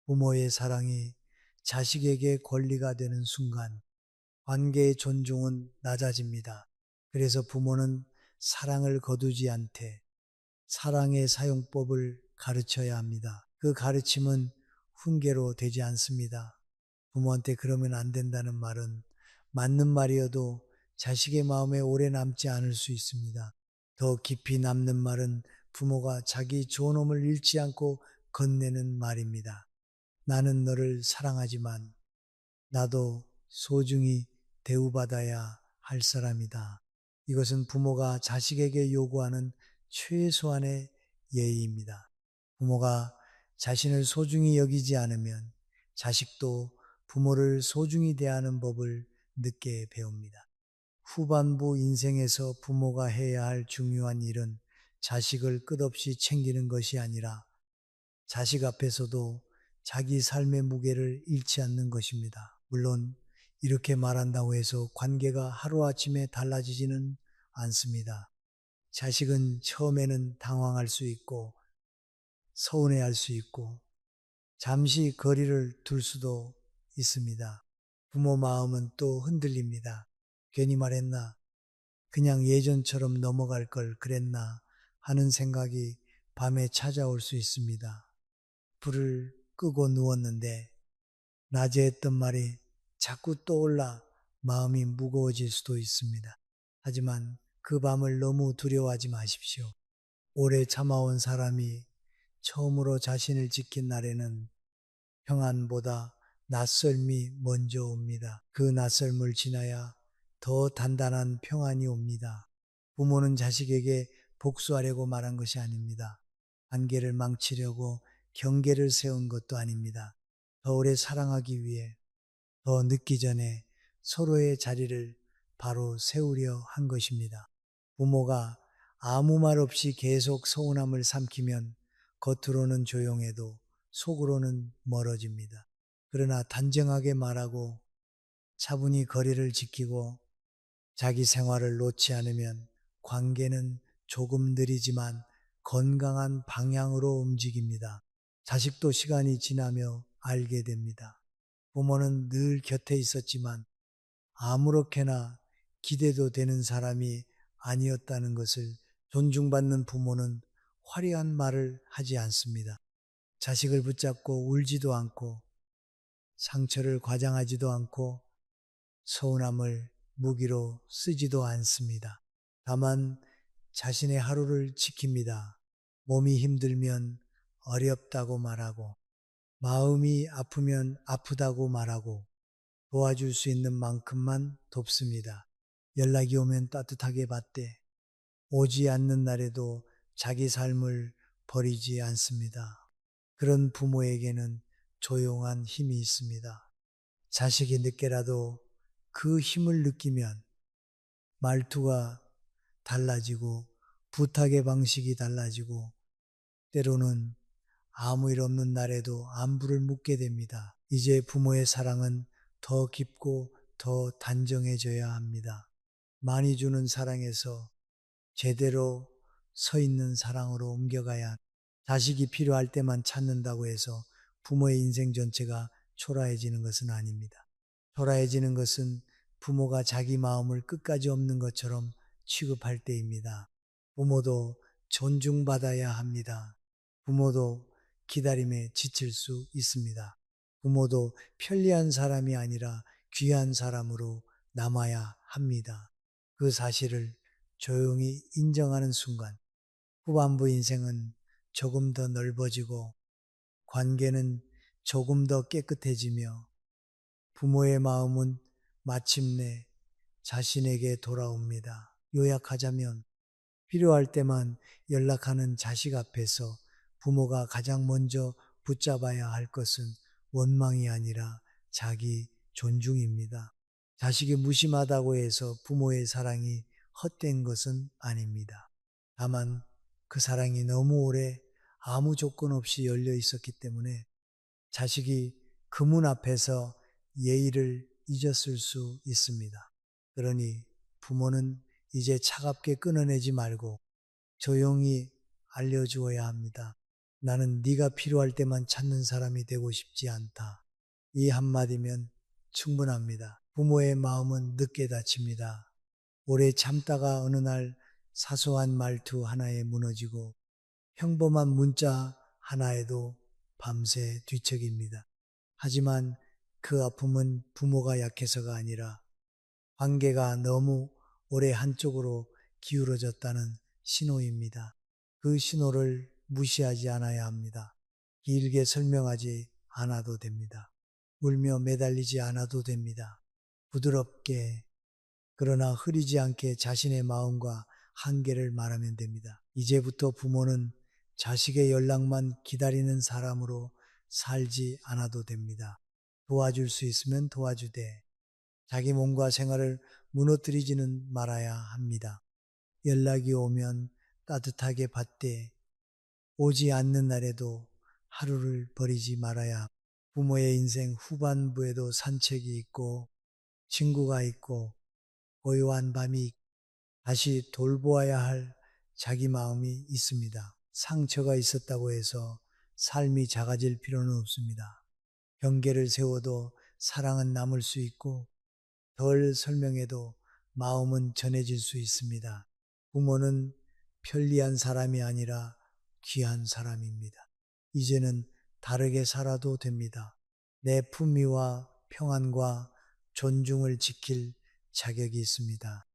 부모의 사랑이 자식에게 권리가 되는 순간 관계의 존중은 낮아집니다. 그래서 부모는 사랑을 거두지 않되 사랑의 사용법을 가르쳐야 합니다. 그 가르침은 훈계로 되지 않습니다. 부모한테 그러면 안 된다는 말은 맞는 말이어도 자식의 마음에 오래 남지 않을 수 있습니다. 더 깊이 남는 말은 부모가 자기 존엄을 잃지 않고 건네는 말입니다. 나는 너를 사랑하지만 나도 소중히 대우받아야 할 사람이다. 이것은 부모가 자식에게 요구하는 최소한의 예의입니다. 부모가 자신을 소중히 여기지 않으면 자식도 부모를 소중히 대하는 법을 늦게 배웁니다. 후반부 인생에서 부모가 해야 할 중요한 일은 자식을 끝없이 챙기는 것이 아니라 자식 앞에서도 자기 삶의 무게를 잃지 않는 것입니다. 물론 이렇게 말한다고 해서 관계가 하루아침에 달라지지는 않습니다. 자식은 처음에는 당황할 수 있고 서운해할 수 있고 잠시 거리를 둘 수도 있습니다. 부모 마음은 또 흔들립니다. 괜히 말했나? 그냥 예전처럼 넘어갈 걸 그랬나? 하는 생각이 밤에 찾아올 수 있습니다. 불을 끄고 누웠는데 낮에 했던 말이 자꾸 떠올라 마음이 무거워질 수도 있습니다. 하지만 그 밤을 너무 두려워하지 마십시오. 오래 참아온 사람이 처음으로 자신을 지킨 날에는 평안보다 낯설미 먼저 옵니다. 그 낯설음을 지나야 더 단단한 평안이 옵니다. 부모는 자식에게 복수하려고 말한 것이 아닙니다. 관계를 망치려고 경계를 세운 것도 아닙니다. 더 오래 사랑하기 위해 더 늦기 전에 서로의 자리를 바로 세우려 한 것입니다. 부모가 아무 말 없이 계속 서운함을 삼키면 겉으로는 조용해도 속으로는 멀어집니다. 그러나 단정하게 말하고 차분히 거리를 지키고 자기 생활을 놓지 않으면 관계는 조금 느리지만 건강한 방향으로 움직입니다. 자식도 시간이 지나며 알게 됩니다. 부모는 늘 곁에 있었지만 아무렇게나 기대도 되는 사람이 아니었다는 것을 존중받는 부모는 화려한 말을 하지 않습니다. 자식을 붙잡고 울지도 않고 상처를 과장하지도 않고 서운함을 무기로 쓰지도 않습니다. 다만 자신의 하루를 지킵니다. 몸이 힘들면 어렵다고 말하고 마음이 아프면 아프다고 말하고 도와줄 수 있는 만큼만 돕습니다. 연락이 오면 따뜻하게 받되 오지 않는 날에도 자기 삶을 버리지 않습니다. 그런 부모에게는 조용한 힘이 있습니다. 자식이 늦게라도 그 힘을 느끼면 말투가 달라지고 부탁의 방식이 달라지고 때로는 아무 일 없는 날에도 안부를 묻게 됩니다. 이제 부모의 사랑은 더 깊고 더 단정해져야 합니다. 많이 주는 사랑에서 제대로 서 있는 사랑으로 옮겨가야 자식이 필요할 때만 찾는다고 해서 부모의 인생 전체가 초라해지는 것은 아닙니다. 초라해지는 것은 부모가 자기 마음을 끝까지 없는 것처럼 취급할 때입니다. 부모도 존중받아야 합니다. 부모도 기다림에 지칠 수 있습니다. 부모도 편리한 사람이 아니라 귀한 사람으로 남아야 합니다. 그 사실을 조용히 인정하는 순간 후반부 인생은 조금 더 넓어지고 관계는 조금 더 깨끗해지며 부모의 마음은 마침내 자신에게 돌아옵니다. 요약하자면 필요할 때만 연락하는 자식 앞에서 부모가 가장 먼저 붙잡아야 할 것은 원망이 아니라 자기 존중입니다. 자식이 무심하다고 해서 부모의 사랑이 헛된 것은 아닙니다. 다만 그 사랑이 너무 오래 아무 조건 없이 열려 있었기 때문에 자식이 그 문 앞에서 예의를 잊었을 수 있습니다. 그러니 부모는 이제 차갑게 끊어내지 말고 조용히 알려주어야 합니다. 나는 네가 필요할 때만 찾는 사람이 되고 싶지 않다. 이 한마디면 충분합니다. 부모의 마음은 늦게 다칩니다. 오래 참다가 어느 날 사소한 말투 하나에 무너지고 평범한 문자 하나에도 밤새 뒤척입니다. 하지만 그 아픔은 부모가 약해서가 아니라 관계가 너무 오래 한쪽으로 기울어졌다는 신호입니다. 그 신호를 무시하지 않아야 합니다. 길게 설명하지 않아도 됩니다. 울며 매달리지 않아도 됩니다. 부드럽게 그러나 흐리지 않게 자신의 마음과 한계를 말하면 됩니다. 이제부터 부모는 자식의 연락만 기다리는 사람으로 살지 않아도 됩니다. 도와줄 수 있으면 도와주되 자기 몸과 생활을 무너뜨리지는 말아야 합니다. 연락이 오면 따뜻하게 받되 오지 않는 날에도 하루를 버리지 말아야 부모의 인생 후반부에도 산책이 있고 친구가 있고 고요한 밤이 다시 돌보아야 할 자기 마음이 있습니다. 상처가 있었다고 해서 삶이 작아질 필요는 없습니다. 경계를 세워도 사랑은 남을 수 있고 덜 설명해도 마음은 전해질 수 있습니다. 부모는 편리한 사람이 아니라 귀한 사람입니다. 이제는 다르게 살아도 됩니다. 내 품위와 평안과 존중을 지킬 자격이 있습니다.